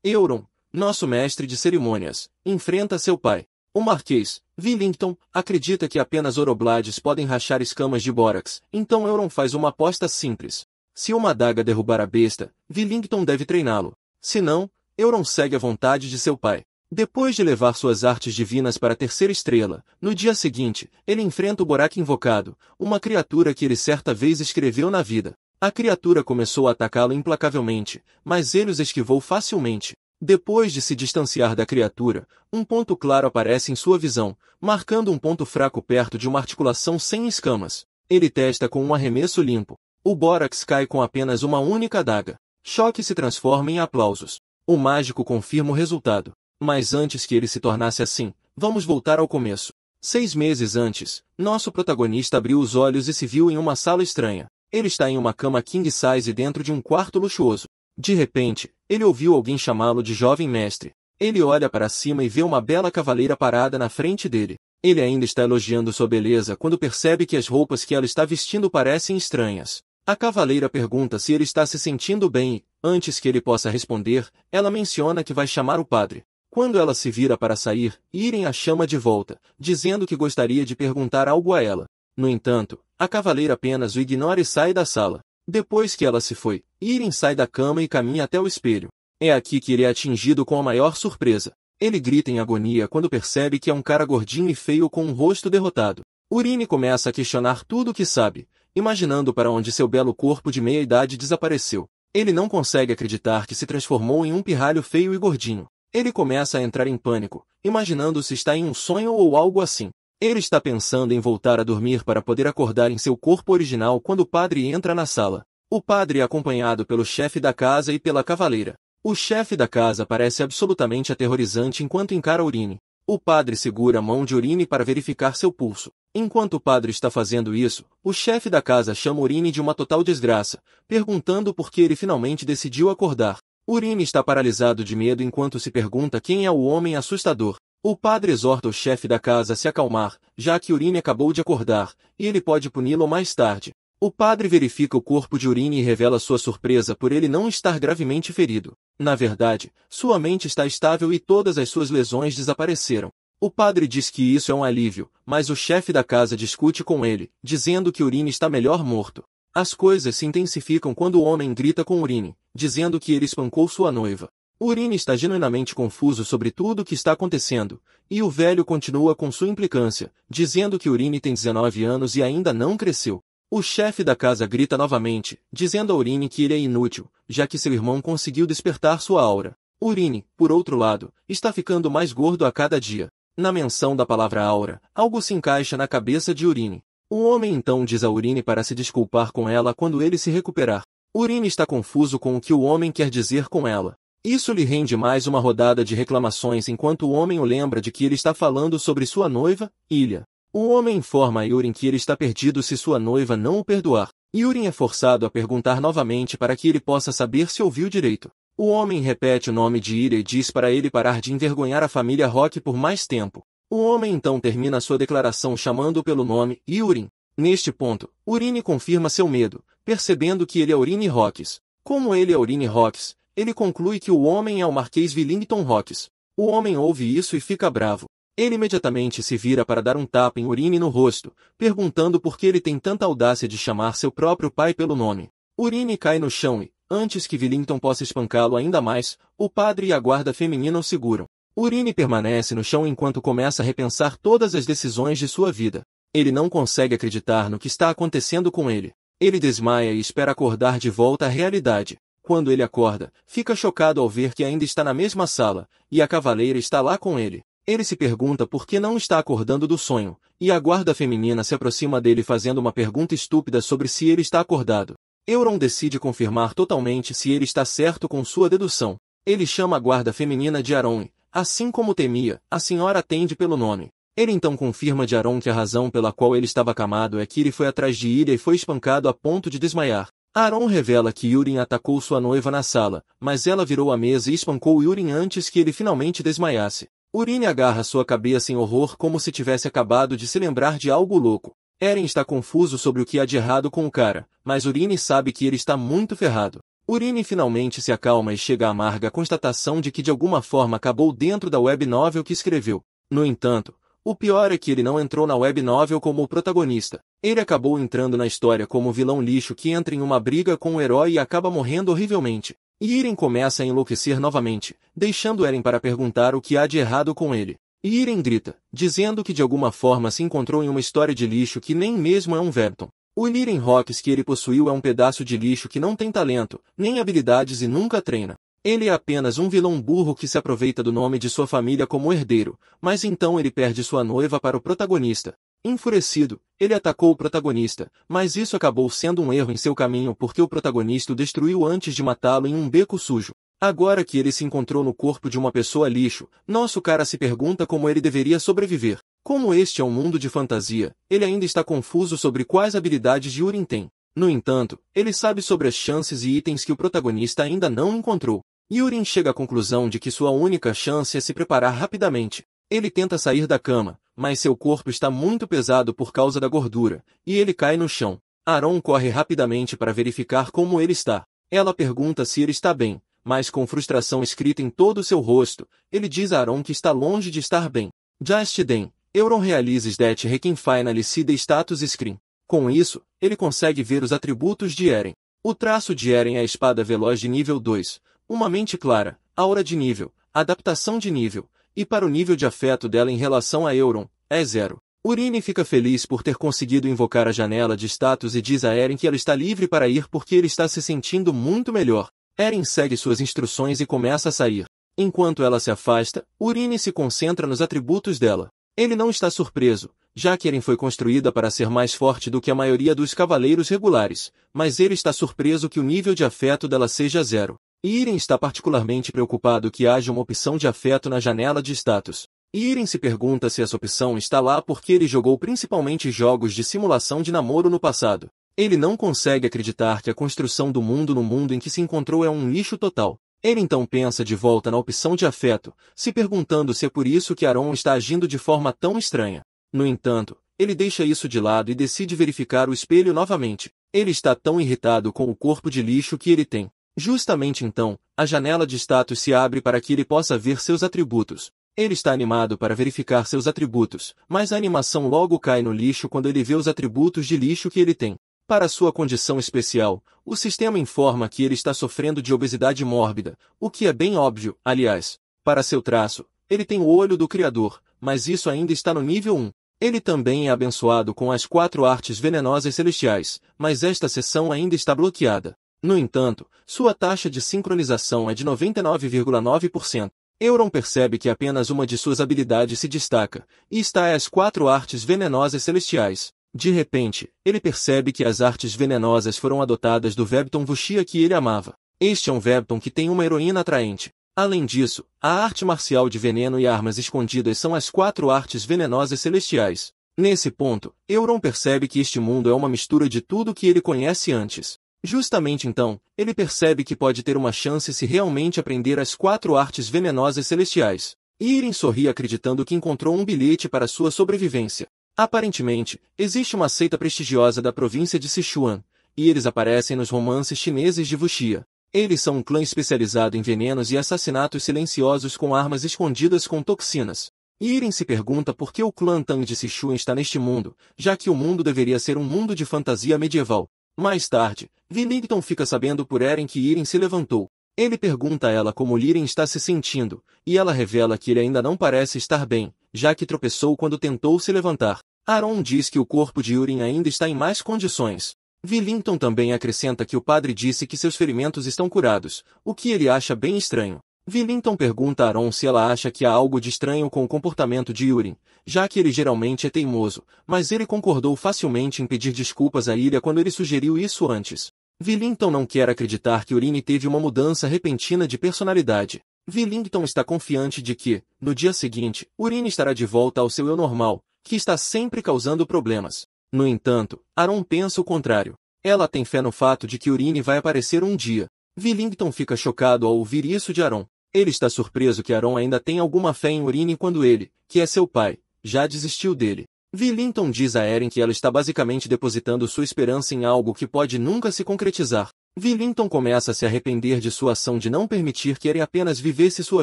Euron, nosso mestre de cerimônias, enfrenta seu pai. O Marquês, Willington, acredita que apenas Oroblades podem rachar escamas de bórax, então Euron faz uma aposta simples. Se uma adaga derrubar a besta, Willington deve treiná-lo. Se não, Euron segue a vontade de seu pai. Depois de levar suas artes divinas para a terceira estrela, no dia seguinte, ele enfrenta o Borak Invocado, uma criatura que ele certa vez escreveu na vida. A criatura começou a atacá-lo implacavelmente, mas ele os esquivou facilmente. Depois de se distanciar da criatura, um ponto claro aparece em sua visão, marcando um ponto fraco perto de uma articulação sem escamas. Ele testa com um arremesso limpo. O Bórax cai com apenas uma única adaga. Choque se transforma em aplausos. O mágico confirma o resultado. Mas antes que ele se tornasse assim, vamos voltar ao começo. 6 meses antes, nosso protagonista abriu os olhos e se viu em uma sala estranha. Ele está em uma cama king size dentro de um quarto luxuoso. De repente, ele ouviu alguém chamá-lo de jovem mestre. Ele olha para cima e vê uma bela cavaleira parada na frente dele. Ele ainda está elogiando sua beleza quando percebe que as roupas que ela está vestindo parecem estranhas. A cavaleira pergunta se ele está se sentindo bem e, antes que ele possa responder, ela menciona que vai chamar o padre. Quando ela se vira para sair, Irem a chama de volta, dizendo que gostaria de perguntar algo a ela. No entanto, a cavaleira apenas o ignora e sai da sala. Depois que ela se foi, Irem sai da cama e caminha até o espelho. É aqui que ele é atingido com a maior surpresa. Ele grita em agonia quando percebe que é um cara gordinho e feio com um rosto derrotado. Urine começa a questionar tudo o que sabe, imaginando para onde seu belo corpo de meia-idade desapareceu. Ele não consegue acreditar que se transformou em um pirralho feio e gordinho. Ele começa a entrar em pânico, imaginando se está em um sonho ou algo assim. Ele está pensando em voltar a dormir para poder acordar em seu corpo original quando o padre entra na sala. O padre é acompanhado pelo chefe da casa e pela cavaleira. O chefe da casa parece absolutamente aterrorizante enquanto encara Urine. O padre segura a mão de Urine para verificar seu pulso. Enquanto o padre está fazendo isso, o chefe da casa chama Urine de uma total desgraça, perguntando por que ele finalmente decidiu acordar. Urine está paralisado de medo enquanto se pergunta quem é o homem assustador. O padre exorta o chefe da casa a se acalmar, já que Urine acabou de acordar, e ele pode puni-lo mais tarde. O padre verifica o corpo de Urine e revela sua surpresa por ele não estar gravemente ferido. Na verdade, sua mente está estável e todas as suas lesões desapareceram. O padre diz que isso é um alívio, mas o chefe da casa discute com ele, dizendo que Urine está melhor morto. As coisas se intensificam quando o homem grita com Urine, dizendo que ele espancou sua noiva. Urine está genuinamente confuso sobre tudo o que está acontecendo, e o velho continua com sua implicância, dizendo que Urine tem 19 anos e ainda não cresceu. O chefe da casa grita novamente, dizendo a Urine que ele é inútil, já que seu irmão conseguiu despertar sua aura. Urine, por outro lado, está ficando mais gordo a cada dia. Na menção da palavra aura, algo se encaixa na cabeça de Urine. O homem então diz a Urine para se desculpar com ela quando ele se recuperar. Urine está confuso com o que o homem quer dizer com ela. Isso lhe rende mais uma rodada de reclamações enquanto o homem o lembra de que ele está falando sobre sua noiva, Ilha. O homem informa a Yurin que ele está perdido se sua noiva não o perdoar. Yurin é forçado a perguntar novamente para que ele possa saber se ouviu direito. O homem repete o nome de Ilha e diz para ele parar de envergonhar a família Rock por mais tempo. O homem então termina sua declaração chamando-o pelo nome, Yurin. Neste ponto, Urine confirma seu medo, percebendo que ele é Urine Rocks. Como ele é Urine Rocks, ele conclui que o homem é o Marquês Willington Rocks. O homem ouve isso e fica bravo. Ele imediatamente se vira para dar um tapa em Urine no rosto, perguntando por que ele tem tanta audácia de chamar seu próprio pai pelo nome. Urine cai no chão e, antes que Willington possa espancá-lo ainda mais, o padre e a guarda feminina o seguram. Urine permanece no chão enquanto começa a repensar todas as decisões de sua vida. Ele não consegue acreditar no que está acontecendo com ele. Ele desmaia e espera acordar de volta à realidade. Quando ele acorda, fica chocado ao ver que ainda está na mesma sala, e a cavaleira está lá com ele. Ele se pergunta por que não está acordando do sonho, e a guarda feminina se aproxima dele fazendo uma pergunta estúpida sobre se ele está acordado. Euron decide confirmar totalmente se ele está certo com sua dedução. Ele chama a guarda feminina de Aron e, assim como temia, a senhora atende pelo nome. Ele então confirma de Aron que a razão pela qual ele estava acamado é que ele foi atrás de Ilha e foi espancado a ponto de desmaiar. Aron revela que Yurin atacou sua noiva na sala, mas ela virou a mesa e espancou Yurin antes que ele finalmente desmaiasse. Urine agarra sua cabeça em horror como se tivesse acabado de se lembrar de algo louco. Eren está confuso sobre o que há de errado com o cara, mas Urine sabe que ele está muito ferrado. Urine finalmente se acalma e chega à amarga constatação de que de alguma forma acabou dentro da web novel que escreveu. No entanto, o pior é que ele não entrou na web novel como o protagonista. Ele acabou entrando na história como o vilão lixo que entra em uma briga com o herói e acaba morrendo horrivelmente. E Iren começa a enlouquecer novamente, deixando Eren para perguntar o que há de errado com ele. E Iren grita, dizendo que de alguma forma se encontrou em uma história de lixo que nem mesmo é um Vepton. O Liren Rocks que ele possuiu é um pedaço de lixo que não tem talento, nem habilidades e nunca treina. Ele é apenas um vilão burro que se aproveita do nome de sua família como herdeiro, mas então ele perde sua noiva para o protagonista. Enfurecido, ele atacou o protagonista, mas isso acabou sendo um erro em seu caminho porque o protagonista o destruiu antes de matá-lo em um beco sujo. Agora que ele se encontrou no corpo de uma pessoa lixo, nosso cara se pergunta como ele deveria sobreviver. Como este é um mundo de fantasia, ele ainda está confuso sobre quais habilidades Yurin tem. No entanto, ele sabe sobre as chances e itens que o protagonista ainda não encontrou. Yurin chega à conclusão de que sua única chance é se preparar rapidamente. Ele tenta sair da cama, mas seu corpo está muito pesado por causa da gordura, e ele cai no chão. Aron corre rapidamente para verificar como ele está. Ela pergunta se ele está bem, mas com frustração escrita em todo o seu rosto, ele diz a Aron que está longe de estar bem. Just then, Euron realizes that he can finally see the status screen. Com isso, ele consegue ver os atributos de Eren. O traço de Eren é a espada veloz de nível 2, uma mente clara, aura de nível, adaptação de nível, e para o nível de afeto dela em relação a Euron, é 0. Urine fica feliz por ter conseguido invocar a janela de status e diz a Eren que ela está livre para ir porque ele está se sentindo muito melhor. Eren segue suas instruções e começa a sair. Enquanto ela se afasta, Urine se concentra nos atributos dela. Ele não está surpreso, já que Eren foi construída para ser mais forte do que a maioria dos cavaleiros regulares, mas ele está surpreso que o nível de afeto dela seja 0. E Iren está particularmente preocupado que haja uma opção de afeto na janela de status. Iren se pergunta se essa opção está lá porque ele jogou principalmente jogos de simulação de namoro no passado. Ele não consegue acreditar que a construção do mundo no mundo em que se encontrou é um lixo total. Ele então pensa de volta na opção de afeto, se perguntando se é por isso que Aron está agindo de forma tão estranha. No entanto, ele deixa isso de lado e decide verificar o espelho novamente. Ele está tão irritado com o corpo de lixo que ele tem. Justamente então, a janela de status se abre para que ele possa ver seus atributos. Ele está animado para verificar seus atributos, mas a animação logo cai no lixo quando ele vê os atributos de lixo que ele tem. Para sua condição especial, o sistema informa que ele está sofrendo de obesidade mórbida, o que é bem óbvio, aliás. Para seu traço, ele tem o olho do Criador, mas isso ainda está no nível 1. Ele também é abençoado com as 4 artes venenosas celestiais, mas esta seção ainda está bloqueada. No entanto, sua taxa de sincronização é de 99,9%. Euron percebe que apenas uma de suas habilidades se destaca, e está às 4 artes venenosas celestiais. De repente, ele percebe que as artes venenosas foram adotadas do Vepton Vuxia que ele amava. Este é um Vepton que tem uma heroína atraente. Além disso, a arte marcial de veneno e armas escondidas são as 4 artes venenosas celestiais. Nesse ponto, Euron percebe que este mundo é uma mistura de tudo que ele conhece antes. Justamente então, ele percebe que pode ter uma chance se realmente aprender as 4 artes venenosas celestiais. Iren sorri acreditando que encontrou um bilhete para sua sobrevivência. Aparentemente, existe uma seita prestigiosa da província de Sichuan, e eles aparecem nos romances chineses de Wuxia. Eles são um clã especializado em venenos e assassinatos silenciosos com armas escondidas com toxinas. Iren se pergunta por que o clã Tang de Sichuan está neste mundo, já que o mundo deveria ser um mundo de fantasia medieval. Mais tarde, Willington fica sabendo por Eren que Iren se levantou. Ele pergunta a ela como Liren está se sentindo, e ela revela que ele ainda não parece estar bem, já que tropeçou quando tentou se levantar. Aron diz que o corpo de Yurin ainda está em más condições. Willington também acrescenta que o padre disse que seus ferimentos estão curados, o que ele acha bem estranho. Willington pergunta a Aron se ela acha que há algo de estranho com o comportamento de Yurin, já que ele geralmente é teimoso, mas ele concordou facilmente em pedir desculpas a Ilha quando ele sugeriu isso antes. Willington não quer acreditar que Urine teve uma mudança repentina de personalidade. Willington está confiante de que, no dia seguinte, Urine estará de volta ao seu eu normal, que está sempre causando problemas. No entanto, Aron pensa o contrário. Ela tem fé no fato de que Urine vai aparecer um dia. Willington fica chocado ao ouvir isso de Aron. Ele está surpreso que Aron ainda tem alguma fé em Urine quando ele, que é seu pai, já desistiu dele. Willington diz a Eren que ela está basicamente depositando sua esperança em algo que pode nunca se concretizar. Willington começa a se arrepender de sua ação de não permitir que Eren apenas vivesse sua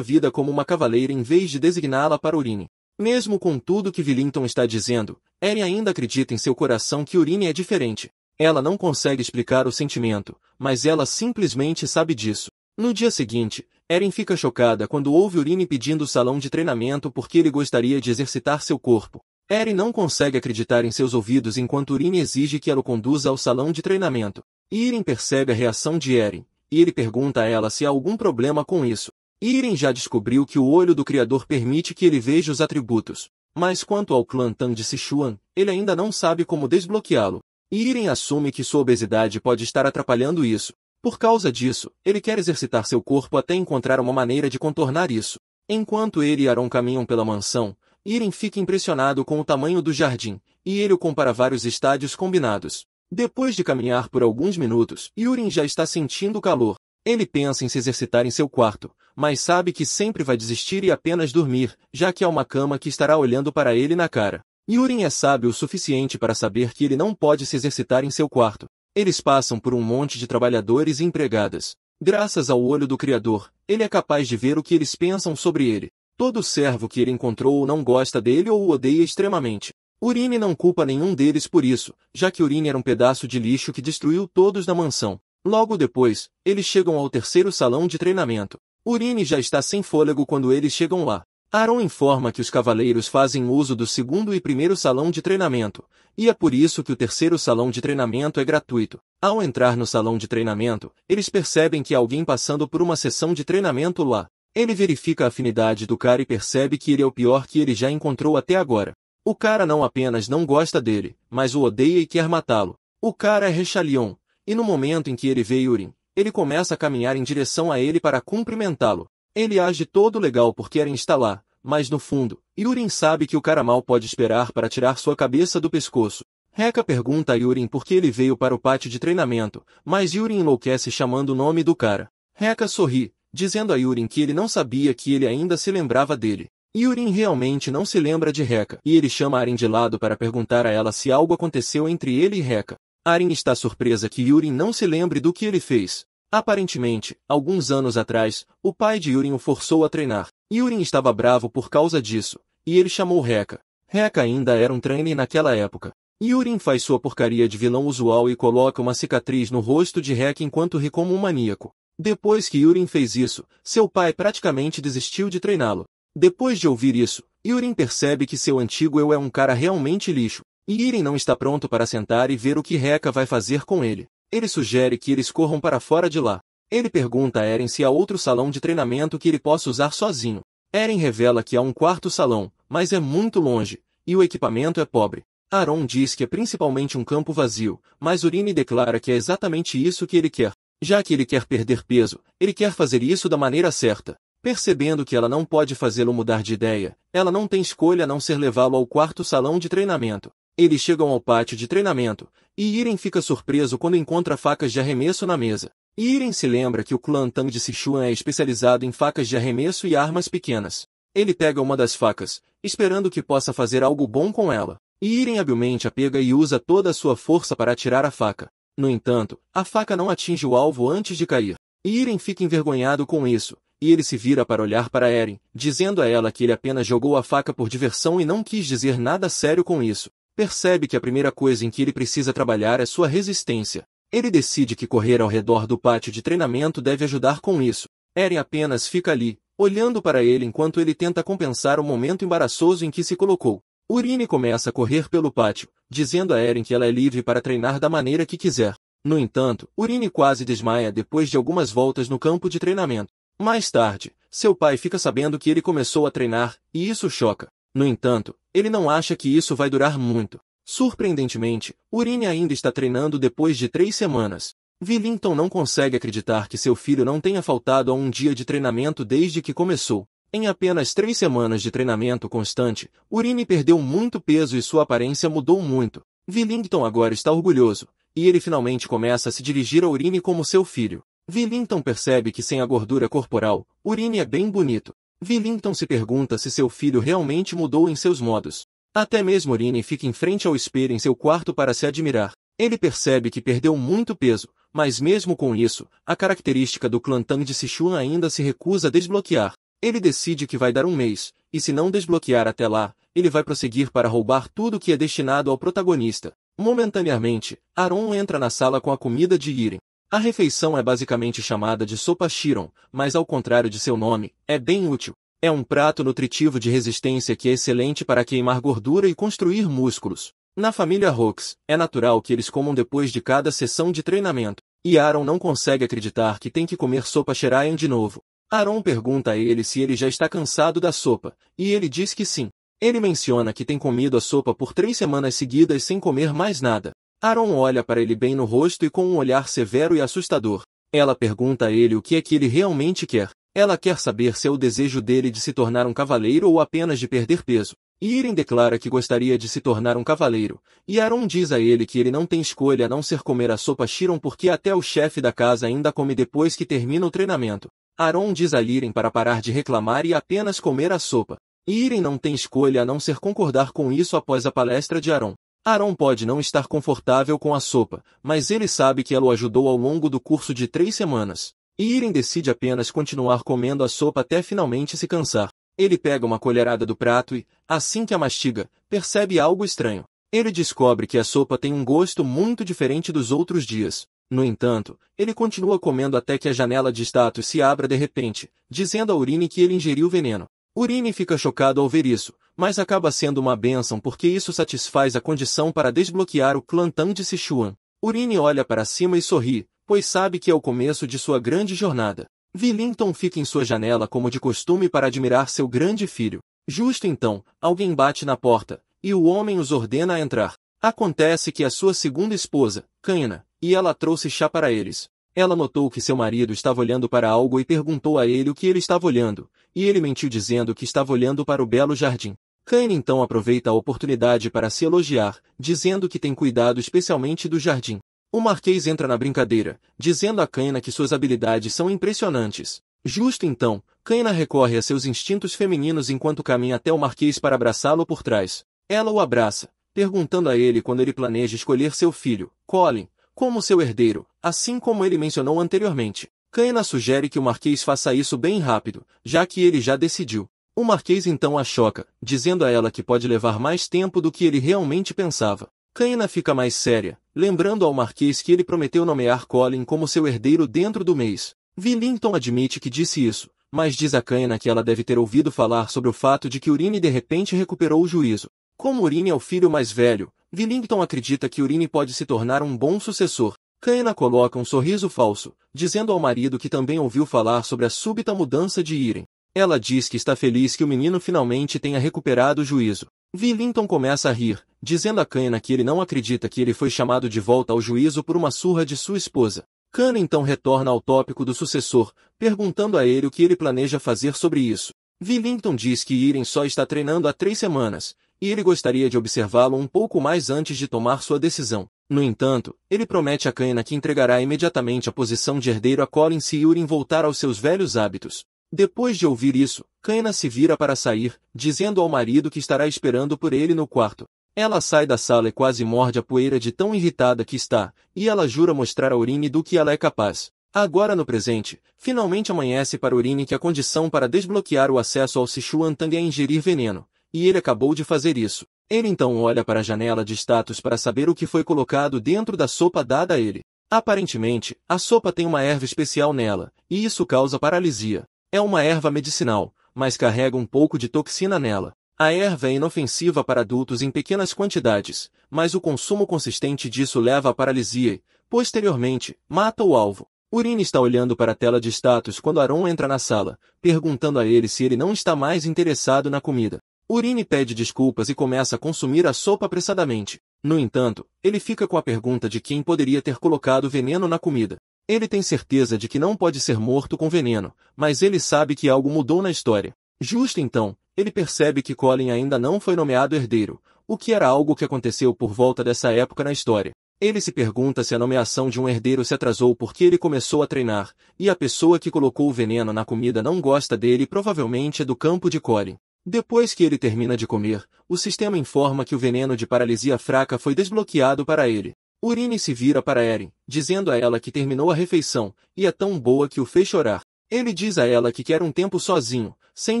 vida como uma cavaleira em vez de designá-la para Urine. Mesmo com tudo que Willington está dizendo, Eren ainda acredita em seu coração que Urine é diferente. Ela não consegue explicar o sentimento, mas ela simplesmente sabe disso. No dia seguinte, Eren fica chocada quando ouve Urine pedindo o salão de treinamento porque ele gostaria de exercitar seu corpo. Eren não consegue acreditar em seus ouvidos enquanto Urine exige que ela o conduza ao salão de treinamento. Irem percebe a reação de Eren, e ele pergunta a ela se há algum problema com isso. Irem já descobriu que o olho do Criador permite que ele veja os atributos. Mas quanto ao clã Tang de Sichuan, ele ainda não sabe como desbloqueá-lo. Irem assume que sua obesidade pode estar atrapalhando isso. Por causa disso, ele quer exercitar seu corpo até encontrar uma maneira de contornar isso. Enquanto ele e Aron caminham pela mansão, Irem fica impressionado com o tamanho do jardim, e ele o compara a vários estádios combinados. Depois de caminhar por alguns minutos, Yurin já está sentindo calor. Ele pensa em se exercitar em seu quarto, mas sabe que sempre vai desistir e apenas dormir, já que há uma cama que estará olhando para ele na cara. Yurin é sábio o suficiente para saber que ele não pode se exercitar em seu quarto. Eles passam por um monte de trabalhadores e empregadas. Graças ao olho do Criador, ele é capaz de ver o que eles pensam sobre ele. Todo servo que ele encontrou ou não gosta dele ou o odeia extremamente. Urine não culpa nenhum deles por isso, já que Urine era um pedaço de lixo que destruiu todos na mansão. Logo depois, eles chegam ao terceiro salão de treinamento. Urine já está sem fôlego quando eles chegam lá. Aron informa que os cavaleiros fazem uso do segundo e primeiro salão de treinamento, e é por isso que o terceiro salão de treinamento é gratuito. Ao entrar no salão de treinamento, eles percebem que há alguém passando por uma sessão de treinamento lá. Ele verifica a afinidade do cara e percebe que ele é o pior que ele já encontrou até agora. O cara não apenas não gosta dele, mas o odeia e quer matá-lo. O cara é Rechalion, e no momento em que ele vê Yurin, ele começa a caminhar em direção a ele para cumprimentá-lo. Ele age todo legal porque Eren está lá, mas no fundo, Yurin sabe que o cara mal pode esperar para tirar sua cabeça do pescoço. Rekka pergunta a Yurin por que ele veio para o pátio de treinamento, mas Yurin enlouquece chamando o nome do cara. Rekka sorri, dizendo a Yurin que ele não sabia que ele ainda se lembrava dele. Yurin realmente não se lembra de Rekka, e ele chama Aren de lado para perguntar a ela se algo aconteceu entre ele e Rekka. Aren está surpresa que Yurin não se lembre do que ele fez. Aparentemente, alguns anos atrás, o pai de Yurin o forçou a treinar. Yurin estava bravo por causa disso, e ele chamou Rekka. Rekka ainda era um trainee naquela época. Yurin faz sua porcaria de vilão usual e coloca uma cicatriz no rosto de Rekka enquanto ri como um maníaco. Depois que Yurin fez isso, seu pai praticamente desistiu de treiná-lo. Depois de ouvir isso, Yurin percebe que seu antigo eu é um cara realmente lixo, e Irem não está pronto para sentar e ver o que Rekka vai fazer com ele. Ele sugere que eles corram para fora de lá. Ele pergunta a Eren se há outro salão de treinamento que ele possa usar sozinho. Eren revela que há um quarto salão, mas é muito longe, e o equipamento é pobre. Aron diz que é principalmente um campo vazio, mas Urine declara que é exatamente isso que ele quer. Já que ele quer perder peso, ele quer fazer isso da maneira certa. Percebendo que ela não pode fazê-lo mudar de ideia, ela não tem escolha a não ser levá-lo ao quarto salão de treinamento. Eles chegam ao pátio de treinamento, e Irem fica surpreso quando encontra facas de arremesso na mesa. Irem se lembra que o clã Tang de Sichuan é especializado em facas de arremesso e armas pequenas. Ele pega uma das facas, esperando que possa fazer algo bom com ela. E Irem habilmente a pega e usa toda a sua força para atirar a faca. No entanto, a faca não atinge o alvo antes de cair. Irem fica envergonhado com isso. E ele se vira para olhar para Eren, dizendo a ela que ele apenas jogou a faca por diversão e não quis dizer nada sério com isso. Percebe que a primeira coisa em que ele precisa trabalhar é sua resistência. Ele decide que correr ao redor do pátio de treinamento deve ajudar com isso. Eren apenas fica ali, olhando para ele enquanto ele tenta compensar o momento embaraçoso em que se colocou. Urine começa a correr pelo pátio, dizendo a Eren que ela é livre para treinar da maneira que quiser. No entanto, Urine quase desmaia depois de algumas voltas no campo de treinamento. Mais tarde, seu pai fica sabendo que ele começou a treinar, e isso choca. No entanto, ele não acha que isso vai durar muito. Surpreendentemente, Urine ainda está treinando depois de 3 semanas. Willington não consegue acreditar que seu filho não tenha faltado a um dia de treinamento desde que começou. Em apenas 3 semanas de treinamento constante, Urine perdeu muito peso e sua aparência mudou muito. Willington agora está orgulhoso, e ele finalmente começa a se dirigir a Urine como seu filho. Willington percebe que sem a gordura corporal, Urine é bem bonito. Willington se pergunta se seu filho realmente mudou em seus modos. Até mesmo Urine fica em frente ao espelho em seu quarto para se admirar. Ele percebe que perdeu muito peso, Mas mesmo com isso, a característica do clã Tang de Sichuan ainda se recusa a desbloquear. Ele decide que vai dar um mês, e se não desbloquear até lá, ele vai prosseguir para roubar tudo que é destinado ao protagonista. Momentaneamente, Aron entra na sala com a comida de Iren. A refeição é basicamente chamada de sopa Chiron, mas ao contrário de seu nome, é bem útil. É um prato nutritivo de resistência que é excelente para queimar gordura e construir músculos. Na família Hawks, é natural que eles comam depois de cada sessão de treinamento, e Aaron não consegue acreditar que tem que comer sopa Shirayan de novo. Aaron pergunta a ele se ele já está cansado da sopa, e ele diz que sim. Ele menciona que tem comido a sopa por 3 semanas seguidas sem comer mais nada. Aaron olha para ele bem no rosto e com um olhar severo e assustador. Ela pergunta a ele o que é que ele realmente quer. Ela quer saber se é o desejo dele de se tornar um cavaleiro ou apenas de perder peso. Iren declara que gostaria de se tornar um cavaleiro, e Aaron diz a ele que ele não tem escolha a não ser comer a sopa Chiron porque até o chefe da casa ainda come depois que termina o treinamento. Aaron diz a Iren para parar de reclamar e apenas comer a sopa. Iren não tem escolha a não ser concordar com isso após a palestra de Aaron. Aaron pode não estar confortável com a sopa, mas ele sabe que ela o ajudou ao longo do curso de 3 semanas. Iren decide apenas continuar comendo a sopa até finalmente se cansar. Ele pega uma colherada do prato e, assim que a mastiga, percebe algo estranho. Ele descobre que a sopa tem um gosto muito diferente dos outros dias. No entanto, ele continua comendo até que a janela de status se abra de repente, dizendo a Urine que ele ingeriu veneno. Urine fica chocado ao ver isso, mas acaba sendo uma bênção porque isso satisfaz a condição para desbloquear o clã Tang de Sichuan. Urine olha para cima e sorri, pois sabe que é o começo de sua grande jornada. Willington fica em sua janela como de costume para admirar seu grande filho. Justo então, alguém bate na porta, e o homem os ordena a entrar. Acontece que a sua segunda esposa, Kaina, e ela trouxe chá para eles. Ela notou que seu marido estava olhando para algo e perguntou a ele o que ele estava olhando, e ele mentiu dizendo que estava olhando para o belo jardim. Kaina então aproveita a oportunidade para se elogiar, dizendo que tem cuidado especialmente do jardim. O Marquês entra na brincadeira, dizendo a Kaina que suas habilidades são impressionantes. Justo então, Kaina recorre a seus instintos femininos enquanto caminha até o Marquês para abraçá-lo por trás. Ela o abraça, perguntando a ele quando ele planeja escolher seu filho, Colin, como seu herdeiro, assim como ele mencionou anteriormente. Kaina sugere que o Marquês faça isso bem rápido, já que ele já decidiu. O Marquês então a choca, dizendo a ela que pode levar mais tempo do que ele realmente pensava. Kaina fica mais séria, lembrando ao Marquês que ele prometeu nomear Colin como seu herdeiro dentro do mês. Willington admite que disse isso, mas diz a Kaina que ela deve ter ouvido falar sobre o fato de que Urine de repente recuperou o juízo. Como Urine é o filho mais velho, Willington acredita que Urine pode se tornar um bom sucessor. Kaina coloca um sorriso falso, dizendo ao marido que também ouviu falar sobre a súbita mudança de Iren. Ela diz que está feliz que o menino finalmente tenha recuperado o juízo. Willington começa a rir, dizendo a Kaina que ele não acredita que ele foi chamado de volta ao juízo por uma surra de sua esposa. Kaina então retorna ao tópico do sucessor, perguntando a ele o que ele planeja fazer sobre isso. Willington diz que Iren só está treinando há 3 semanas, e ele gostaria de observá-lo um pouco mais antes de tomar sua decisão. No entanto, ele promete a Kaina que entregará imediatamente a posição de herdeiro a Colin se Iren voltar aos seus velhos hábitos. Depois de ouvir isso, Kaina se vira para sair, dizendo ao marido que estará esperando por ele no quarto. Ela sai da sala e quase morde a poeira de tão irritada que está, e ela jura mostrar a Urine do que ela é capaz. Agora no presente, finalmente amanhece para Urine que a condição para desbloquear o acesso ao Sichuan Tang é ingerir veneno, e ele acabou de fazer isso. Ele então olha para a janela de status para saber o que foi colocado dentro da sopa dada a ele. Aparentemente, a sopa tem uma erva especial nela, e isso causa paralisia. É uma erva medicinal, mas carrega um pouco de toxina nela. A erva é inofensiva para adultos em pequenas quantidades, mas o consumo consistente disso leva à paralisia e, posteriormente, mata o alvo. Urine está olhando para a tela de status quando Aaron entra na sala, perguntando a ele se ele não está mais interessado na comida. Urine pede desculpas e começa a consumir a sopa apressadamente. No entanto, ele fica com a pergunta de quem poderia ter colocado veneno na comida. Ele tem certeza de que não pode ser morto com veneno, mas ele sabe que algo mudou na história. Justo então, ele percebe que Colin ainda não foi nomeado herdeiro, o que era algo que aconteceu por volta dessa época na história. Ele se pergunta se a nomeação de um herdeiro se atrasou porque ele começou a treinar, e a pessoa que colocou o veneno na comida não gosta dele e provavelmente é do campo de Colin. Depois que ele termina de comer, o sistema informa que o veneno de paralisia fraca foi desbloqueado para ele. Urine se vira para Eren, dizendo a ela que terminou a refeição, e é tão boa que o fez chorar. Ele diz a ela que quer um tempo sozinho. Sem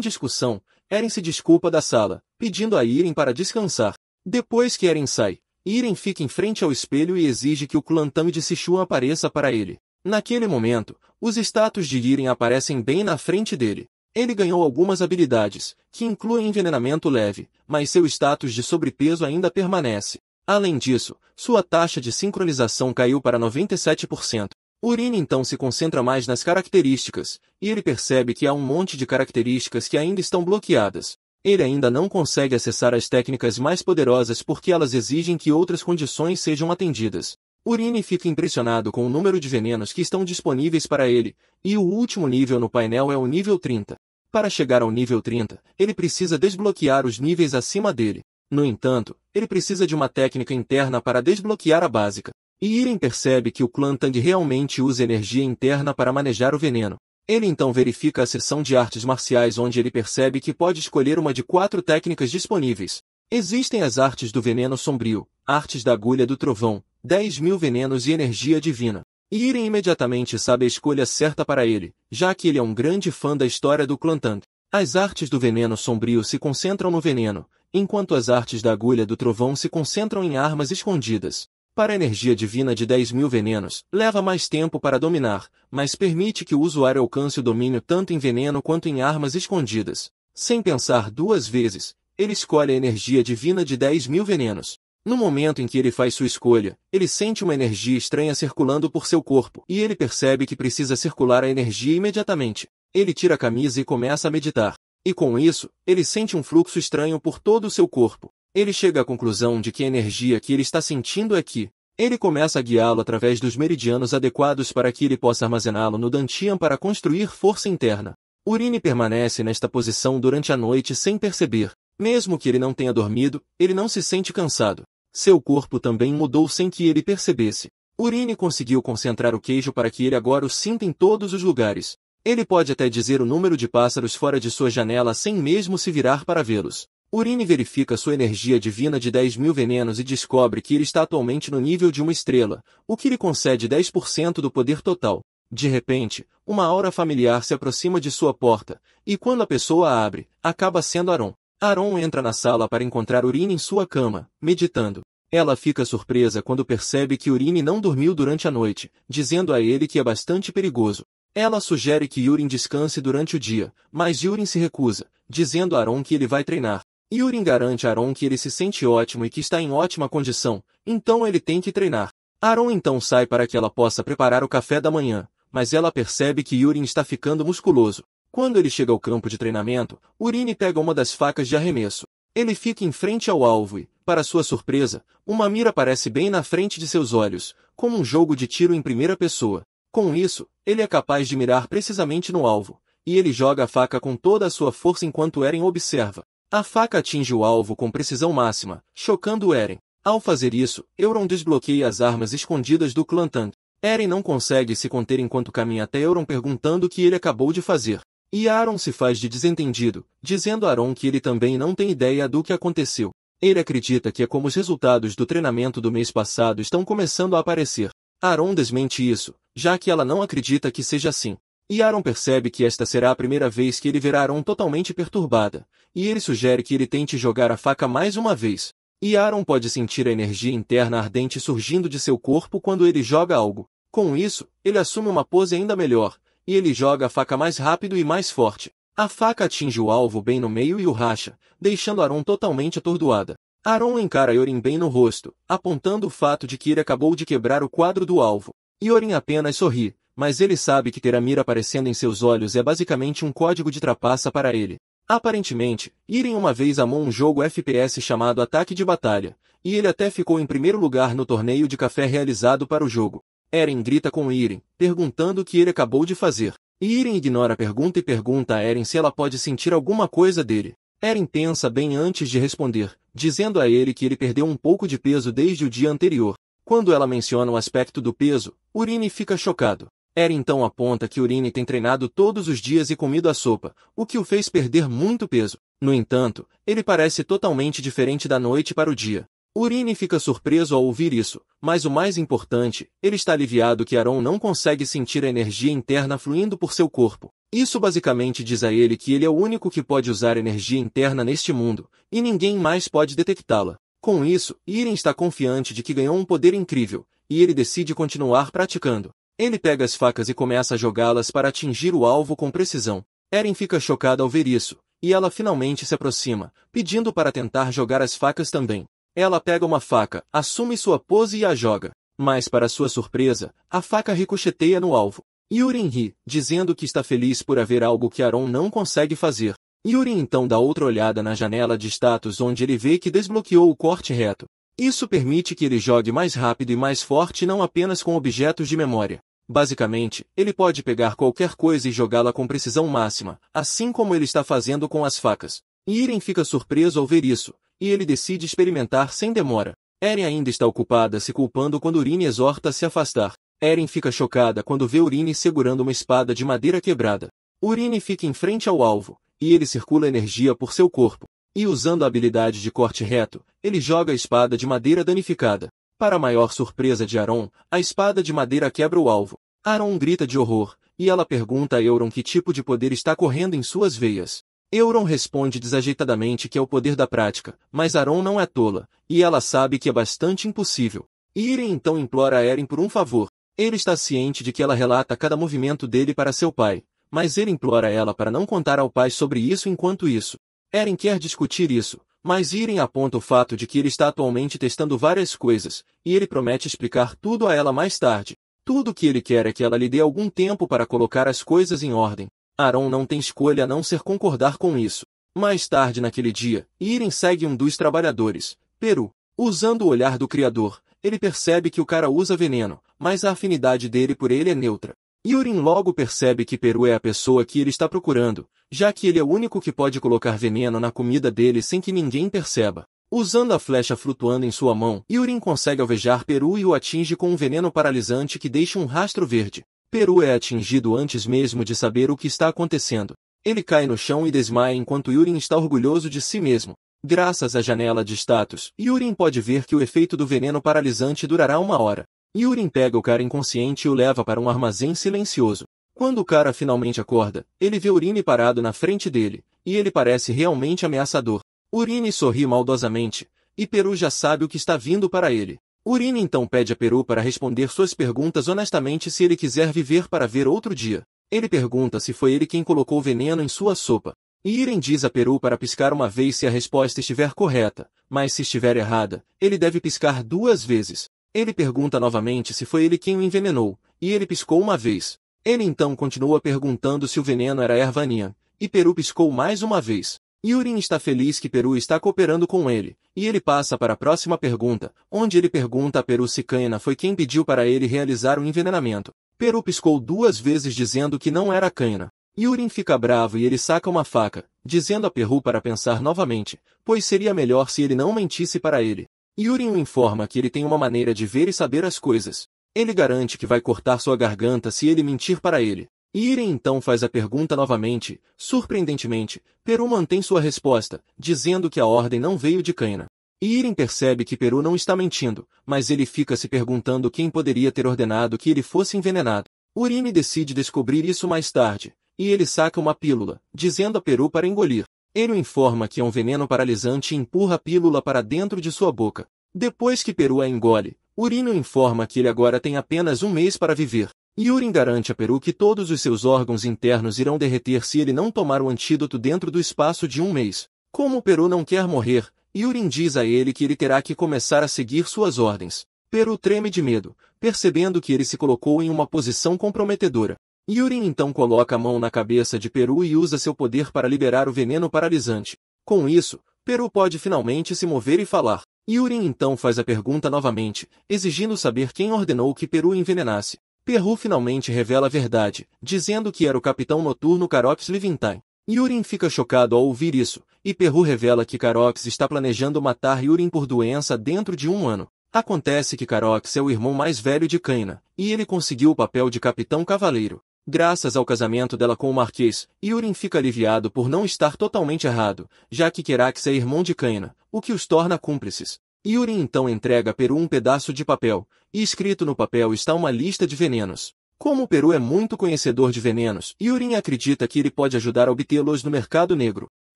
discussão, Eren se desculpa da sala, pedindo a Irem para descansar. Depois que Eren sai, Irem fica em frente ao espelho e exige que o clã Tami de Sichuan apareça para ele. Naquele momento, os status de Irem aparecem bem na frente dele. Ele ganhou algumas habilidades, que incluem envenenamento leve, mas seu status de sobrepeso ainda permanece. Além disso, sua taxa de sincronização caiu para 97%. Urine então se concentra mais nas características, e ele percebe que há um monte de características que ainda estão bloqueadas. Ele ainda não consegue acessar as técnicas mais poderosas porque elas exigem que outras condições sejam atendidas. Urine fica impressionado com o número de venenos que estão disponíveis para ele, e o último nível no painel é o nível 30. Para chegar ao nível 30, ele precisa desbloquear os níveis acima dele. No entanto, ele precisa de uma técnica interna para desbloquear a básica. E Irem percebe que o clã Tang realmente usa energia interna para manejar o veneno. Ele então verifica a seção de artes marciais onde ele percebe que pode escolher uma de 4 técnicas disponíveis. Existem as artes do veneno sombrio, artes da agulha do trovão, 10.000 venenos e energia divina. E Irem imediatamente sabe a escolha certa para ele, já que ele é um grande fã da história do clã Tang. As artes do veneno sombrio se concentram no veneno, enquanto as artes da agulha do trovão se concentram em armas escondidas. Para a energia divina de 10.000 venenos, leva mais tempo para dominar, mas permite que o usuário alcance o domínio tanto em veneno quanto em armas escondidas. Sem pensar 2 vezes, ele escolhe a energia divina de 10.000 venenos. No momento em que ele faz sua escolha, ele sente uma energia estranha circulando por seu corpo, e ele percebe que precisa circular a energia imediatamente. Ele tira a camisa e começa a meditar. E com isso, ele sente um fluxo estranho por todo o seu corpo. Ele chega à conclusão de que a energia que ele está sentindo é Ki. Ele começa a guiá-lo através dos meridianos adequados para que ele possa armazená-lo no Dantian para construir força interna. Urine permanece nesta posição durante a noite sem perceber. Mesmo que ele não tenha dormido, ele não se sente cansado. Seu corpo também mudou sem que ele percebesse. Urine conseguiu concentrar o queijo para que ele agora o sinta em todos os lugares. Ele pode até dizer o número de pássaros fora de sua janela sem mesmo se virar para vê-los. Urine verifica sua energia divina de 10.000 venenos e descobre que ele está atualmente no nível de uma estrela, o que lhe concede 10% do poder total. De repente, uma aura familiar se aproxima de sua porta, e quando a pessoa a abre, acaba sendo Aron. Aron entra na sala para encontrar Urine em sua cama, meditando. Ela fica surpresa quando percebe que Urine não dormiu durante a noite, dizendo a ele que é bastante perigoso. Ela sugere que Yurin descanse durante o dia, mas Yurin se recusa, dizendo a Aron que ele vai treinar. Yurin garante a Aron que ele se sente ótimo e que está em ótima condição, então ele tem que treinar. Aron então sai para que ela possa preparar o café da manhã, mas ela percebe que Yurin está ficando musculoso. Quando ele chega ao campo de treinamento, Urine pega uma das facas de arremesso. Ele fica em frente ao alvo e, para sua surpresa, uma mira aparece bem na frente de seus olhos, como um jogo de tiro em primeira pessoa. Com isso, ele é capaz de mirar precisamente no alvo, e ele joga a faca com toda a sua força enquanto Eren observa. A faca atinge o alvo com precisão máxima, chocando Eren. Ao fazer isso, Euron desbloqueia as armas escondidas do clã Tang. Eren não consegue se conter enquanto caminha até Euron perguntando o que ele acabou de fazer. E Aaron se faz de desentendido, dizendo a Aron que ele também não tem ideia do que aconteceu. Ele acredita que é como os resultados do treinamento do mês passado estão começando a aparecer. Aron desmente isso, já que ela não acredita que seja assim. E Aaron percebe que esta será a primeira vez que ele verá Aron totalmente perturbada, e ele sugere que ele tente jogar a faca mais uma vez. E Aaron pode sentir a energia interna ardente surgindo de seu corpo quando ele joga algo. Com isso, ele assume uma pose ainda melhor, e ele joga a faca mais rápido e mais forte. A faca atinge o alvo bem no meio e o racha, deixando Aron totalmente atordoada. Aron encara Yorin bem no rosto, apontando o fato de que ele acabou de quebrar o quadro do alvo. Yorin apenas sorri, mas ele sabe que ter a mira aparecendo em seus olhos é basicamente um código de trapaça para ele. Aparentemente, Irem uma vez amou um jogo FPS chamado Ataque de Batalha, e ele até ficou em primeiro lugar no torneio de café realizado para o jogo. Eren grita com Irem, perguntando o que ele acabou de fazer. Irem ignora a pergunta e pergunta a Eren se ela pode sentir alguma coisa dele. Eren pensa bem antes de responder, dizendo a ele que ele perdeu um pouco de peso desde o dia anterior. Quando ela menciona o aspecto do peso, Urine fica chocado. Eren então aponta que Urine tem treinado todos os dias e comido a sopa, o que o fez perder muito peso. No entanto, ele parece totalmente diferente da noite para o dia. Urine fica surpreso ao ouvir isso, mas o mais importante, ele está aliviado que Aron não consegue sentir a energia interna fluindo por seu corpo. Isso basicamente diz a ele que ele é o único que pode usar energia interna neste mundo, e ninguém mais pode detectá-la. Com isso, Irem está confiante de que ganhou um poder incrível, e ele decide continuar praticando. Ele pega as facas e começa a jogá-las para atingir o alvo com precisão. Eren fica chocada ao ver isso, e ela finalmente se aproxima, pedindo para tentar jogar as facas também. Ela pega uma faca, assume sua pose e a joga. Mas para sua surpresa, a faca ricocheteia no alvo. Yurin ri, dizendo que está feliz por haver algo que Aron não consegue fazer. Yurin então dá outra olhada na janela de status onde ele vê que desbloqueou o corte reto. Isso permite que ele jogue mais rápido e mais forte não apenas com objetos de memória. Basicamente, ele pode pegar qualquer coisa e jogá-la com precisão máxima, assim como ele está fazendo com as facas. Irem fica surpreso ao ver isso, e ele decide experimentar sem demora. Eren ainda está ocupada se culpando quando Urine exorta a se afastar. Eren fica chocada quando vê Urine segurando uma espada de madeira quebrada. Urine fica em frente ao alvo, e ele circula energia por seu corpo. E usando a habilidade de corte reto, ele joga a espada de madeira danificada. Para a maior surpresa de Aron, a espada de madeira quebra o alvo. Aron grita de horror, e ela pergunta a Euron que tipo de poder está correndo em suas veias. Euron responde desajeitadamente que é o poder da prática, mas Aron não é tola, e ela sabe que é bastante impossível. Irem então implora a Eren por um favor. Ele está ciente de que ela relata cada movimento dele para seu pai, mas ele implora ela para não contar ao pai sobre isso enquanto isso. Eren quer discutir isso, mas Irem aponta o fato de que ele está atualmente testando várias coisas, e ele promete explicar tudo a ela mais tarde. Tudo o que ele quer é que ela lhe dê algum tempo para colocar as coisas em ordem. Aron não tem escolha a não ser concordar com isso. Mais tarde naquele dia, Irem segue um dos trabalhadores, Peru. Usando o olhar do Criador, ele percebe que o cara usa veneno, mas a afinidade dele por ele é neutra. Yurin logo percebe que Peru é a pessoa que ele está procurando, já que ele é o único que pode colocar veneno na comida dele sem que ninguém perceba. Usando a flecha flutuando em sua mão, Yurin consegue alvejar Peru e o atinge com um veneno paralisante que deixa um rastro verde. Peru é atingido antes mesmo de saber o que está acontecendo. Ele cai no chão e desmaia enquanto Yurin está orgulhoso de si mesmo. Graças à janela de status, Yurin pode ver que o efeito do veneno paralisante durará 1 hora. Yurin pega o cara inconsciente e o leva para um armazém silencioso. Quando o cara finalmente acorda, ele vê Urine parado na frente dele, e ele parece realmente ameaçador. Urine sorri maldosamente, e Peru já sabe o que está vindo para ele. Urine então pede a Peru para responder suas perguntas honestamente se ele quiser viver para ver outro dia. Ele pergunta se foi ele quem colocou veneno em sua sopa. Irem diz a Peru para piscar uma vez se a resposta estiver correta, mas se estiver errada, ele deve piscar 2 vezes. Ele pergunta novamente se foi ele quem o envenenou, e ele piscou 1 vez. Ele então continua perguntando se o veneno era erva Nian, e Peru piscou mais 1 vez. Yurin está feliz que Peru está cooperando com ele, e ele passa para a próxima pergunta, onde ele pergunta a Peru se Kaina foi quem pediu para ele realizar o envenenamento. Peru piscou 2 vezes dizendo que não era Kaina. Yurin fica bravo e ele saca uma faca, dizendo a Peru para pensar novamente, pois seria melhor se ele não mentisse para ele. Yurin o informa que ele tem uma maneira de ver e saber as coisas. Ele garante que vai cortar sua garganta se ele mentir para ele. Irem então faz a pergunta novamente. Surpreendentemente, Peru mantém sua resposta, dizendo que a ordem não veio de Kaina. Irem percebe que Peru não está mentindo, mas ele fica se perguntando quem poderia ter ordenado que ele fosse envenenado. Urine decide descobrir isso mais tarde, e ele saca uma pílula, dizendo a Peru para engolir. Ele o informa que é um veneno paralisante e empurra a pílula para dentro de sua boca. Depois que Peru a engole, Urine o informa que ele agora tem apenas 1 mês para viver. Yurin garante a Peru que todos os seus órgãos internos irão derreter se ele não tomar o antídoto dentro do espaço de 1 mês. Como Peru não quer morrer, Yurin diz a ele que ele terá que começar a seguir suas ordens. Peru treme de medo, percebendo que ele se colocou em uma posição comprometedora. Yurin então coloca a mão na cabeça de Peru e usa seu poder para liberar o veneno paralisante. Com isso, Peru pode finalmente se mover e falar. Yurin então faz a pergunta novamente, exigindo saber quem ordenou que Peru envenenasse. Peru finalmente revela a verdade, dizendo que era o capitão noturno Carox Levintine. Yurin fica chocado ao ouvir isso, e Peru revela que Carox está planejando matar Yurin por doença dentro de 1 ano. Acontece que Carox é o irmão mais velho de Kaina, e ele conseguiu o papel de capitão cavaleiro. Graças ao casamento dela com o Marquês, Yurin fica aliviado por não estar totalmente errado, já que Kerax é irmão de Kaina, o que os torna cúmplices. Yuri então entrega a Peru um pedaço de papel, e escrito no papel está uma lista de venenos. Como o Peru é muito conhecedor de venenos, Yuri acredita que ele pode ajudar a obtê-los no mercado negro.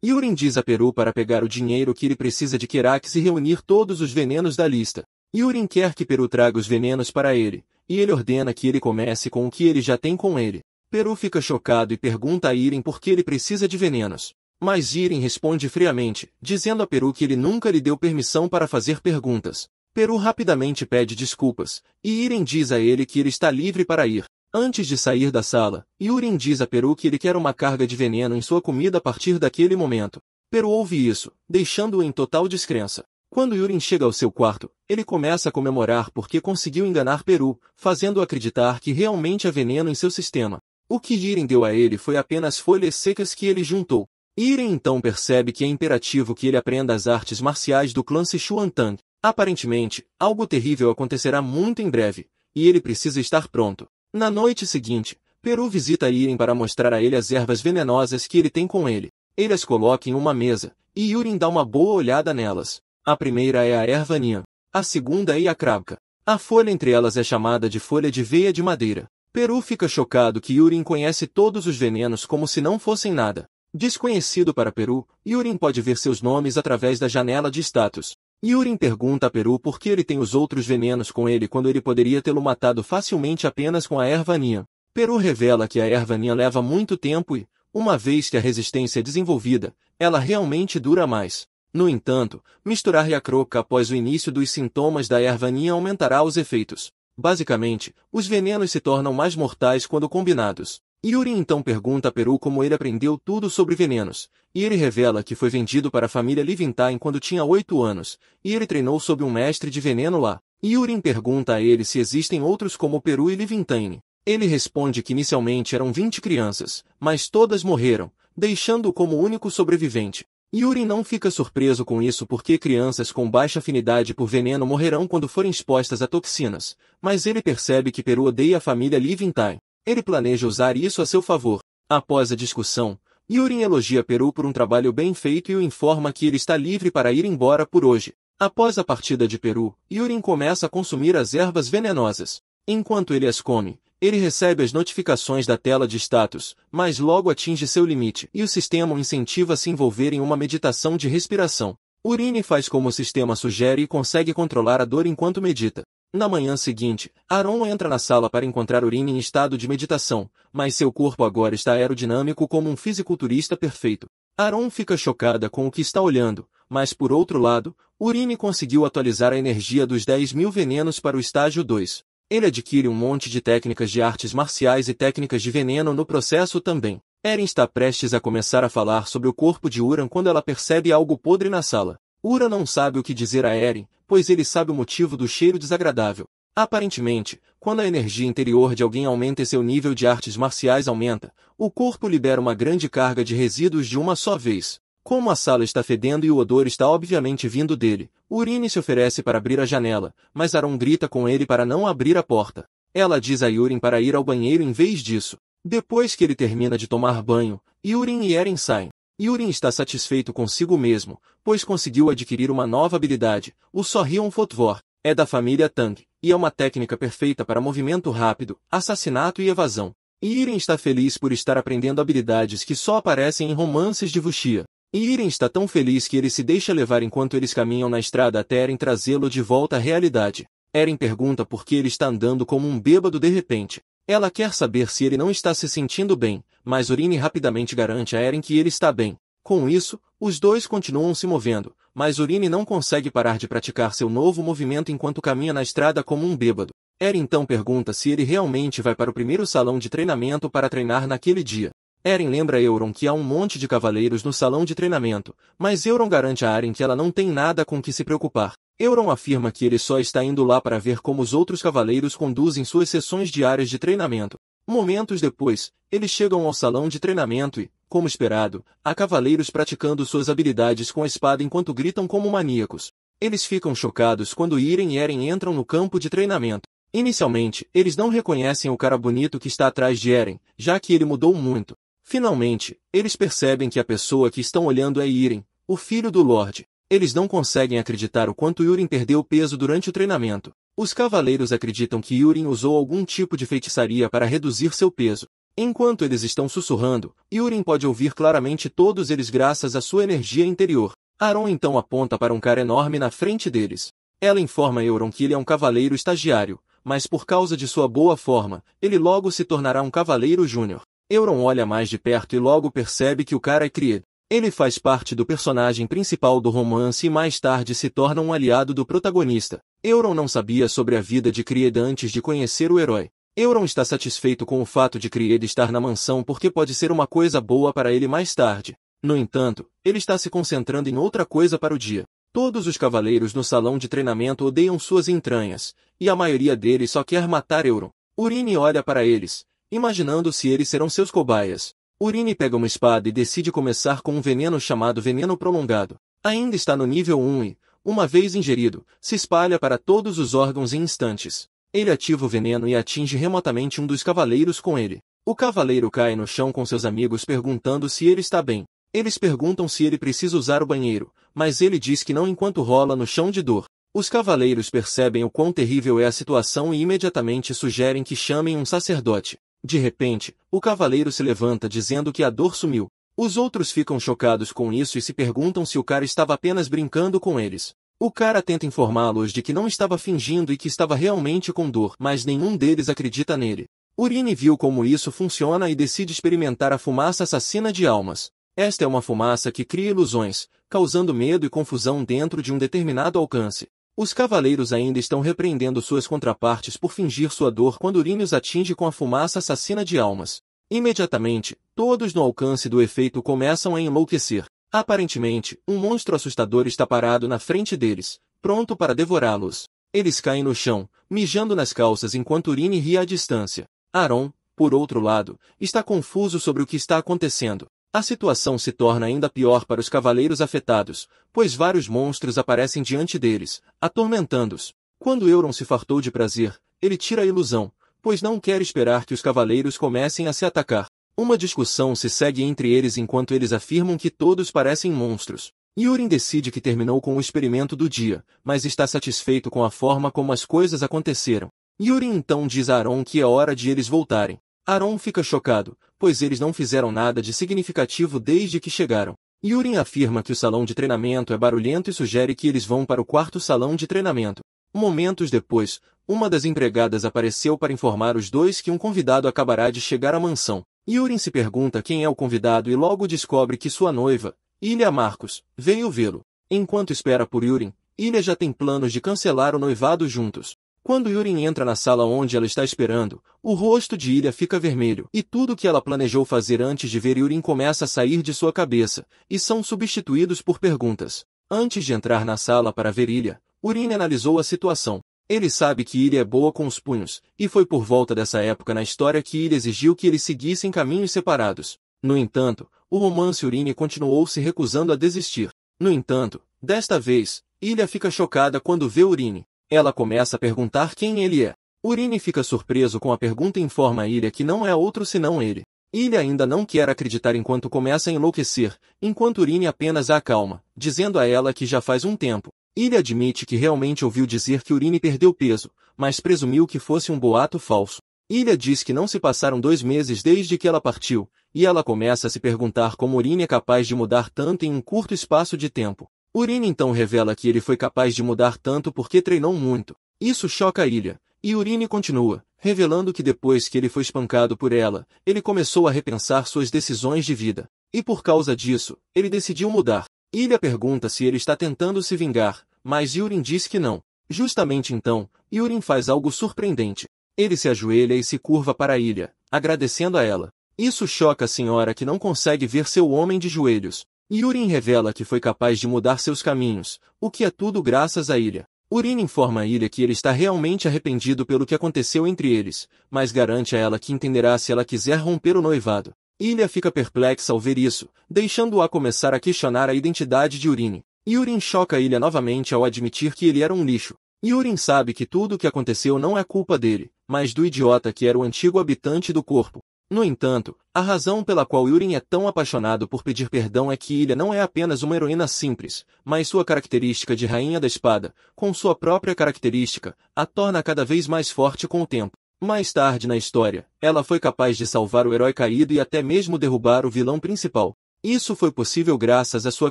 Yuri diz a Peru para pegar o dinheiro que ele precisa de Kerax e reunir todos os venenos da lista. Yuri quer que Peru traga os venenos para ele, e ele ordena que ele comece com o que ele já tem com ele. Peru fica chocado e pergunta a Irin por que ele precisa de venenos. Mas Irin responde friamente, dizendo a Peru que ele nunca lhe deu permissão para fazer perguntas. Peru rapidamente pede desculpas, e Irin diz a ele que ele está livre para ir. Antes de sair da sala, Yuri diz a Peru que ele quer uma carga de veneno em sua comida a partir daquele momento. Peru ouve isso, deixando-o em total descrença. Quando Yuri chega ao seu quarto, ele começa a comemorar porque conseguiu enganar Peru, fazendo-o acreditar que realmente há veneno em seu sistema. O que Yuri deu a ele foi apenas folhas secas que ele juntou. Yuri então percebe que é imperativo que ele aprenda as artes marciais do clã Sichuan-Tang. Aparentemente, algo terrível acontecerá muito em breve, e ele precisa estar pronto. Na noite seguinte, Peru visita Yuri para mostrar a ele as ervas venenosas que ele tem com ele. Ele as coloca em uma mesa, e Yuri dá uma boa olhada nelas. A primeira é a erva Nian. A segunda é Iacrabica. A folha entre elas é chamada de folha de veia de madeira. Peru fica chocado que Yuri conhece todos os venenos como se não fossem nada. Desconhecido para Peru, Yuri pode ver seus nomes através da janela de status. Yuri pergunta a Peru por que ele tem os outros venenos com ele quando ele poderia tê-lo matado facilmente apenas com a erva Nian. Peru revela que a erva Nian leva muito tempo e, uma vez que a resistência é desenvolvida, ela realmente dura mais. No entanto, misturar Iacrabica após o início dos sintomas da erva Nian aumentará os efeitos. Basicamente, os venenos se tornam mais mortais quando combinados. Yuri então pergunta a Peru como ele aprendeu tudo sobre venenos, e ele revela que foi vendido para a família Levantine quando tinha 8 anos, e ele treinou sob um mestre de veneno lá. Yuri pergunta a ele se existem outros como Peru e Levantine. Ele responde que inicialmente eram 20 crianças, mas todas morreram, deixando-o como único sobrevivente. Yuri não fica surpreso com isso porque crianças com baixa afinidade por veneno morrerão quando forem expostas a toxinas, mas ele percebe que Peru odeia a família Levantine. Ele planeja usar isso a seu favor. Após a discussão, Yuri elogia Peru por um trabalho bem feito e o informa que ele está livre para ir embora por hoje. Após a partida de Peru, Yuri começa a consumir as ervas venenosas. Enquanto ele as come, ele recebe as notificações da tela de status, mas logo atinge seu limite e o sistema o incentiva a se envolver em uma meditação de respiração. Urine faz como o sistema sugere e consegue controlar a dor enquanto medita. Na manhã seguinte, Aaron entra na sala para encontrar Urine em estado de meditação, mas seu corpo agora está aerodinâmico como um fisiculturista perfeito. Aaron fica chocada com o que está olhando, mas por outro lado, Urine conseguiu atualizar a energia dos 10.000 venenos para o estágio 2. Ele adquire um monte de técnicas de artes marciais e técnicas de veneno no processo também. Eren está prestes a começar a falar sobre o corpo de Uran quando ela percebe algo podre na sala. Uran não sabe o que dizer a Eren, pois ele sabe o motivo do cheiro desagradável. Aparentemente, quando a energia interior de alguém aumenta e seu nível de artes marciais aumenta, o corpo libera uma grande carga de resíduos de uma só vez. Como a sala está fedendo e o odor está obviamente vindo dele, Urine se oferece para abrir a janela, mas Aaron grita com ele para não abrir a porta. Ela diz a Yurin para ir ao banheiro em vez disso. Depois que ele termina de tomar banho, Yurin e Eren saem. Yurin está satisfeito consigo mesmo, pois conseguiu adquirir uma nova habilidade, o Sorrion Fotvor. É da família Tang, e é uma técnica perfeita para movimento rápido, assassinato e evasão. Irin está feliz por estar aprendendo habilidades que só aparecem em romances de wuxia. Irin está tão feliz que ele se deixa levar enquanto eles caminham na estrada até Eren trazê-lo de volta à realidade. Eren pergunta por que ele está andando como um bêbado de repente. Ela quer saber se ele não está se sentindo bem, mas Urine rapidamente garante a Eren que ele está bem. Com isso, os dois continuam se movendo, mas Urine não consegue parar de praticar seu novo movimento enquanto caminha na estrada como um bêbado. Eren então pergunta se ele realmente vai para o primeiro salão de treinamento para treinar naquele dia. Eren lembra Euron que há um monte de cavaleiros no salão de treinamento, mas Euron garante a Eren que ela não tem nada com que se preocupar. Euron afirma que ele só está indo lá para ver como os outros cavaleiros conduzem suas sessões diárias de treinamento. Momentos depois, eles chegam ao salão de treinamento e, como esperado, há cavaleiros praticando suas habilidades com a espada enquanto gritam como maníacos. Eles ficam chocados quando Iren e Eren entram no campo de treinamento. Inicialmente, eles não reconhecem o cara bonito que está atrás de Eren, já que ele mudou muito. Finalmente, eles percebem que a pessoa que estão olhando é Iren, o filho do Lorde. Eles não conseguem acreditar o quanto Yurin perdeu peso durante o treinamento. Os cavaleiros acreditam que Yurin usou algum tipo de feitiçaria para reduzir seu peso. Enquanto eles estão sussurrando, Yurin pode ouvir claramente todos eles graças à sua energia interior. Aron então aponta para um cara enorme na frente deles. Ela informa Euron que ele é um cavaleiro estagiário, mas por causa de sua boa forma, ele logo se tornará um cavaleiro júnior. Euron olha mais de perto e logo percebe que o cara é Krieg. Ele faz parte do personagem principal do romance e mais tarde se torna um aliado do protagonista. Euron não sabia sobre a vida de Krieg antes de conhecer o herói. Euron está satisfeito com o fato de Krieg estar na mansão porque pode ser uma coisa boa para ele mais tarde. No entanto, ele está se concentrando em outra coisa para o dia. Todos os cavaleiros no salão de treinamento odeiam suas entranhas, e a maioria deles só quer matar Euron. Urine olha para eles, imaginando se eles serão seus cobaias. Urine pega uma espada e decide começar com um veneno chamado veneno prolongado. Ainda está no nível 1 e, uma vez ingerido, se espalha para todos os órgãos em instantes. Ele ativa o veneno e atinge remotamente um dos cavaleiros com ele. O cavaleiro cai no chão com seus amigos perguntando se ele está bem. Eles perguntam se ele precisa usar o banheiro, mas ele diz que não enquanto rola no chão de dor. Os cavaleiros percebem o quão terrível é a situação e imediatamente sugerem que chamem um sacerdote. De repente, o cavaleiro se levanta dizendo que a dor sumiu. Os outros ficam chocados com isso e se perguntam se o cara estava apenas brincando com eles. O cara tenta informá-los de que não estava fingindo e que estava realmente com dor, mas nenhum deles acredita nele. Urine viu como isso funciona e decide experimentar a fumaça assassina de almas. Esta é uma fumaça que cria ilusões, causando medo e confusão dentro de um determinado alcance. Os cavaleiros ainda estão repreendendo suas contrapartes por fingir sua dor quando Urine os atinge com a fumaça assassina de almas. Imediatamente, todos no alcance do efeito começam a enlouquecer. Aparentemente, um monstro assustador está parado na frente deles, pronto para devorá-los. Eles caem no chão, mijando nas calças enquanto Urine ri à distância. Aron, por outro lado, está confuso sobre o que está acontecendo. A situação se torna ainda pior para os cavaleiros afetados, pois vários monstros aparecem diante deles, atormentando-os. Quando Euron se fartou de prazer, ele tira a ilusão, pois não quer esperar que os cavaleiros comecem a se atacar. Uma discussão se segue entre eles enquanto eles afirmam que todos parecem monstros. Yurin decide que terminou com o experimento do dia, mas está satisfeito com a forma como as coisas aconteceram. Yurin então diz a Aron que é hora de eles voltarem. Aron fica chocado, pois eles não fizeram nada de significativo desde que chegaram. Yurin afirma que o salão de treinamento é barulhento e sugere que eles vão para o quarto salão de treinamento. Momentos depois, uma das empregadas apareceu para informar os dois que um convidado acabará de chegar à mansão. Yurin se pergunta quem é o convidado e logo descobre que sua noiva, Ilha Marcos, veio vê-lo. Enquanto espera por Yurin, Ilha já tem planos de cancelar o noivado juntos. Quando Yurin entra na sala onde ela está esperando, o rosto de Ilha fica vermelho, e tudo o que ela planejou fazer antes de ver Yurin começa a sair de sua cabeça, e são substituídos por perguntas. Antes de entrar na sala para ver Ilha, Yurin analisou a situação. Ele sabe que Ilha é boa com os punhos, e foi por volta dessa época na história que Ilha exigiu que eles seguissem caminhos separados. No entanto, o romance Yurin continuou se recusando a desistir. No entanto, desta vez, Ilha fica chocada quando vê Yurin. Ela começa a perguntar quem ele é. Urine fica surpreso com a pergunta e informa a Ilha que não é outro senão ele. Ilha ainda não quer acreditar enquanto começa a enlouquecer, enquanto Urine apenas a acalma, dizendo a ela que já faz um tempo. Ilha admite que realmente ouviu dizer que Urine perdeu peso, mas presumiu que fosse um boato falso. Ilha diz que não se passaram 2 meses desde que ela partiu, e ela começa a se perguntar como Urine é capaz de mudar tanto em um curto espaço de tempo. Urine então revela que ele foi capaz de mudar tanto porque treinou muito. Isso choca a Ilha, e Urine continua, revelando que depois que ele foi espancado por ela, ele começou a repensar suas decisões de vida. E por causa disso, ele decidiu mudar. Ilha pergunta se ele está tentando se vingar, mas Yurin diz que não. Justamente então, Yurin faz algo surpreendente. Ele se ajoelha e se curva para a Ilha, agradecendo a ela. Isso choca a senhora que não consegue ver seu homem de joelhos. Yurin revela que foi capaz de mudar seus caminhos, o que é tudo graças a Ilha. Urine informa a Ilha que ele está realmente arrependido pelo que aconteceu entre eles, mas garante a ela que entenderá se ela quiser romper o noivado. Ilha fica perplexa ao ver isso, deixando-a começar a questionar a identidade de Urine. Yurin choca a Ilha novamente ao admitir que ele era um lixo. Yurin sabe que tudo o que aconteceu não é culpa dele, mas do idiota que era o antigo habitante do corpo. No entanto, a razão pela qual Yurin é tão apaixonado por pedir perdão é que Ilha não é apenas uma heroína simples, mas sua característica de Rainha da Espada, com sua própria característica, a torna cada vez mais forte com o tempo. Mais tarde na história, ela foi capaz de salvar o herói caído e até mesmo derrubar o vilão principal. Isso foi possível graças à sua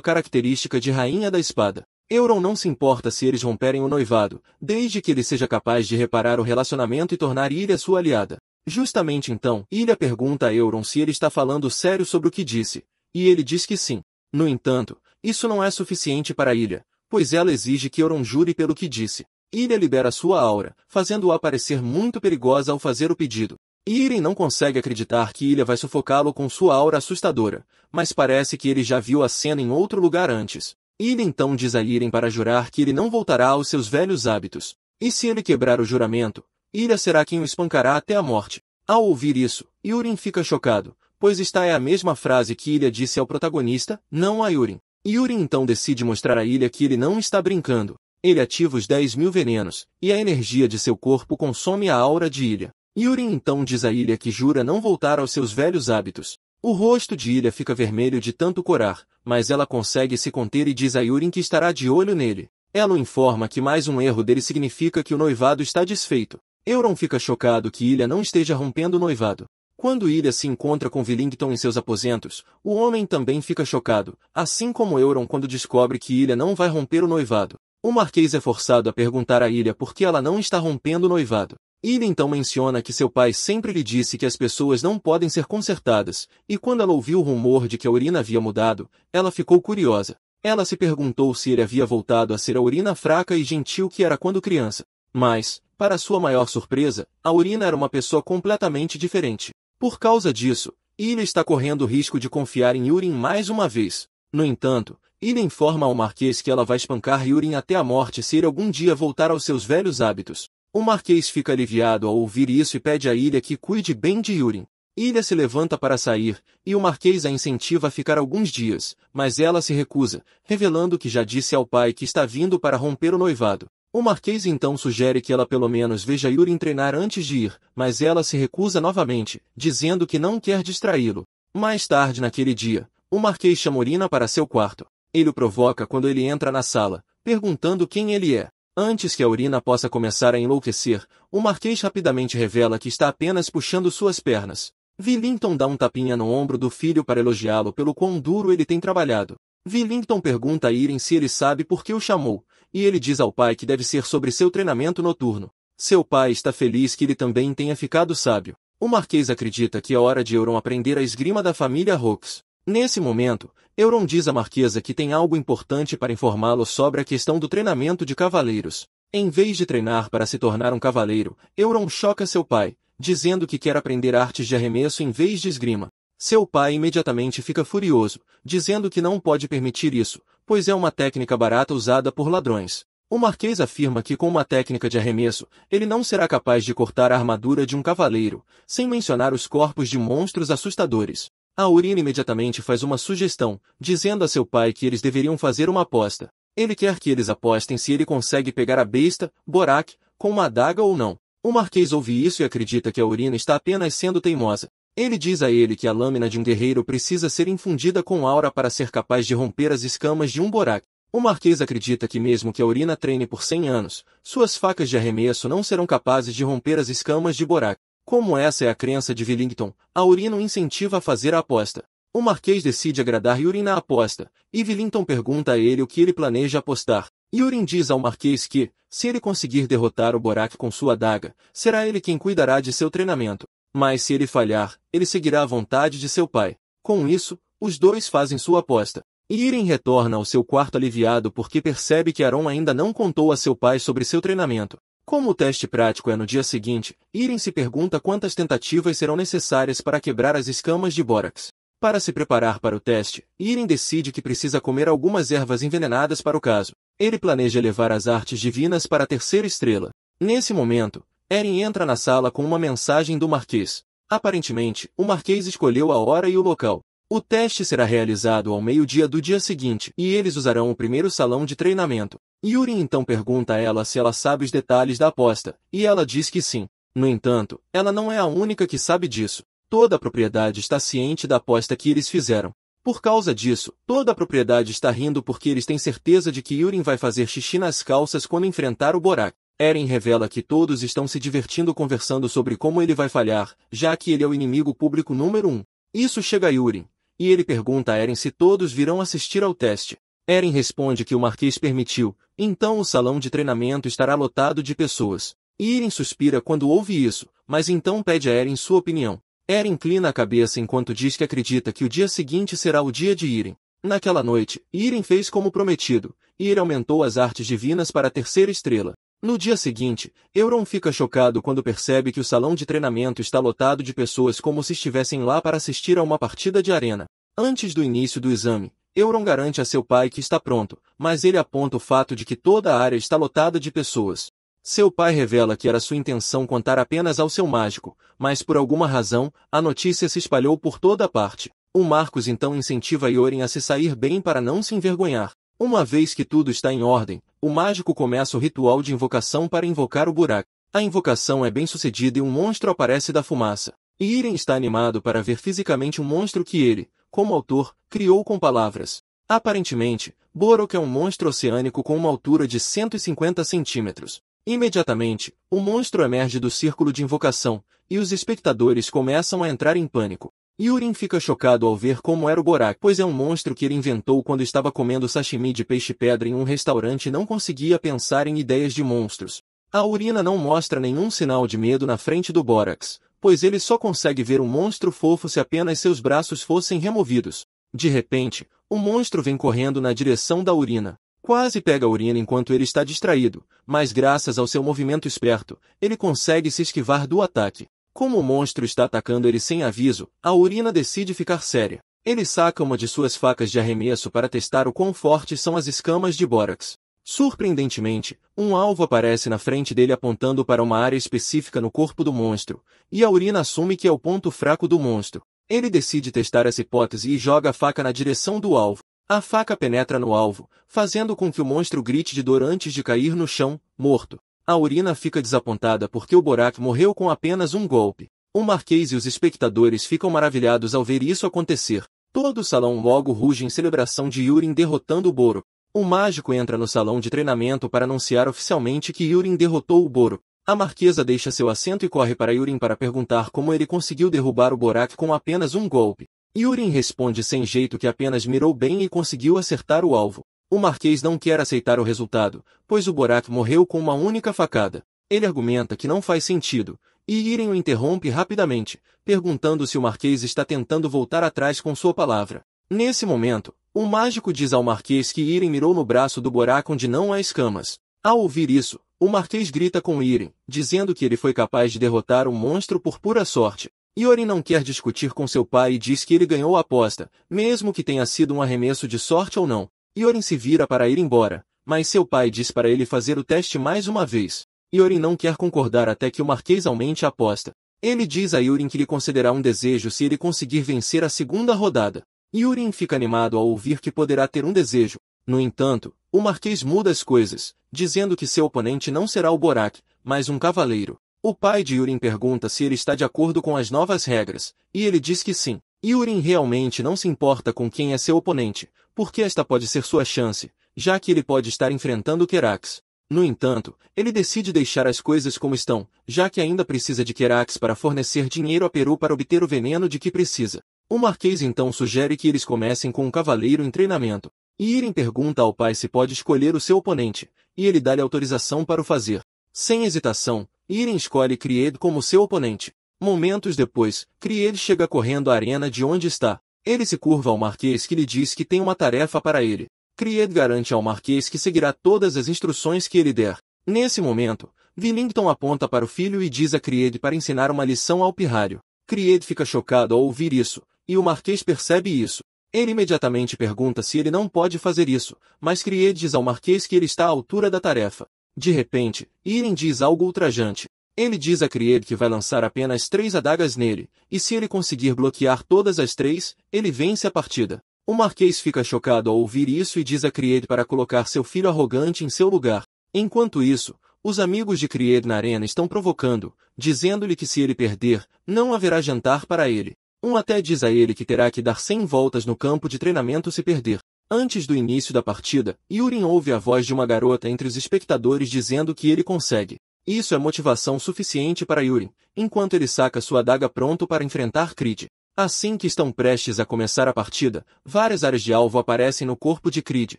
característica de Rainha da Espada. Euron não se importa se eles romperem o noivado, desde que ele seja capaz de reparar o relacionamento e tornar Ilha sua aliada. Justamente então, Ilha pergunta a Euron se ele está falando sério sobre o que disse, e ele diz que sim. No entanto, isso não é suficiente para Ilha, pois ela exige que Euron jure pelo que disse. Ilha libera sua aura, fazendo-a parecer muito perigosa ao fazer o pedido. Irem não consegue acreditar que Ilha vai sufocá-lo com sua aura assustadora, mas parece que ele já viu a cena em outro lugar antes. Ilha então diz a Irem para jurar que ele não voltará aos seus velhos hábitos. E se ele quebrar o juramento, Ilha será quem o espancará até a morte. Ao ouvir isso, Yurin fica chocado, pois esta é a mesma frase que Ilha disse ao protagonista, não a Yurin. Yurin então decide mostrar a Ilha que ele não está brincando. Ele ativa os 10.000 venenos, e a energia de seu corpo consome a aura de Ilha. Yurin então diz a Ilha que jura não voltar aos seus velhos hábitos. O rosto de Ilha fica vermelho de tanto corar, mas ela consegue se conter e diz a Yurin que estará de olho nele. Ela o informa que mais um erro dele significa que o noivado está desfeito. Euron fica chocado que Ilha não esteja rompendo o noivado. Quando Ilha se encontra com Willington em seus aposentos, o homem também fica chocado, assim como Euron quando descobre que Ilha não vai romper o noivado. O Marquês é forçado a perguntar a Ilha por que ela não está rompendo o noivado. Ilha então menciona que seu pai sempre lhe disse que as pessoas não podem ser consertadas, e quando ela ouviu o rumor de que a Urina havia mudado, ela ficou curiosa. Ela se perguntou se ele havia voltado a ser a Urina fraca e gentil que era quando criança. Mas, para sua maior surpresa, a Urina era uma pessoa completamente diferente. Por causa disso, Ilha está correndo o risco de confiar em Yurin mais uma vez. No entanto, Ilha informa ao Marquês que ela vai espancar Yurin até a morte se ele algum dia voltar aos seus velhos hábitos. O Marquês fica aliviado ao ouvir isso e pede a Ilha que cuide bem de Yurin. Ilha se levanta para sair, e o Marquês a incentiva a ficar alguns dias, mas ela se recusa, revelando que já disse ao pai que está vindo para romper o noivado. O Marquês então sugere que ela pelo menos veja Yurin treinar antes de ir, mas ela se recusa novamente, dizendo que não quer distraí-lo. Mais tarde naquele dia, o Marquês chama Urina para seu quarto. Ele o provoca quando ele entra na sala, perguntando quem ele é. Antes que a Urina possa começar a enlouquecer, o Marquês rapidamente revela que está apenas puxando suas pernas. Willington dá um tapinha no ombro do filho para elogiá-lo pelo quão duro ele tem trabalhado. Willington pergunta a Irem se ele sabe por que o chamou, e ele diz ao pai que deve ser sobre seu treinamento noturno. Seu pai está feliz que ele também tenha ficado sábio. O Marquês acredita que é hora de Euron aprender a esgrima da família Hawks. Nesse momento, Euron diz à Marquesa que tem algo importante para informá-lo sobre a questão do treinamento de cavaleiros. Em vez de treinar para se tornar um cavaleiro, Euron choca seu pai, dizendo que quer aprender artes de arremesso em vez de esgrima. Seu pai imediatamente fica furioso, dizendo que não pode permitir isso, pois é uma técnica barata usada por ladrões. O Marquês afirma que com uma técnica de arremesso, ele não será capaz de cortar a armadura de um cavaleiro, sem mencionar os corpos de monstros assustadores. A Urina imediatamente faz uma sugestão, dizendo a seu pai que eles deveriam fazer uma aposta. Ele quer que eles apostem se ele consegue pegar a besta, Borak, com uma adaga ou não. O Marquês ouve isso e acredita que a Urina está apenas sendo teimosa. Ele diz a ele que a lâmina de um guerreiro precisa ser infundida com aura para ser capaz de romper as escamas de um Borak. O Marquês acredita que mesmo que a Urina treine por 100 anos, suas facas de arremesso não serão capazes de romper as escamas de Borak. Como essa é a crença de Willington, a Urina o incentiva a fazer a aposta. O Marquês decide agradar Yurin na aposta, e Willington pergunta a ele o que ele planeja apostar. Yurin diz ao Marquês que, se ele conseguir derrotar o Borak com sua adaga, será ele quem cuidará de seu treinamento. Mas se ele falhar, ele seguirá a vontade de seu pai. Com isso, os dois fazem sua aposta. Irem retorna ao seu quarto aliviado porque percebe que Aron ainda não contou a seu pai sobre seu treinamento. Como o teste prático é no dia seguinte, Irem se pergunta quantas tentativas serão necessárias para quebrar as escamas de Borax. Para se preparar para o teste, Irem decide que precisa comer algumas ervas envenenadas para o caso. Ele planeja levar as artes divinas para a terceira estrela. Nesse momento, Eren entra na sala com uma mensagem do Marquês. Aparentemente, o Marquês escolheu a hora e o local. O teste será realizado ao meio-dia do dia seguinte, e eles usarão o primeiro salão de treinamento. Yuri então pergunta a ela se ela sabe os detalhes da aposta, e ela diz que sim. No entanto, ela não é a única que sabe disso. Toda a propriedade está ciente da aposta que eles fizeram. Por causa disso, toda a propriedade está rindo porque eles têm certeza de que Yurin vai fazer xixi nas calças quando enfrentar o Borak. Eren revela que todos estão se divertindo conversando sobre como ele vai falhar, já que ele é o inimigo público número 1. Isso chega a Yurin, e ele pergunta a Eren se todos virão assistir ao teste. Eren responde que o Marquês permitiu, então o salão de treinamento estará lotado de pessoas. Irem suspira quando ouve isso, mas então pede a Eren sua opinião. Eren inclina a cabeça enquanto diz que acredita que o dia seguinte será o dia de Irem. Naquela noite, Irem fez como prometido, e ele aumentou as artes divinas para a terceira estrela. No dia seguinte, Euron fica chocado quando percebe que o salão de treinamento está lotado de pessoas como se estivessem lá para assistir a uma partida de arena. Antes do início do exame, Euron garante a seu pai que está pronto, mas ele aponta o fato de que toda a área está lotada de pessoas. Seu pai revela que era sua intenção contar apenas ao seu mágico, mas por alguma razão, a notícia se espalhou por toda a parte. O Marcos então incentiva Yoren a se sair bem para não se envergonhar. Uma vez que tudo está em ordem, o mágico começa o ritual de invocação para invocar o Borak. A invocação é bem sucedida e um monstro aparece da fumaça. Irem está animado para ver fisicamente um monstro que ele, como autor, criou com palavras. Aparentemente, Borok é um monstro oceânico com uma altura de 150 centímetros. Imediatamente, o monstro emerge do círculo de invocação, e os espectadores começam a entrar em pânico. Yurin fica chocado ao ver como era o Borak, pois é um monstro que ele inventou quando estava comendo sashimi de peixe-pedra em um restaurante e não conseguia pensar em ideias de monstros. A urina não mostra nenhum sinal de medo na frente do Borax, pois ele só consegue ver um monstro fofo se apenas seus braços fossem removidos. De repente, o monstro vem correndo na direção da urina. Quase pega a urina enquanto ele está distraído, mas graças ao seu movimento esperto, ele consegue se esquivar do ataque. Como o monstro está atacando ele sem aviso, a urina decide ficar séria. Ele saca uma de suas facas de arremesso para testar o quão fortes são as escamas de Borax. Surpreendentemente, um alvo aparece na frente dele apontando para uma área específica no corpo do monstro, e a urina assume que é o ponto fraco do monstro. Ele decide testar essa hipótese e joga a faca na direção do alvo. A faca penetra no alvo, fazendo com que o monstro grite de dor antes de cair no chão, morto. A urina fica desapontada porque o Borak morreu com apenas um golpe. O Marquês e os espectadores ficam maravilhados ao ver isso acontecer. Todo o salão logo ruge em celebração de Yurin derrotando o Boro. O mágico entra no salão de treinamento para anunciar oficialmente que Yurin derrotou o Boro. A Marquesa deixa seu assento e corre para Yurin para perguntar como ele conseguiu derrubar o Borak com apenas um golpe. Yurin responde sem jeito que apenas mirou bem e conseguiu acertar o alvo. O Marquês não quer aceitar o resultado, pois o Borak morreu com uma única facada. Ele argumenta que não faz sentido, e Irem o interrompe rapidamente, perguntando se o Marquês está tentando voltar atrás com sua palavra. Nesse momento, o mágico diz ao Marquês que Irem mirou no braço do Borak onde não há escamas. Ao ouvir isso, o Marquês grita com Irem, dizendo que ele foi capaz de derrotar um monstro por pura sorte. Yorin não quer discutir com seu pai e diz que ele ganhou a aposta, mesmo que tenha sido um arremesso de sorte ou não. Yorin se vira para ir embora, mas seu pai diz para ele fazer o teste mais uma vez. Yorin não quer concordar até que o Marquês aumente a aposta. Ele diz a Yorin que lhe concederá um desejo se ele conseguir vencer a segunda rodada. Yorin fica animado ao ouvir que poderá ter um desejo. No entanto, o Marquês muda as coisas, dizendo que seu oponente não será o Borak, mas um cavaleiro. O pai de Yurin pergunta se ele está de acordo com as novas regras, e ele diz que sim. Yurin realmente não se importa com quem é seu oponente, porque esta pode ser sua chance, já que ele pode estar enfrentando Kerax. No entanto, ele decide deixar as coisas como estão, já que ainda precisa de Kerax para fornecer dinheiro a Peru para obter o veneno de que precisa. O Marquês então sugere que eles comecem com um cavaleiro em treinamento. Yurin pergunta ao pai se pode escolher o seu oponente, e ele dá-lhe autorização para o fazer. Sem hesitação, Irem escolhe Kried como seu oponente. Momentos depois, Kried chega correndo à arena de onde está. Ele se curva ao Marquês que lhe diz que tem uma tarefa para ele. Kried garante ao Marquês que seguirá todas as instruções que ele der. Nesse momento, Willington aponta para o filho e diz a Kried para ensinar uma lição ao pirralho. Kried fica chocado ao ouvir isso, e o Marquês percebe isso. Ele imediatamente pergunta se ele não pode fazer isso, mas Kried diz ao Marquês que ele está à altura da tarefa. De repente, Irem diz algo ultrajante. Ele diz a Kried que vai lançar apenas 3 adagas nele, e se ele conseguir bloquear todas as 3, ele vence a partida. O Marquês fica chocado ao ouvir isso e diz a Kried para colocar seu filho arrogante em seu lugar. Enquanto isso, Os amigos de Creed na arena estão provocando, dizendo-lhe que se ele perder, não haverá jantar para ele. Um até diz a ele que terá que dar 100 voltas no campo de treinamento se perder. Antes do início da partida, Yurin ouve a voz de uma garota entre os espectadores dizendo que ele consegue. Isso é motivação suficiente para Yurin, enquanto ele saca sua adaga pronto para enfrentar Creed. Assim que estão prestes a começar a partida, várias áreas de alvo aparecem no corpo de Creed,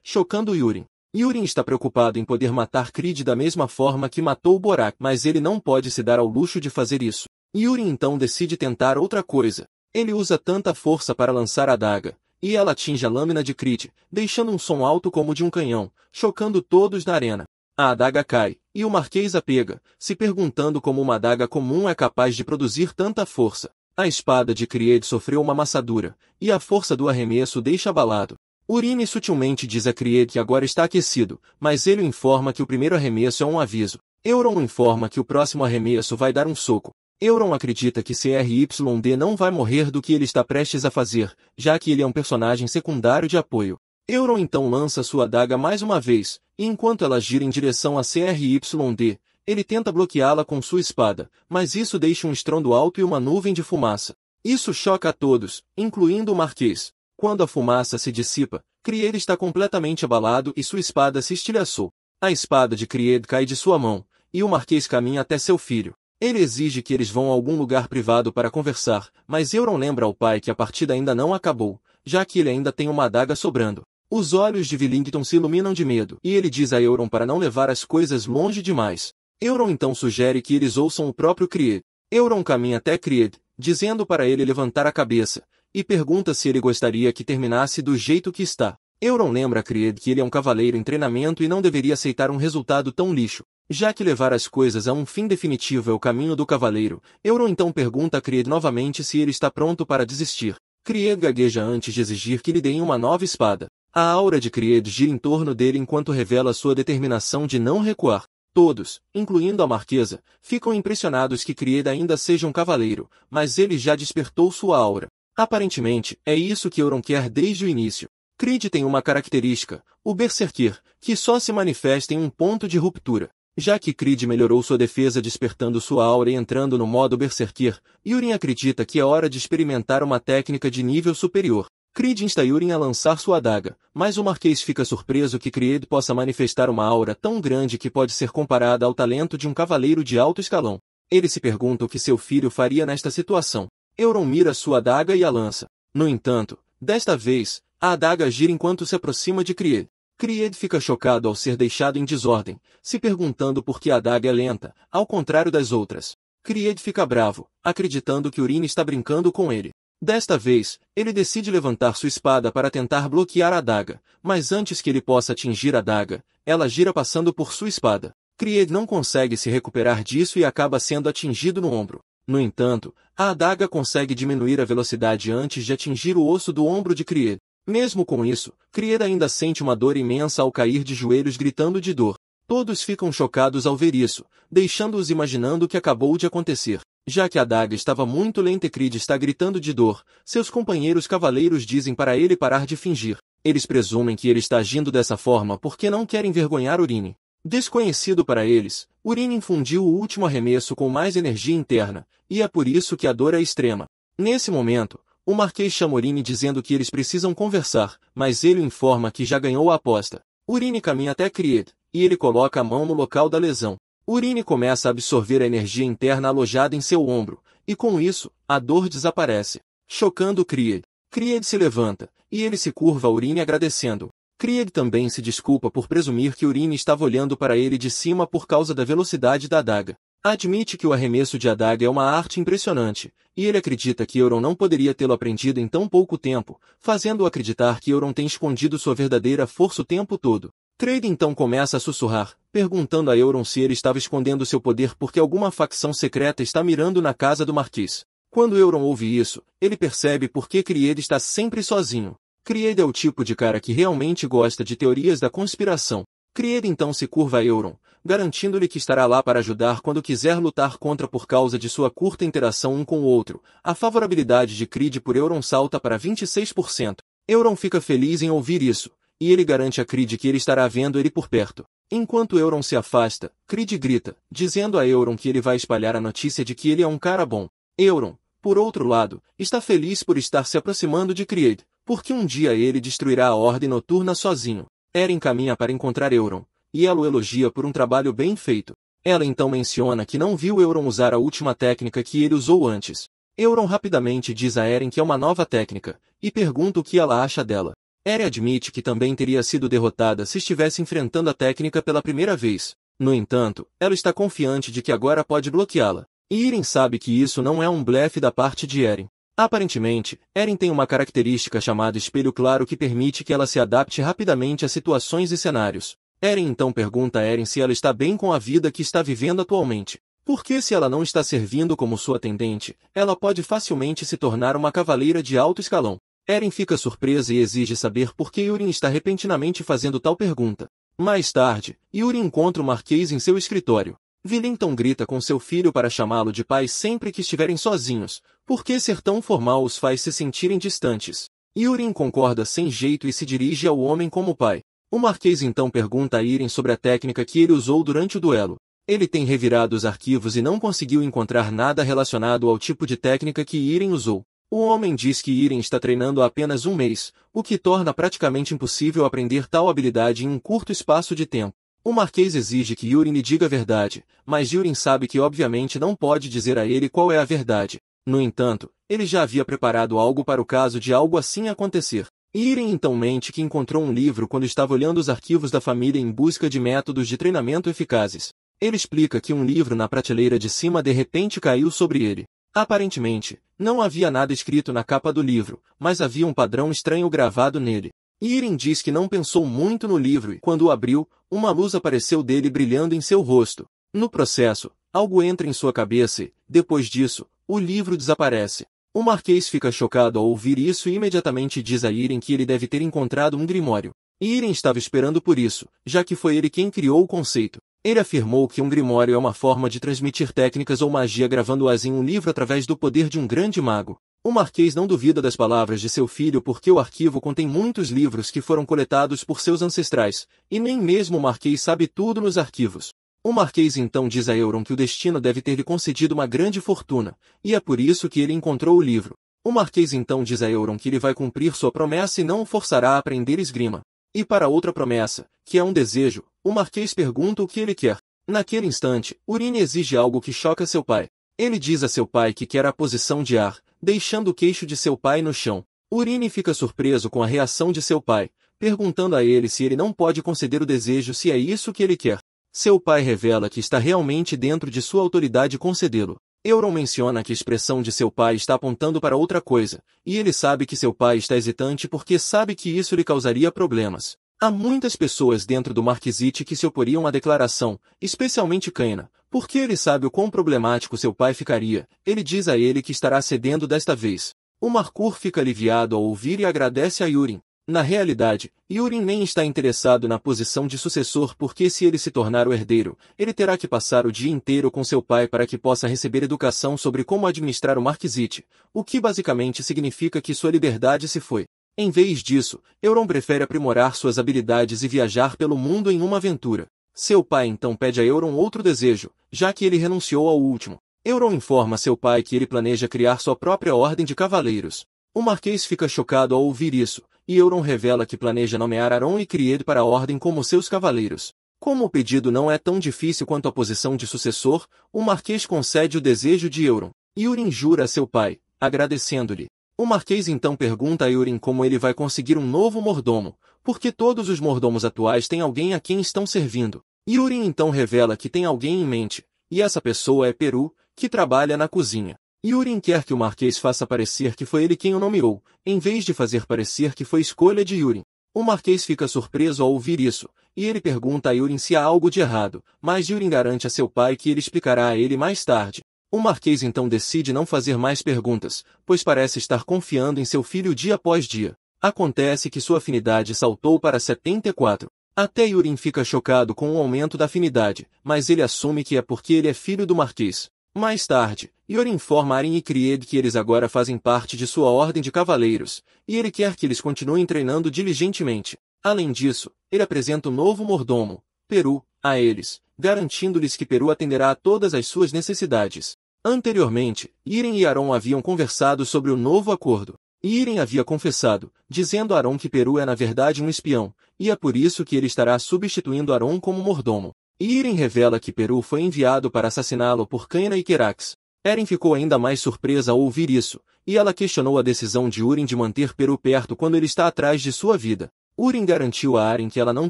chocando Yurin. Yurin está preocupado em poder matar Creed da mesma forma que matou Borak, mas ele não pode se dar ao luxo de fazer isso. Yurin então decide tentar outra coisa. Ele usa tanta força para lançar a adaga, e ela atinge a lâmina de Creed, deixando um som alto como de um canhão, chocando todos na arena. A adaga cai, e o Marquês a pega, se perguntando como uma adaga comum é capaz de produzir tanta força. A espada de Creed sofreu uma amassadura, e a força do arremesso deixa abalado. Urine sutilmente diz a Creed que agora está aquecido, mas ele o informa que o primeiro arremesso é um aviso. Euron informa que o próximo arremesso vai dar um soco. Euron acredita que CRYD não vai morrer do que ele está prestes a fazer, já que ele é um personagem secundário de apoio. Euron então lança sua adaga mais uma vez, e enquanto ela gira em direção a CRYD, ele tenta bloqueá-la com sua espada, mas isso deixa um estrondo alto e uma nuvem de fumaça. Isso choca a todos, incluindo o Marquês. Quando a fumaça se dissipa, Creed está completamente abalado e sua espada se estilhaçou. A espada de Creed cai de sua mão, e o Marquês caminha até seu filho. Ele exige que eles vão a algum lugar privado para conversar, mas Euron lembra ao pai que a partida ainda não acabou, já que ele ainda tem uma adaga sobrando. Os olhos de Willington se iluminam de medo, e ele diz a Euron para não levar as coisas longe demais. Euron então sugere que eles ouçam o próprio Creed. Euron caminha até Creed, dizendo para ele levantar a cabeça, e pergunta se ele gostaria que terminasse do jeito que está. Euron lembra a Creed que ele é um cavaleiro em treinamento e não deveria aceitar um resultado tão lixo. Já que levar as coisas a um fim definitivo é o caminho do cavaleiro, Euron então pergunta a Creed novamente se ele está pronto para desistir. Creed gagueja antes de exigir que lhe deem uma nova espada. A aura de Creed gira em torno dele enquanto revela sua determinação de não recuar. Todos, incluindo a Marquesa, ficam impressionados que Creed ainda seja um cavaleiro, mas ele já despertou sua aura. Aparentemente, é isso que Euron quer desde o início. Creed tem uma característica, o Berserker, que só se manifesta em um ponto de ruptura. Já que Creed melhorou sua defesa despertando sua aura e entrando no modo Berserker, Yurin acredita que é hora de experimentar uma técnica de nível superior. Creed insta Yurin a lançar sua adaga, mas o Marquês fica surpreso que Creed possa manifestar uma aura tão grande que pode ser comparada ao talento de um cavaleiro de alto escalão. Ele se pergunta o que seu filho faria nesta situação. Euron mira sua adaga e a lança. No entanto, desta vez, a adaga gira enquanto se aproxima de Creed. Creed fica chocado ao ser deixado em desordem, se perguntando por que a adaga é lenta, ao contrário das outras. Creed fica bravo, acreditando que Urine está brincando com ele. Desta vez, ele decide levantar sua espada para tentar bloquear a adaga, mas antes que ele possa atingir a adaga, ela gira passando por sua espada. Creed não consegue se recuperar disso e acaba sendo atingido no ombro. No entanto, a adaga consegue diminuir a velocidade antes de atingir o osso do ombro de Creed. Mesmo com isso, Creed ainda sente uma dor imensa ao cair de joelhos gritando de dor. Todos ficam chocados ao ver isso, deixando-os imaginando o que acabou de acontecer. Já que a adaga estava muito lenta e Creed está gritando de dor, seus companheiros cavaleiros dizem para ele parar de fingir. Eles presumem que ele está agindo dessa forma porque não querem envergonhar Urine. Desconhecido para eles, Urine infundiu o último arremesso com mais energia interna, e é por isso que a dor é extrema. Nesse momento, o Marquês chama Urine dizendo que eles precisam conversar, mas ele o informa que já ganhou a aposta. Urine caminha até Creed, e ele coloca a mão no local da lesão. Urine começa a absorver a energia interna alojada em seu ombro, e com isso, a dor desaparece. Chocando Creed. Creed se levanta, e ele se curva a Urine agradecendo. Creed também se desculpa por presumir que Urine estava olhando para ele de cima por causa da velocidade da adaga. Admite que o arremesso de adaga é uma arte impressionante, e ele acredita que Euron não poderia tê-lo aprendido em tão pouco tempo, fazendo-o acreditar que Euron tem escondido sua verdadeira força o tempo todo. Creed então começa a sussurrar, perguntando a Euron se ele estava escondendo seu poder porque alguma facção secreta está mirando na casa do Marquês. Quando Euron ouve isso, ele percebe por que Creed está sempre sozinho. Creed é o tipo de cara que realmente gosta de teorias da conspiração. Creed então se curva a Euron, garantindo-lhe que estará lá para ajudar quando quiser lutar contra por causa de sua curta interação um com o outro. A favorabilidade de Creed por Euron salta para 26%. Euron fica feliz em ouvir isso, e ele garante a Creed que ele estará vendo ele por perto. Enquanto Euron se afasta, Creed grita, dizendo a Euron que ele vai espalhar a notícia de que ele é um cara bom. Euron, por outro lado, está feliz por estar se aproximando de Creed, porque um dia ele destruirá a Ordem Noturna sozinho. Eren caminha para encontrar Euron, e ela o elogia por um trabalho bem feito. Ela então menciona que não viu Euron usar a última técnica que ele usou antes. Euron rapidamente diz a Eren que é uma nova técnica, e pergunta o que ela acha dela. Eren admite que também teria sido derrotada se estivesse enfrentando a técnica pela primeira vez. No entanto, ela está confiante de que agora pode bloqueá-la. E Eren sabe que isso não é um blefe da parte de Eren. Aparentemente, Eren tem uma característica chamada espelho claro que permite que ela se adapte rapidamente a situações e cenários. Eren então pergunta a Eren se ela está bem com a vida que está vivendo atualmente. Porque se ela não está servindo como sua atendente, ela pode facilmente se tornar uma cavaleira de alto escalão. Eren fica surpresa e exige saber por que Yurin está repentinamente fazendo tal pergunta. Mais tarde, Yurin encontra o Marquês em seu escritório. Willington grita com seu filho para chamá-lo de pai sempre que estiverem sozinhos, porque ser tão formal os faz se sentirem distantes. Yurin concorda sem jeito e se dirige ao homem como pai. O Marquês então pergunta a Irem sobre a técnica que ele usou durante o duelo. Ele tem revirado os arquivos e não conseguiu encontrar nada relacionado ao tipo de técnica que Irem usou. O homem diz que Irem está treinando há apenas um mês, o que torna praticamente impossível aprender tal habilidade em um curto espaço de tempo. O Marquês exige que Yurin lhe diga a verdade, mas Yurin sabe que obviamente não pode dizer a ele qual é a verdade. No entanto, ele já havia preparado algo para o caso de algo assim acontecer. Irem então mente que encontrou um livro quando estava olhando os arquivos da família em busca de métodos de treinamento eficazes. Ele explica que um livro na prateleira de cima de repente caiu sobre ele. Aparentemente, não havia nada escrito na capa do livro, mas havia um padrão estranho gravado nele. Irem diz que não pensou muito no livro e, quando o abriu, uma luz apareceu dele brilhando em seu rosto. No processo, algo entra em sua cabeça e, depois disso, o livro desaparece. O Marquês fica chocado ao ouvir isso e imediatamente diz a Irem que ele deve ter encontrado um grimório. Irem estava esperando por isso, já que foi ele quem criou o conceito. Ele afirmou que um grimório é uma forma de transmitir técnicas ou magia gravando-as em um livro através do poder de um grande mago. O Marquês não duvida das palavras de seu filho porque o arquivo contém muitos livros que foram coletados por seus ancestrais, e nem mesmo o Marquês sabe tudo nos arquivos. O Marquês então diz a Euron que o destino deve ter lhe concedido uma grande fortuna, e é por isso que ele encontrou o livro. O Marquês então diz a Euron que ele vai cumprir sua promessa e não o forçará a aprender esgrima. E para outra promessa, que é um desejo, o Marquês pergunta o que ele quer. Naquele instante, Urine exige algo que choca seu pai. Ele diz a seu pai que quer a posição de ar, deixando o queixo de seu pai no chão. Urine fica surpreso com a reação de seu pai, perguntando a ele se ele não pode conceder o desejo se é isso que ele quer. Seu pai revela que está realmente dentro de sua autoridade concedê-lo. Euron menciona que a expressão de seu pai está apontando para outra coisa, e ele sabe que seu pai está hesitante porque sabe que isso lhe causaria problemas. Há muitas pessoas dentro do Marquisite que se oporiam à declaração, especialmente Kaina, porque ele sabe o quão problemático seu pai ficaria. Ele diz a ele que estará cedendo desta vez. O Markur fica aliviado ao ouvir e agradece a Yurin. Na realidade, Yurin nem está interessado na posição de sucessor porque se ele se tornar o herdeiro, ele terá que passar o dia inteiro com seu pai para que possa receber educação sobre como administrar o Marquisite, o que basicamente significa que sua liberdade se foi. Em vez disso, Euron prefere aprimorar suas habilidades e viajar pelo mundo em uma aventura. Seu pai então pede a Euron outro desejo, já que ele renunciou ao último. Euron informa seu pai que ele planeja criar sua própria ordem de cavaleiros. O Marquês fica chocado ao ouvir isso, e Euron revela que planeja nomear Aron e Kried para a ordem como seus cavaleiros. Como o pedido não é tão difícil quanto a posição de sucessor, o Marquês concede o desejo de Euron. Yurin jura a seu pai, agradecendo-lhe. O Marquês então pergunta a Yurin como ele vai conseguir um novo mordomo, porque todos os mordomos atuais têm alguém a quem estão servindo. Yurin então revela que tem alguém em mente, e essa pessoa é Peru, que trabalha na cozinha. Yurin quer que o Marquês faça parecer que foi ele quem o nomeou, em vez de fazer parecer que foi escolha de Yurin. O Marquês fica surpreso ao ouvir isso, e ele pergunta a Yurin se há algo de errado, mas Yurin garante a seu pai que ele explicará a ele mais tarde. O Marquês então decide não fazer mais perguntas, pois parece estar confiando em seu filho dia após dia. Acontece que sua afinidade saltou para 74. Até Yurin fica chocado com o aumento da afinidade, mas ele assume que é porque ele é filho do Marquês. Mais tarde, Yurin informa Aren e Kried que eles agora fazem parte de sua ordem de cavaleiros, e ele quer que eles continuem treinando diligentemente. Além disso, ele apresenta um novo mordomo, Peru, a eles, garantindo-lhes que Peru atenderá a todas as suas necessidades. Anteriormente, Irem e Aron haviam conversado sobre o novo acordo. Irem havia confessado, dizendo a Aron que Peru é na verdade um espião, e é por isso que ele estará substituindo Aron como mordomo. Irem revela que Peru foi enviado para assassiná-lo por Caina e Querax. Eren ficou ainda mais surpresa ao ouvir isso, e ela questionou a decisão de Urim de manter Peru perto quando ele está atrás de sua vida. Urim garantiu a Aren que ela não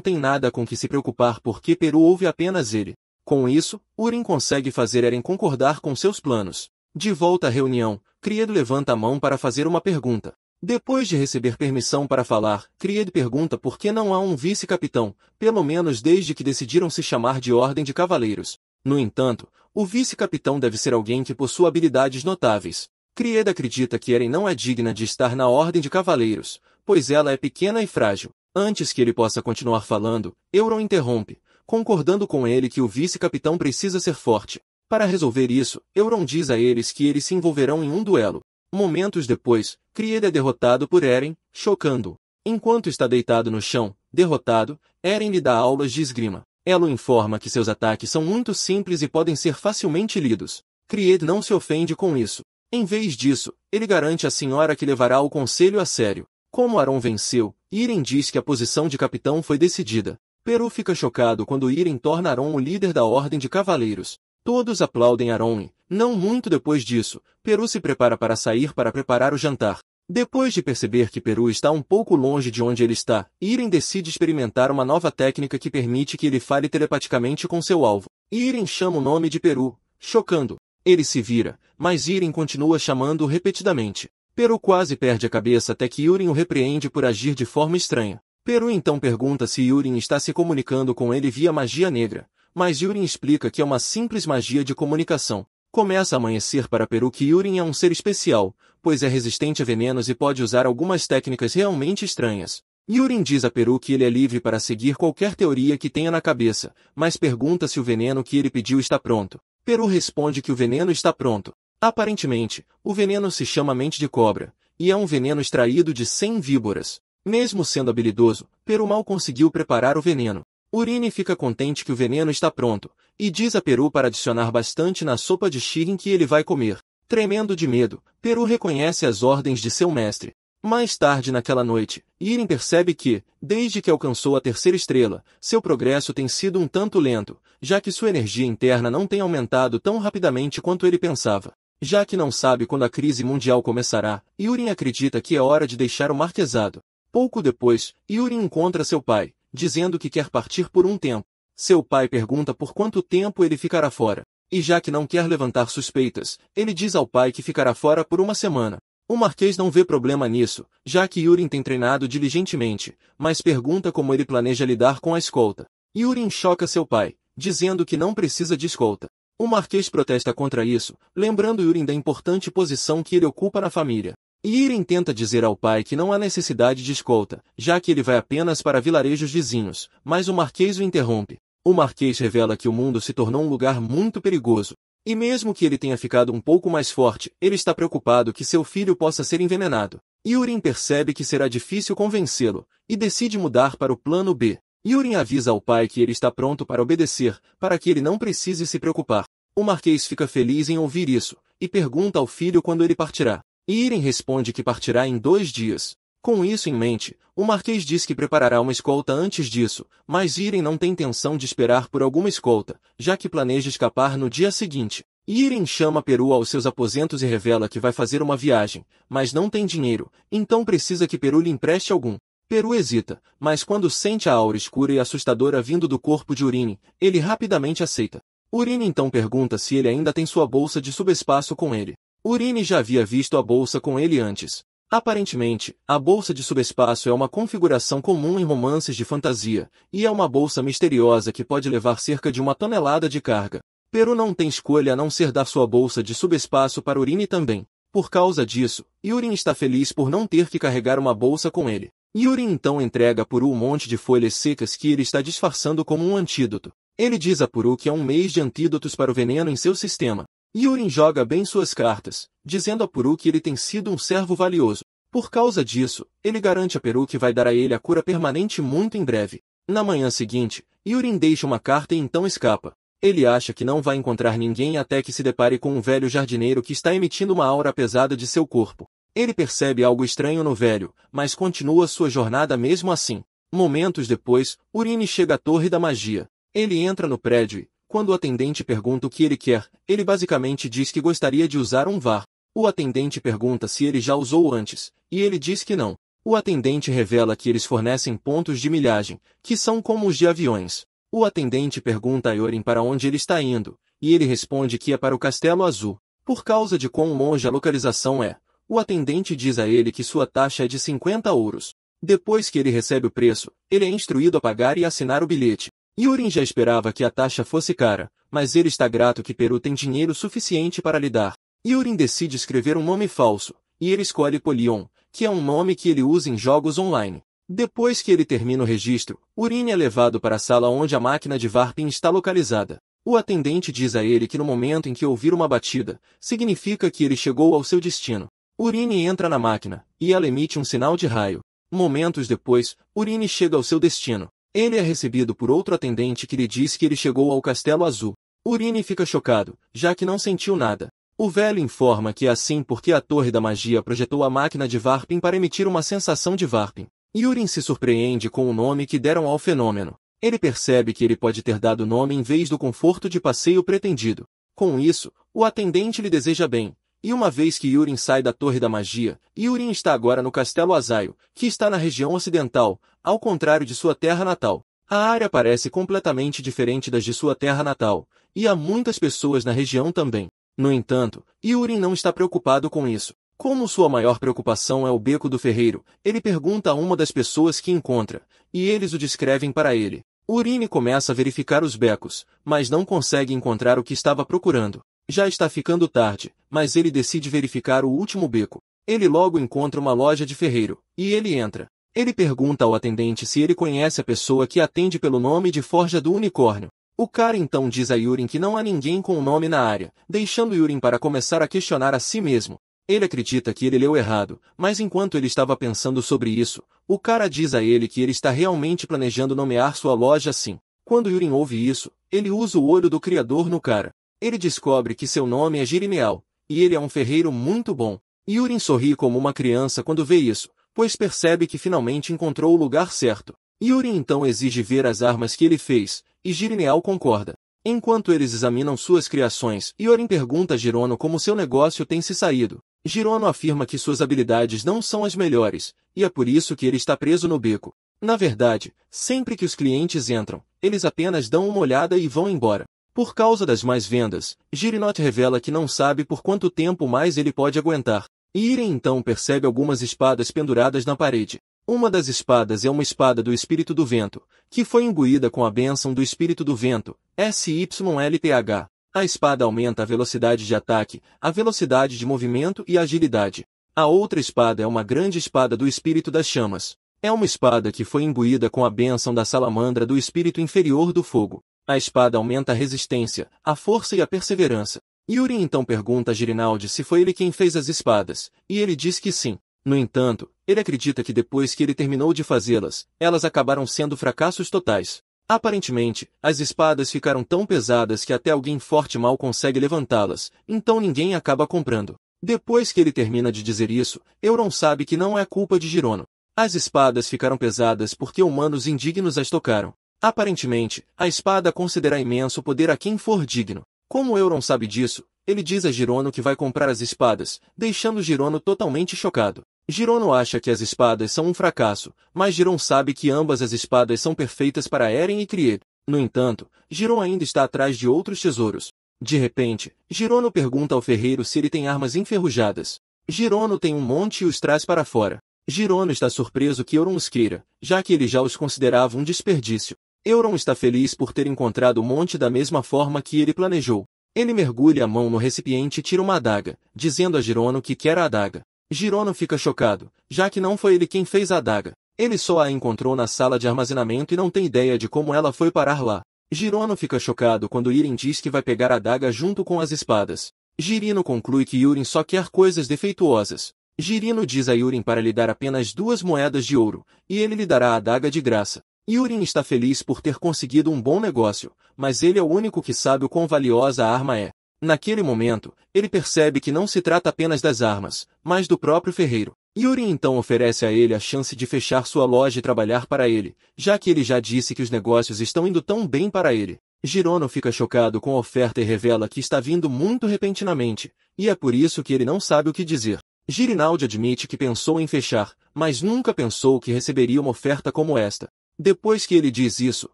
tem nada com que se preocupar porque Peru ouve apenas ele. Com isso, Urim consegue fazer Eren concordar com seus planos. De volta à reunião, Kried levanta a mão para fazer uma pergunta. Depois de receber permissão para falar, Kried pergunta por que não há um vice-capitão, pelo menos desde que decidiram se chamar de Ordem de Cavaleiros. No entanto, o vice-capitão deve ser alguém que possua habilidades notáveis. Kried acredita que Eren não é digna de estar na Ordem de Cavaleiros, pois ela é pequena e frágil. Antes que ele possa continuar falando, Euron interrompe, concordando com ele que o vice-capitão precisa ser forte. Para resolver isso, Euron diz a eles que eles se envolverão em um duelo. Momentos depois, Kried é derrotado por Eren, chocando-o. Enquanto está deitado no chão, derrotado, Eren lhe dá aulas de esgrima. Ela o informa que seus ataques são muito simples e podem ser facilmente lidos. Kried não se ofende com isso. Em vez disso, ele garante à senhora que levará o conselho a sério. Como Aron venceu, Irem diz que a posição de capitão foi decidida. Peru fica chocado quando Irem torna Aron o líder da Ordem de Cavaleiros. Todos aplaudem Aron e, não muito depois disso, Peru se prepara para sair para preparar o jantar. Depois de perceber que Peru está um pouco longe de onde ele está, Irem decide experimentar uma nova técnica que permite que ele fale telepaticamente com seu alvo. Irem chama o nome de Peru, chocando. Ele se vira, mas Irem continua chamando-o repetidamente. Peru quase perde a cabeça até que Yurin o repreende por agir de forma estranha. Peru então pergunta se Yurin está se comunicando com ele via magia negra, mas Yurin explica que é uma simples magia de comunicação. Começa a amanhecer para Peru que Yurin é um ser especial, pois é resistente a venenos e pode usar algumas técnicas realmente estranhas. Yurin diz a Peru que ele é livre para seguir qualquer teoria que tenha na cabeça, mas pergunta se o veneno que ele pediu está pronto. Peru responde que o veneno está pronto. Aparentemente, o veneno se chama Mente de Cobra, e é um veneno extraído de 100 víboras. Mesmo sendo habilidoso, Peru mal conseguiu preparar o veneno. Urine fica contente que o veneno está pronto, e diz a Peru para adicionar bastante na sopa de Shirin que ele vai comer. Tremendo de medo, Peru reconhece as ordens de seu mestre. Mais tarde naquela noite, Irem percebe que, desde que alcançou a terceira estrela, seu progresso tem sido um tanto lento, já que sua energia interna não tem aumentado tão rapidamente quanto ele pensava. Já que não sabe quando a crise mundial começará, Yurin acredita que é hora de deixar o marquesado. Pouco depois, Yurin encontra seu pai, dizendo que quer partir por um tempo. Seu pai pergunta por quanto tempo ele ficará fora. E já que não quer levantar suspeitas, ele diz ao pai que ficará fora por uma semana. O Marquês não vê problema nisso, já que Yurin tem treinado diligentemente, mas pergunta como ele planeja lidar com a escolta. Yurin choca seu pai, dizendo que não precisa de escolta. O Marquês protesta contra isso, lembrando Yurin da importante posição que ele ocupa na família. Irem tenta dizer ao pai que não há necessidade de escolta, já que ele vai apenas para vilarejos vizinhos, mas o Marquês o interrompe. O Marquês revela que o mundo se tornou um lugar muito perigoso. E mesmo que ele tenha ficado um pouco mais forte, ele está preocupado que seu filho possa ser envenenado. Yurin percebe que será difícil convencê-lo, e decide mudar para o plano B. Yurin avisa ao pai que ele está pronto para obedecer, para que ele não precise se preocupar. O Marquês fica feliz em ouvir isso, e pergunta ao filho quando ele partirá. Irem responde que partirá em 2 dias. Com isso em mente, o Marquês diz que preparará uma escolta antes disso, mas Irem não tem intenção de esperar por alguma escolta, já que planeja escapar no dia seguinte. Irem chama Peru aos seus aposentos e revela que vai fazer uma viagem, mas não tem dinheiro, então precisa que Peru lhe empreste algum. Peru hesita, mas quando sente a aura escura e assustadora vindo do corpo de Urine, ele rapidamente aceita. Urine então pergunta se ele ainda tem sua bolsa de subespaço com ele. Urine já havia visto a bolsa com ele antes. Aparentemente, a bolsa de subespaço é uma configuração comum em romances de fantasia, e é uma bolsa misteriosa que pode levar cerca de 1 tonelada de carga. Peru não tem escolha a não ser dar sua bolsa de subespaço para Urine também. Por causa disso, Yurin está feliz por não ter que carregar uma bolsa com ele. Yurin então entrega a Peru um monte de folhas secas que ele está disfarçando como um antídoto. Ele diz a Peru que é um mês de antídotos para o veneno em seu sistema. Yurin joga bem suas cartas, dizendo a Peru que ele tem sido um servo valioso. Por causa disso, ele garante a Peru que vai dar a ele a cura permanente muito em breve. Na manhã seguinte, Yurin deixa uma carta e então escapa. Ele acha que não vai encontrar ninguém até que se depare com um velho jardineiro que está emitindo uma aura pesada de seu corpo. Ele percebe algo estranho no velho, mas continua sua jornada mesmo assim. Momentos depois, Urine chega à Torre da Magia. Ele entra no prédio e, quando o atendente pergunta o que ele quer, ele basicamente diz que gostaria de usar um VAR. O atendente pergunta se ele já usou antes, e ele diz que não. O atendente revela que eles fornecem pontos de milhagem, que são como os de aviões. O atendente pergunta a Yorin para onde ele está indo, e ele responde que é para o Castelo Azul. Por causa de quão longe a localização é, o atendente diz a ele que sua taxa é de 50 ouros. Depois que ele recebe o preço, ele é instruído a pagar e assinar o bilhete. Yorin já esperava que a taxa fosse cara, mas ele está grato que Peru tem dinheiro suficiente para lhe dar. Yorin decide escrever um nome falso, e ele escolhe Polion, que é um nome que ele usa em jogos online. Depois que ele termina o registro, Urine é levado para a sala onde a máquina de Varping está localizada. O atendente diz a ele que no momento em que ouvir uma batida, significa que ele chegou ao seu destino. Urine entra na máquina, e ela emite um sinal de raio. Momentos depois, Urine chega ao seu destino. Ele é recebido por outro atendente que lhe diz que ele chegou ao Castelo Azul. Urine fica chocado, já que não sentiu nada. O velho informa que é assim porque a Torre da Magia projetou a máquina de Varping para emitir uma sensação de Varping. Yurin se surpreende com o nome que deram ao fenômeno. Ele percebe que ele pode ter dado o nome em vez do conforto de passeio pretendido. Com isso, o atendente lhe deseja bem. E uma vez que Yurin sai da Torre da Magia, Yurin está agora no Castelo Azaio, que está na região ocidental, ao contrário de sua terra natal. A área parece completamente diferente das de sua terra natal, e há muitas pessoas na região também. No entanto, Yurin não está preocupado com isso. Como sua maior preocupação é o beco do ferreiro, ele pergunta a uma das pessoas que encontra, e eles o descrevem para ele. Urine começa a verificar os becos, mas não consegue encontrar o que estava procurando. Já está ficando tarde, mas ele decide verificar o último beco. Ele logo encontra uma loja de ferreiro, e ele entra. Ele pergunta ao atendente se ele conhece a pessoa que atende pelo nome de Forja do Unicórnio. O cara então diz a Yurin que não há ninguém com o nome na área, deixando Yurin para começar a questionar a si mesmo. Ele acredita que ele leu errado, mas enquanto ele estava pensando sobre isso, o cara diz a ele que ele está realmente planejando nomear sua loja assim. Quando Yurin ouve isso, ele usa o olho do criador no cara. Ele descobre que seu nome é Jirineal, e ele é um ferreiro muito bom. Yurin sorri como uma criança quando vê isso, pois percebe que finalmente encontrou o lugar certo. Yurin então exige ver as armas que ele fez, e Jirineal concorda. Enquanto eles examinam suas criações, Yurin pergunta a Girono como seu negócio tem se saído. Girono afirma que suas habilidades não são as melhores, e é por isso que ele está preso no beco. Na verdade, sempre que os clientes entram, eles apenas dão uma olhada e vão embora. Por causa das mais vendas, Girinot revela que não sabe por quanto tempo mais ele pode aguentar. Iren então percebe algumas espadas penduradas na parede. Uma das espadas é uma espada do Espírito do Vento, que foi imbuída com a bênção do Espírito do Vento, SYLTH. A espada aumenta a velocidade de ataque, a velocidade de movimento e a agilidade. A outra espada é uma grande espada do Espírito das Chamas. É uma espada que foi imbuída com a bênção da salamandra do Espírito Inferior do Fogo. A espada aumenta a resistência, a força e a perseverança. Yuri então pergunta a Girinaldi se foi ele quem fez as espadas, e ele diz que sim. No entanto, ele acredita que depois que ele terminou de fazê-las, elas acabaram sendo fracassos totais. Aparentemente, as espadas ficaram tão pesadas que até alguém forte mal consegue levantá-las, então ninguém acaba comprando. Depois que ele termina de dizer isso, Euron sabe que não é culpa de Girono. As espadas ficaram pesadas porque humanos indignos as tocaram. Aparentemente, a espada concederá imenso poder a quem for digno. Como Euron sabe disso, ele diz a Girono que vai comprar as espadas, deixando Girono totalmente chocado. Girono acha que as espadas são um fracasso, mas Giron sabe que ambas as espadas são perfeitas para Eren e Krieg. No entanto, Giron ainda está atrás de outros tesouros. De repente, Girono pergunta ao ferreiro se ele tem armas enferrujadas. Girono tem um monte e os traz para fora. Girono está surpreso que Euron os queira, já que ele já os considerava um desperdício. Euron está feliz por ter encontrado o monte da mesma forma que ele planejou. Ele mergulha a mão no recipiente e tira uma adaga, dizendo a Girono que quer a adaga. Girono fica chocado, já que não foi ele quem fez a adaga. Ele só a encontrou na sala de armazenamento e não tem ideia de como ela foi parar lá. Girono fica chocado quando Iren diz que vai pegar a adaga junto com as espadas. Girino conclui que Yurin só quer coisas defeituosas. Girino diz a Yurin para lhe dar apenas 2 moedas de ouro, e ele lhe dará a adaga de graça. Yurin está feliz por ter conseguido um bom negócio, mas ele é o único que sabe o quão valiosa a arma é. Naquele momento, ele percebe que não se trata apenas das armas, mas do próprio ferreiro. Yurin então oferece a ele a chance de fechar sua loja e trabalhar para ele, já que ele já disse que os negócios estão indo tão bem para ele. Jirono fica chocado com a oferta e revela que está vindo muito repentinamente, e é por isso que ele não sabe o que dizer. Girinaldi admite que pensou em fechar, mas nunca pensou que receberia uma oferta como esta. Depois que ele diz isso,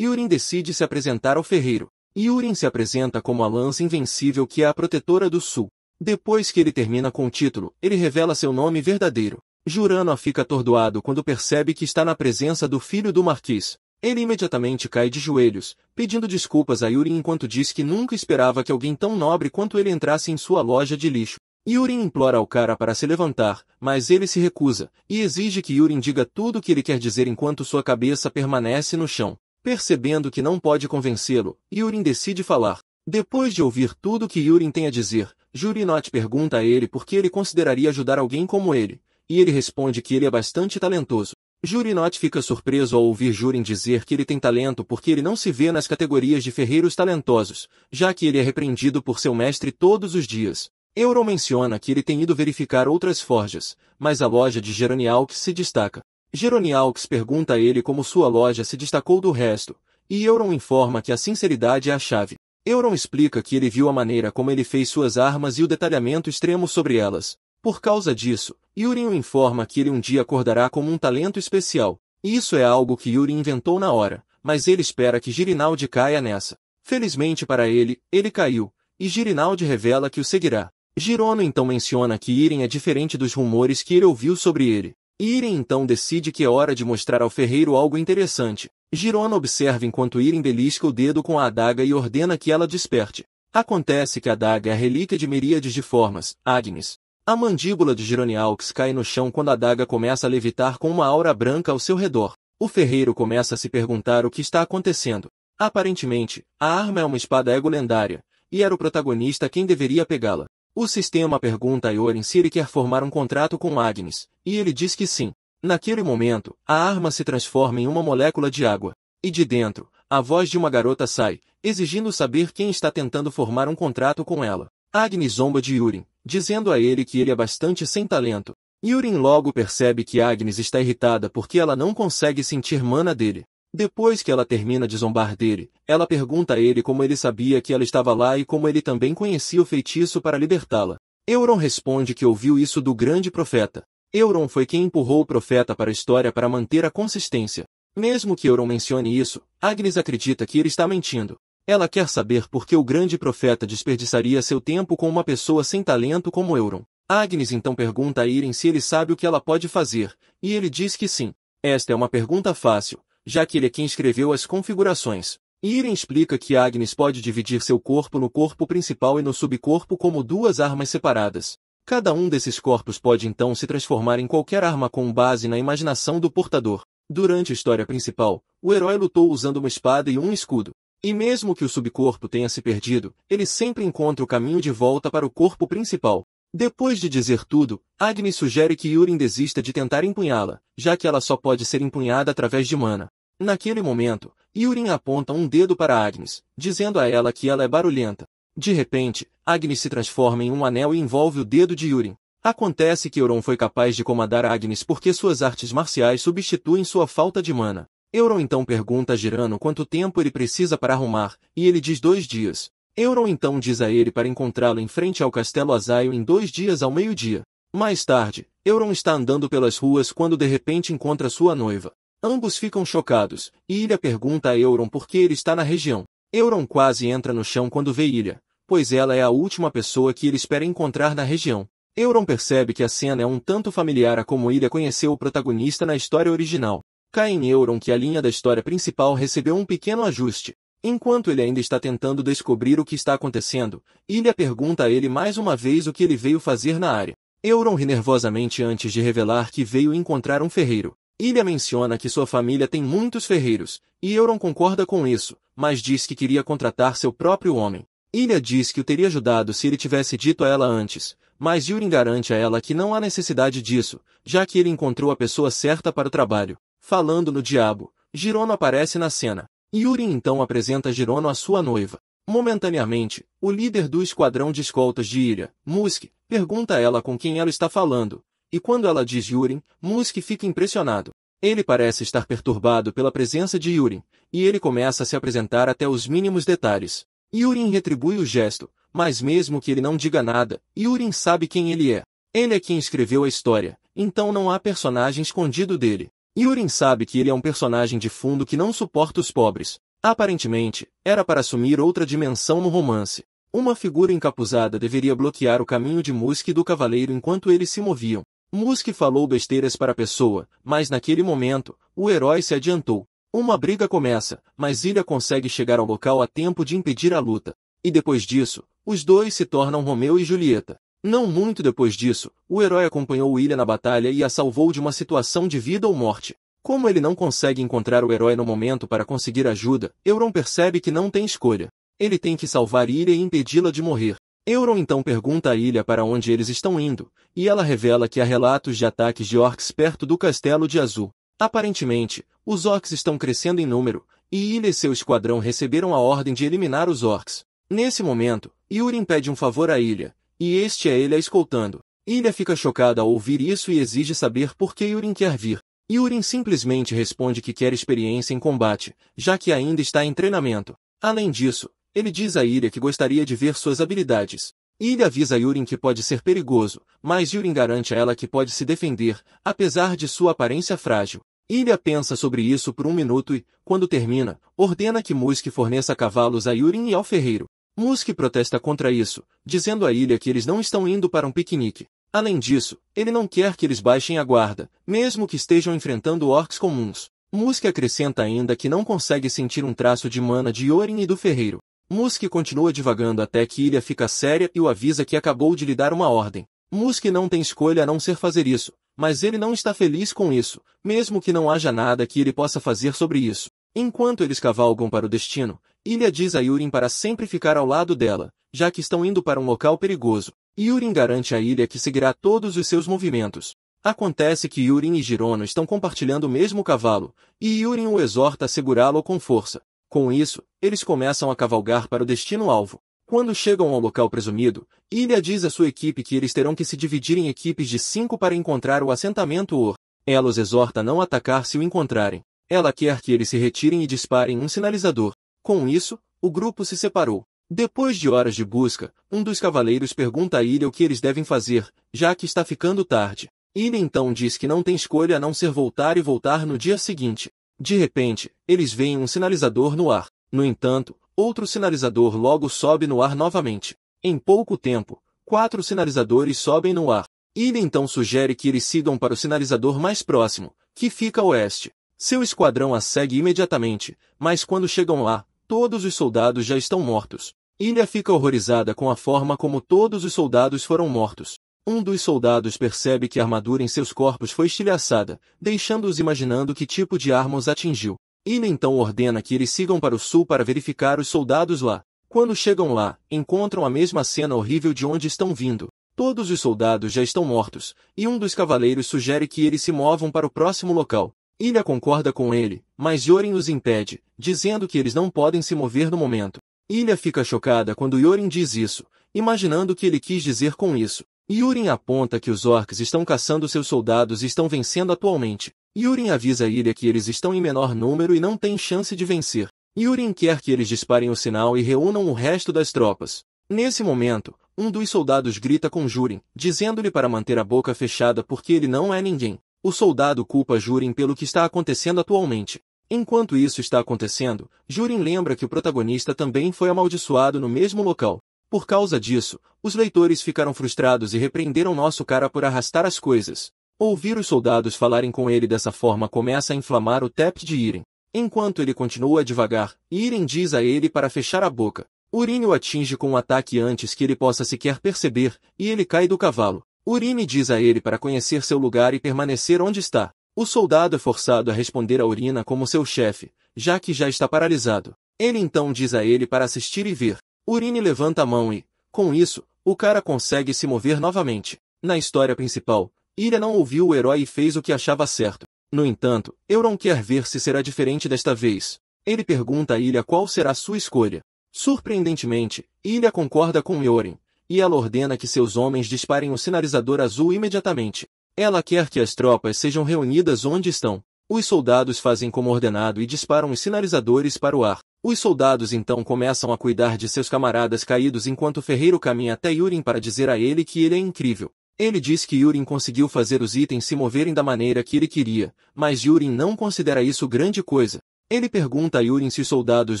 Yurin decide se apresentar ao ferreiro. Yurin se apresenta como a lança invencível que é a protetora do sul. Depois que ele termina com o título, ele revela seu nome verdadeiro. Jurano fica atordoado quando percebe que está na presença do filho do marquês. Ele imediatamente cai de joelhos, pedindo desculpas a Yurin enquanto diz que nunca esperava que alguém tão nobre quanto ele entrasse em sua loja de lixo. Yurin implora ao cara para se levantar, mas ele se recusa, e exige que Yurin diga tudo o que ele quer dizer enquanto sua cabeça permanece no chão. Percebendo que não pode convencê-lo, Yurin decide falar. Depois de ouvir tudo o que Yurin tem a dizer, Jurinot pergunta a ele por que ele consideraria ajudar alguém como ele, e ele responde que ele é bastante talentoso. Jurinot fica surpreso ao ouvir Jurin dizer que ele tem talento porque ele não se vê nas categorias de ferreiros talentosos, já que ele é repreendido por seu mestre todos os dias. Euron menciona que ele tem ido verificar outras forjas, mas a loja de Geronialx se destaca. Geronialx pergunta a ele como sua loja se destacou do resto, e Euron informa que a sinceridade é a chave. Euron explica que ele viu a maneira como ele fez suas armas e o detalhamento extremo sobre elas. Por causa disso, Yurin o informa que ele um dia acordará como um talento especial. Isso é algo que Yurin inventou na hora, mas ele espera que Girinaldi caia nessa. Felizmente para ele, ele caiu, e Girinaldi revela que o seguirá. Jirono então menciona que Iren é diferente dos rumores que ele ouviu sobre ele. Iren então decide que é hora de mostrar ao ferreiro algo interessante. Jirono observa enquanto Iren belisca o dedo com a adaga e ordena que ela desperte. Acontece que a adaga é a relíquia de miríades de formas, Agnes. A mandíbula de Geronialx cai no chão quando a adaga começa a levitar com uma aura branca ao seu redor. O ferreiro começa a se perguntar o que está acontecendo. Aparentemente, a arma é uma espada ego lendária, e era o protagonista quem deveria pegá-la. O sistema pergunta a Yorin se ele quer formar um contrato com Agnes, e ele diz que sim. Naquele momento, a arma se transforma em uma molécula de água. E de dentro, a voz de uma garota sai, exigindo saber quem está tentando formar um contrato com ela. Agnes zomba de Yurin, dizendo a ele que ele é bastante sem talento. Yurin logo percebe que Agnes está irritada porque ela não consegue sentir mana dele. Depois que ela termina de zombar dele, ela pergunta a ele como ele sabia que ela estava lá e como ele também conhecia o feitiço para libertá-la. Euron responde que ouviu isso do grande profeta. Euron foi quem empurrou o profeta para a história para manter a consistência. Mesmo que Euron mencione isso, Agnes acredita que ele está mentindo. Ela quer saber por que o grande profeta desperdiçaria seu tempo com uma pessoa sem talento como Euron. Agnes então pergunta a Iren se ele sabe o que ela pode fazer, e ele diz que sim. Esta é uma pergunta fácil, já que ele é quem escreveu as configurações. Iren explica que Agnes pode dividir seu corpo no corpo principal e no subcorpo como duas armas separadas. Cada um desses corpos pode então se transformar em qualquer arma com base na imaginação do portador. Durante a história principal, o herói lutou usando uma espada e um escudo. E mesmo que o subcorpo tenha se perdido, ele sempre encontra o caminho de volta para o corpo principal. Depois de dizer tudo, Agnes sugere que Yurin desista de tentar empunhá-la, já que ela só pode ser empunhada através de mana. Naquele momento, Yurin aponta um dedo para Agnes, dizendo a ela que ela é barulhenta. De repente, Agnes se transforma em um anel e envolve o dedo de Yurin. Acontece que Euron foi capaz de comandar Agnes porque suas artes marciais substituem sua falta de mana. Euron então pergunta a Girano quanto tempo ele precisa para arrumar, e ele diz 2 dias. Euron então diz a ele para encontrá-lo em frente ao castelo Azaio em 2 dias ao meio-dia. Mais tarde, Euron está andando pelas ruas quando de repente encontra sua noiva. Ambos ficam chocados, e Ilha pergunta a Euron por que ele está na região. Euron quase entra no chão quando vê Ilha, pois ela é a última pessoa que ele espera encontrar na região. Euron percebe que a cena é um tanto familiar a como Ilha conheceu o protagonista na história original. Cai em Euron que a linha da história principal recebeu um pequeno ajuste. Enquanto ele ainda está tentando descobrir o que está acontecendo, Ilha pergunta a ele mais uma vez o que ele veio fazer na área. Euron ri nervosamente antes de revelar que veio encontrar um ferreiro. Ilha menciona que sua família tem muitos ferreiros, e Euron concorda com isso, mas diz que queria contratar seu próprio homem. Ilha diz que o teria ajudado se ele tivesse dito a ela antes, mas Yurin garante a ela que não há necessidade disso, já que ele encontrou a pessoa certa para o trabalho. Falando no diabo, Girono aparece na cena. Yurin então apresenta Girono à sua noiva. Momentaneamente, o líder do esquadrão de escoltas de Ilha, Musk, pergunta a ela com quem ela está falando, e quando ela diz Yurin, Musk fica impressionado. Ele parece estar perturbado pela presença de Yurin, e ele começa a se apresentar até os mínimos detalhes. Yurin retribui o gesto, mas mesmo que ele não diga nada, Yurin sabe quem ele é. Ele é quem escreveu a história, então não há personagem escondido dele. Yurin sabe que ele é um personagem de fundo que não suporta os pobres. Aparentemente, era para assumir outra dimensão no romance. Uma figura encapuzada deveria bloquear o caminho de Musk e do cavaleiro enquanto eles se moviam. Musk falou besteiras para a pessoa, mas naquele momento, o herói se adiantou. Uma briga começa, mas Ilha consegue chegar ao local a tempo de impedir a luta. E depois disso, os dois se tornam Romeu e Julieta. Não muito depois disso, o herói acompanhou Ilha na batalha e a salvou de uma situação de vida ou morte. Como ele não consegue encontrar o herói no momento para conseguir ajuda, Euron percebe que não tem escolha. Ele tem que salvar Ilha e impedi-la de morrer. Euron então pergunta a Ilha para onde eles estão indo, e ela revela que há relatos de ataques de orcs perto do Castelo de Azul. Aparentemente, os orcs estão crescendo em número, e Ilha e seu esquadrão receberam a ordem de eliminar os orcs. Nesse momento, Yurin pede um favor a Ilha, e este é ele a escoltando. Ilha fica chocada ao ouvir isso e exige saber por que Yurin quer vir. Yurin simplesmente responde que quer experiência em combate, já que ainda está em treinamento. Além disso, ele diz a Ilha que gostaria de ver suas habilidades. Ilha avisa Yurin que pode ser perigoso, mas Yurin garante a ela que pode se defender, apesar de sua aparência frágil. Ilha pensa sobre isso por um minuto e, quando termina, ordena que Musk forneça cavalos a Yurin e ao ferreiro. Musk protesta contra isso, dizendo a Ilha que eles não estão indo para um piquenique. Além disso, ele não quer que eles baixem a guarda, mesmo que estejam enfrentando orcs comuns. Musk acrescenta ainda que não consegue sentir um traço de mana de Yorin e do ferreiro. Musk continua divagando até que Ilha fica séria e o avisa que acabou de lhe dar uma ordem. Musk não tem escolha a não ser fazer isso, mas ele não está feliz com isso, mesmo que não haja nada que ele possa fazer sobre isso. Enquanto eles cavalgam para o destino, Ilha diz a Yurin para sempre ficar ao lado dela, já que estão indo para um local perigoso. Yurin garante a Ilha que seguirá todos os seus movimentos. Acontece que Yurin e Girono estão compartilhando o mesmo cavalo, e Yurin o exorta a segurá-lo com força. Com isso, eles começam a cavalgar para o destino-alvo. Quando chegam ao local presumido, Ilha diz à sua equipe que eles terão que se dividir em equipes de 5 para encontrar o assentamento Or. Ela os exorta a não atacar se o encontrarem. Ela quer que eles se retirem e disparem um sinalizador. Com isso, o grupo se separou. Depois de horas de busca, um dos cavaleiros pergunta a Ilha o que eles devem fazer, já que está ficando tarde. Ilha então diz que não tem escolha a não ser voltar e voltar no dia seguinte. De repente, eles veem um sinalizador no ar. No entanto, outro sinalizador logo sobe no ar novamente. Em pouco tempo, 4 sinalizadores sobem no ar. Ilha então sugere que eles sigam para o sinalizador mais próximo, que fica a oeste. Seu esquadrão a segue imediatamente, mas quando chegam lá, todos os soldados já estão mortos. Ilha fica horrorizada com a forma como todos os soldados foram mortos. Um dos soldados percebe que a armadura em seus corpos foi estilhaçada, deixando-os imaginando que tipo de arma os atingiu. Ilha então ordena que eles sigam para o sul para verificar os soldados lá. Quando chegam lá, encontram a mesma cena horrível de onde estão vindo. Todos os soldados já estão mortos, e um dos cavaleiros sugere que eles se movam para o próximo local. Ilha concorda com ele, mas Yorin os impede, dizendo que eles não podem se mover no momento. Ilha fica chocada quando Yorin diz isso, imaginando o que ele quis dizer com isso. Yorin aponta que os orcs estão caçando seus soldados e estão vencendo atualmente. Yorin avisa a Ilha que eles estão em menor número e não têm chance de vencer. Yorin quer que eles disparem o sinal e reúnam o resto das tropas. Nesse momento, um dos soldados grita com Jurin, dizendo-lhe para manter a boca fechada porque ele não é ninguém. O soldado culpa Jurin pelo que está acontecendo atualmente. Enquanto isso está acontecendo, Jurin lembra que o protagonista também foi amaldiçoado no mesmo local. Por causa disso, os leitores ficaram frustrados e repreenderam nosso cara por arrastar as coisas. Ouvir os soldados falarem com ele dessa forma começa a inflamar o tept de Iren. Enquanto ele continua devagar, Iren diz a ele para fechar a boca. Urine o atinge com um ataque antes que ele possa sequer perceber, e ele cai do cavalo. Urine diz a ele para conhecer seu lugar e permanecer onde está. O soldado é forçado a responder a Urina como seu chefe, já que já está paralisado. Ele então diz a ele para assistir e ver. Urine levanta a mão e, com isso, o cara consegue se mover novamente. Na história principal, Ilha não ouviu o herói e fez o que achava certo. No entanto, Euron quer ver se será diferente desta vez. Ele pergunta a Ilha qual será sua escolha. Surpreendentemente, Ilha concorda com Yoren, e ela ordena que seus homens disparem o sinalizador azul imediatamente. Ela quer que as tropas sejam reunidas onde estão. Os soldados fazem como ordenado e disparam os sinalizadores para o ar. Os soldados então começam a cuidar de seus camaradas caídos enquanto o ferreiro caminha até Yoren para dizer a ele que ele é incrível. Ele diz que Yoren conseguiu fazer os itens se moverem da maneira que ele queria, mas Yoren não considera isso grande coisa. Ele pergunta a Yoren se os soldados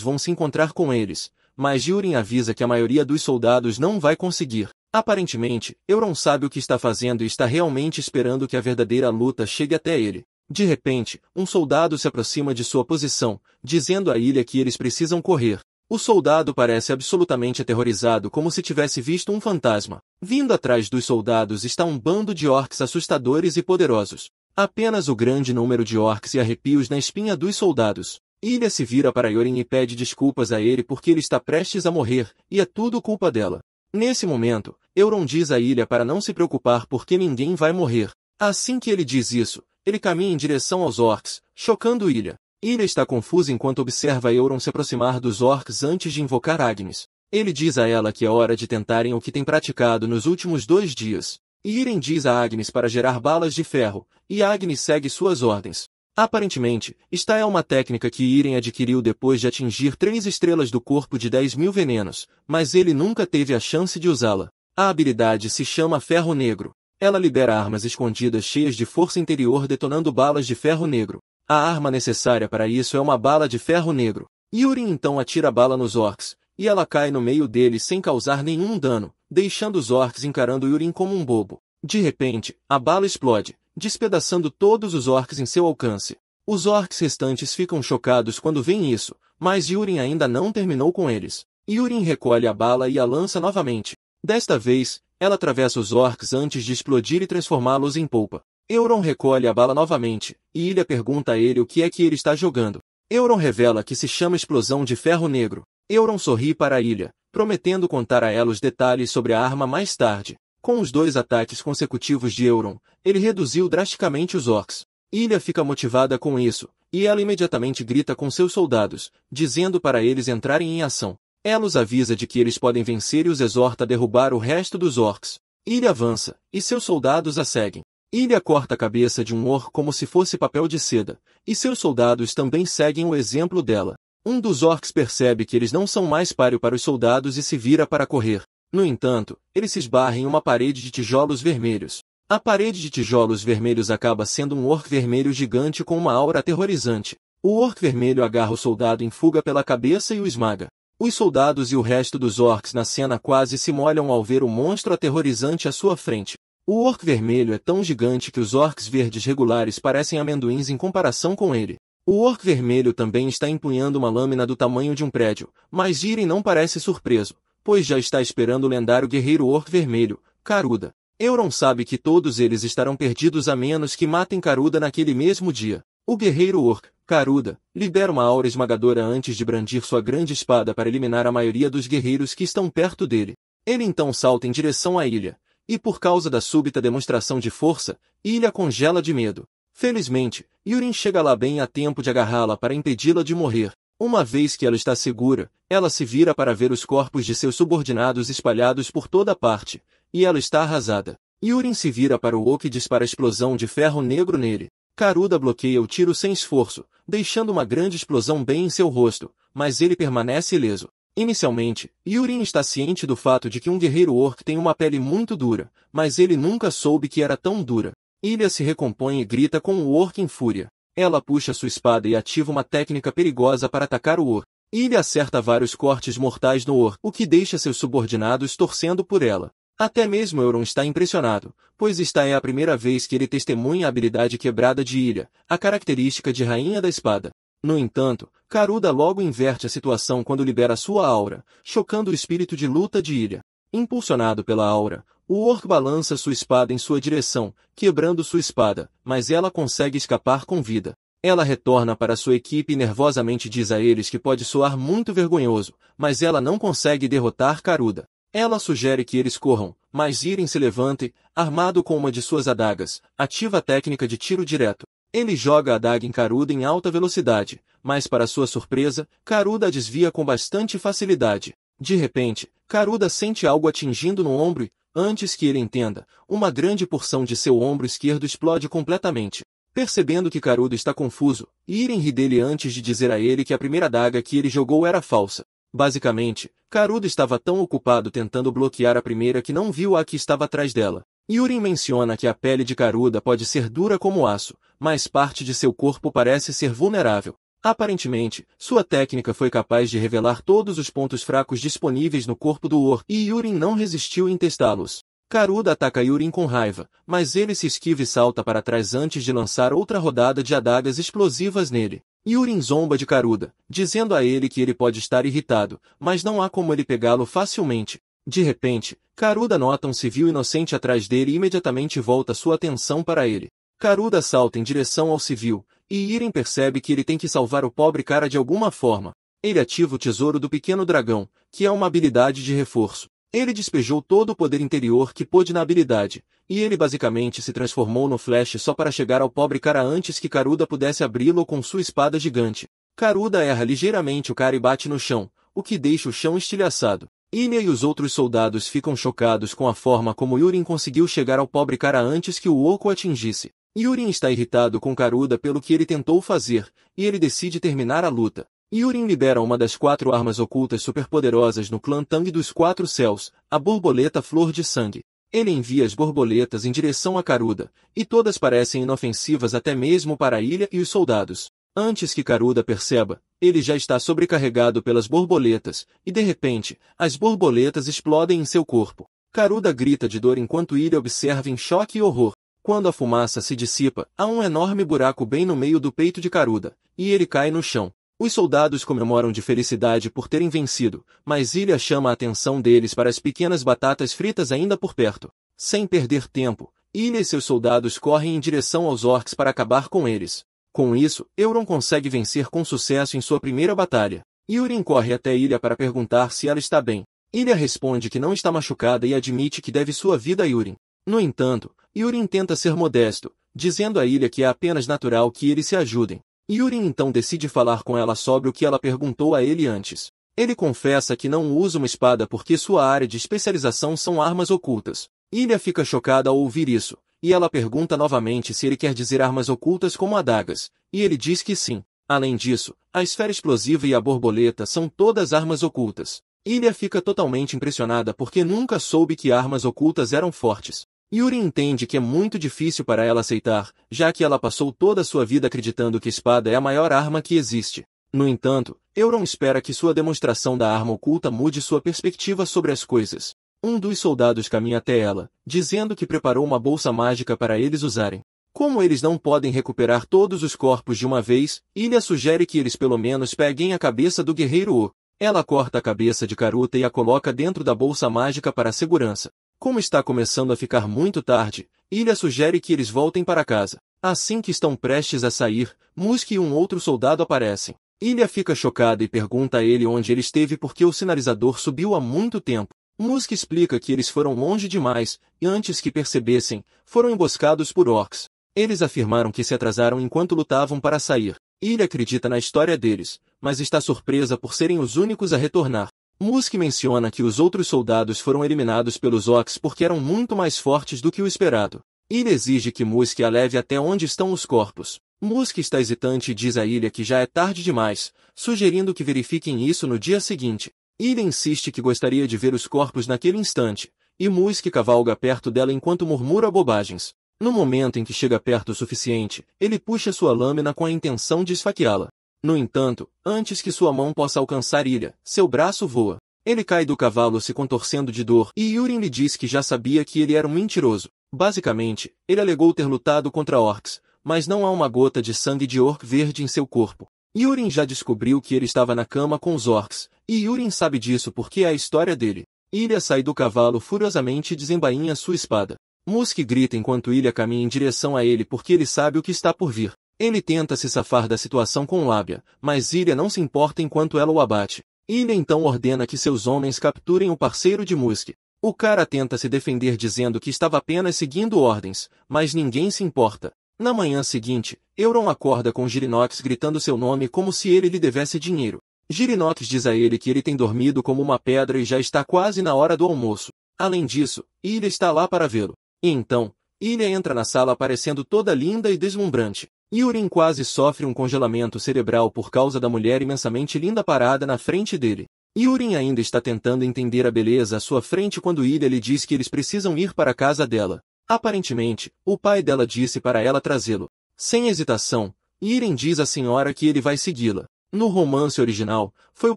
vão se encontrar com eles, mas Yoren avisa que a maioria dos soldados não vai conseguir. Aparentemente, Euron sabe o que está fazendo e está realmente esperando que a verdadeira luta chegue até ele. De repente, um soldado se aproxima de sua posição, dizendo à Ilha que eles precisam correr. O soldado parece absolutamente aterrorizado, como se tivesse visto um fantasma. Vindo atrás dos soldados está um bando de orcs assustadores e poderosos. Apenas o grande número de orcs e arrepios na espinha dos soldados. Ilha se vira para Yoren e pede desculpas a ele porque ele está prestes a morrer, e é tudo culpa dela. Nesse momento, Euron diz à Ilha para não se preocupar porque ninguém vai morrer. Assim que ele diz isso, ele caminha em direção aos orcs, chocando Ilha. Ilha está confusa enquanto observa Euron se aproximar dos orcs antes de invocar Agnes. Ele diz a ela que é hora de tentarem o que tem praticado nos últimos 2 dias. Irem diz a Agnes para gerar balas de ferro, e Agnes segue suas ordens. Aparentemente, esta é uma técnica que Irem adquiriu depois de atingir 3 estrelas do corpo de 10.000 venenos, mas ele nunca teve a chance de usá-la. A habilidade se chama Ferro Negro. Ela libera armas escondidas cheias de força interior detonando balas de ferro negro. A arma necessária para isso é uma bala de ferro negro. Yoren então atira a bala nos orcs, e ela cai no meio deles sem causar nenhum dano, deixando os orcs encarando Yoren como um bobo. De repente, a bala explode, despedaçando todos os orcs em seu alcance. Os orcs restantes ficam chocados quando veem isso, mas Yoren ainda não terminou com eles. Yoren recolhe a bala e a lança novamente. Desta vez, ela atravessa os orcs antes de explodir e transformá-los em polpa. Euron recolhe a bala novamente, e Ilha pergunta a ele o que é que ele está jogando. Euron revela que se chama Explosão de Ferro Negro. Euron sorri para a Ilha, prometendo contar a ela os detalhes sobre a arma mais tarde. Com os 2 ataques consecutivos de Euron, ele reduziu drasticamente os orcs. Ilha fica motivada com isso, e ela imediatamente grita com seus soldados, dizendo para eles entrarem em ação. Ela os avisa de que eles podem vencer e os exorta a derrubar o resto dos orcs. Ilha avança, e seus soldados a seguem. Ilha corta a cabeça de um orc como se fosse papel de seda, e seus soldados também seguem o exemplo dela. Um dos orcs percebe que eles não são mais páreo para os soldados e se vira para correr. No entanto, ele se esbarra em uma parede de tijolos vermelhos. A parede de tijolos vermelhos acaba sendo um orc vermelho gigante com uma aura aterrorizante. O orc vermelho agarra o soldado em fuga pela cabeça e o esmaga. Os soldados e o resto dos orcs na cena quase se molham ao ver o monstro aterrorizante à sua frente. O orc vermelho é tão gigante que os orcs verdes regulares parecem amendoins em comparação com ele. O orc vermelho também está empunhando uma lâmina do tamanho de um prédio, mas Irem não parece surpreso, pois já está esperando o lendário guerreiro orc vermelho, Caruda. Euron sabe que todos eles estarão perdidos a menos que matem Caruda naquele mesmo dia. O guerreiro orc, Caruda, libera uma aura esmagadora antes de brandir sua grande espada para eliminar a maioria dos guerreiros que estão perto dele. Ele então salta em direção à ilha, e por causa da súbita demonstração de força, Ilha congela de medo. Felizmente, Yoren chega lá bem a tempo de agarrá-la para impedi-la de morrer. Uma vez que ela está segura, ela se vira para ver os corpos de seus subordinados espalhados por toda parte, e ela está arrasada. Yoren se vira para o Oak e dispara a explosão de ferro negro nele. Caruda bloqueia o tiro sem esforço, deixando uma grande explosão bem em seu rosto, mas ele permanece ileso. Inicialmente, Yoren está ciente do fato de que um guerreiro orc tem uma pele muito dura, mas ele nunca soube que era tão dura. Ilha se recompõe e grita com o orc em fúria. Ela puxa sua espada e ativa uma técnica perigosa para atacar o orc. Ilha acerta vários cortes mortais no orc, o que deixa seus subordinados torcendo por ela. Até mesmo Euron está impressionado, pois esta é a primeira vez que ele testemunha a habilidade quebrada de Ilha, a característica de Rainha da Espada. No entanto, Caruda logo inverte a situação quando libera sua aura, chocando o espírito de luta de Ilha. Impulsionado pela aura, o orc balança sua espada em sua direção, quebrando sua espada, mas ela consegue escapar com vida. Ela retorna para sua equipe e nervosamente diz a eles que pode soar muito vergonhoso, mas ela não consegue derrotar Caruda. Ela sugere que eles corram, mas Irem se levanta e, armado com uma de suas adagas, ativa a técnica de tiro direto. Ele joga a adaga em Karuda em alta velocidade, mas para sua surpresa, Karuda a desvia com bastante facilidade. De repente, Karuda sente algo atingindo no ombro e, antes que ele entenda, uma grande porção de seu ombro esquerdo explode completamente. Percebendo que Karuda está confuso, Iren ri dele antes de dizer a ele que a primeira adaga que ele jogou era falsa. Basicamente, Karuda estava tão ocupado tentando bloquear a primeira que não viu a que estava atrás dela. Yurin menciona que a pele de Karuda pode ser dura como aço, mas parte de seu corpo parece ser vulnerável. Aparentemente, sua técnica foi capaz de revelar todos os pontos fracos disponíveis no corpo do Orc, e Yurin não resistiu em testá-los. Karuda ataca Yurin com raiva, mas ele se esquiva e salta para trás antes de lançar outra rodada de adagas explosivas nele. Yurin zomba de Karuda, dizendo a ele que ele pode estar irritado, mas não há como ele pegá-lo facilmente. De repente, Karuda nota um civil inocente atrás dele e imediatamente volta sua atenção para ele. Karuda salta em direção ao civil, e Iren percebe que ele tem que salvar o pobre cara de alguma forma. Ele ativa o tesouro do pequeno dragão, que é uma habilidade de reforço. Ele despejou todo o poder interior que pôde na habilidade, e ele basicamente se transformou no Flash só para chegar ao pobre cara antes que Karuda pudesse abri-lo com sua espada gigante. Karuda erra ligeiramente o cara e bate no chão, o que deixa o chão estilhaçado. Ilha e os outros soldados ficam chocados com a forma como Yurin conseguiu chegar ao pobre cara antes que o oco atingisse. Yurin está irritado com Karuda pelo que ele tentou fazer, e ele decide terminar a luta. Yurin libera uma das 4 armas ocultas superpoderosas no clã Tang dos 4 Céus, a borboleta Flor de Sangue. Ele envia as borboletas em direção a Karuda, e todas parecem inofensivas até mesmo para a ilha e os soldados. Antes que Karuda perceba, ele já está sobrecarregado pelas borboletas, e de repente, as borboletas explodem em seu corpo. Karuda grita de dor enquanto Ilha observa em choque e horror. Quando a fumaça se dissipa, há um enorme buraco bem no meio do peito de Karuda, e ele cai no chão. Os soldados comemoram de felicidade por terem vencido, mas Ilha chama a atenção deles para as pequenas batatas fritas ainda por perto. Sem perder tempo, Ilha e seus soldados correm em direção aos orcs para acabar com eles. Com isso, Euron consegue vencer com sucesso em sua primeira batalha. Yurin corre até Ilha para perguntar se ela está bem. Ilha responde que não está machucada e admite que deve sua vida a Yurin. No entanto, Yurin tenta ser modesto, dizendo a Ilha que é apenas natural que eles se ajudem. Yurin então decide falar com ela sobre o que ela perguntou a ele antes. Ele confessa que não usa uma espada porque sua área de especialização são armas ocultas. Ilha fica chocada ao ouvir isso, e ela pergunta novamente se ele quer dizer armas ocultas como adagas, e ele diz que sim. Além disso, a esfera explosiva e a borboleta são todas armas ocultas. Ilha fica totalmente impressionada porque nunca soube que armas ocultas eram fortes. Yurin entende que é muito difícil para ela aceitar, já que ela passou toda a sua vida acreditando que espada é a maior arma que existe. No entanto, Euron espera que sua demonstração da arma oculta mude sua perspectiva sobre as coisas. Um dos soldados caminha até ela, dizendo que preparou uma bolsa mágica para eles usarem. Como eles não podem recuperar todos os corpos de uma vez, Ilha sugere que eles pelo menos peguem a cabeça do guerreiro O. Ela corta a cabeça de Karuta e a coloca dentro da bolsa mágica para a segurança. Como está começando a ficar muito tarde, Ilha sugere que eles voltem para casa. Assim que estão prestes a sair, Musk e um outro soldado aparecem. Ilha fica chocada e pergunta a ele onde ele esteve porque o sinalizador subiu há muito tempo. Musk explica que eles foram longe demais, e antes que percebessem, foram emboscados por orcs. Eles afirmaram que se atrasaram enquanto lutavam para sair. Ilha acredita na história deles, mas está surpresa por serem os únicos a retornar. Musk menciona que os outros soldados foram eliminados pelos orcs porque eram muito mais fortes do que o esperado. Ilha exige que Musk a leve até onde estão os corpos. Musk está hesitante e diz a Ilha que já é tarde demais, sugerindo que verifiquem isso no dia seguinte. Ilha insiste que gostaria de ver os corpos naquele instante, e Musk cavalga perto dela enquanto murmura bobagens. No momento em que chega perto o suficiente, ele puxa sua lâmina com a intenção de esfaqueá-la. No entanto, antes que sua mão possa alcançar Ilha, seu braço voa. Ele cai do cavalo se contorcendo de dor, e Yurin lhe diz que já sabia que ele era um mentiroso. Basicamente, ele alegou ter lutado contra orcs, mas não há uma gota de sangue de orc verde em seu corpo. Yurin já descobriu que ele estava na cama com os orcs, e Yurin sabe disso porque é a história dele. Ilha sai do cavalo furiosamente e desembainha sua espada. Musk grita enquanto Ilha caminha em direção a ele porque ele sabe o que está por vir. Ele tenta se safar da situação com lábia, mas Ilha não se importa enquanto ela o abate. Ilha então ordena que seus homens capturem o parceiro de Musk. O cara tenta se defender dizendo que estava apenas seguindo ordens, mas ninguém se importa. Na manhã seguinte, Euron acorda com Girinox gritando seu nome como se ele lhe devesse dinheiro. Girinox diz a ele que ele tem dormido como uma pedra e já está quase na hora do almoço. Além disso, Ilha está lá para vê-lo. E então, Ilha entra na sala parecendo toda linda e deslumbrante. Yurin quase sofre um congelamento cerebral por causa da mulher imensamente linda parada na frente dele. Yurin ainda está tentando entender a beleza à sua frente quando Ilha lhe diz que eles precisam ir para a casa dela. Aparentemente, o pai dela disse para ela trazê-lo. Sem hesitação, Yurin diz à senhora que ele vai segui-la. No romance original, foi o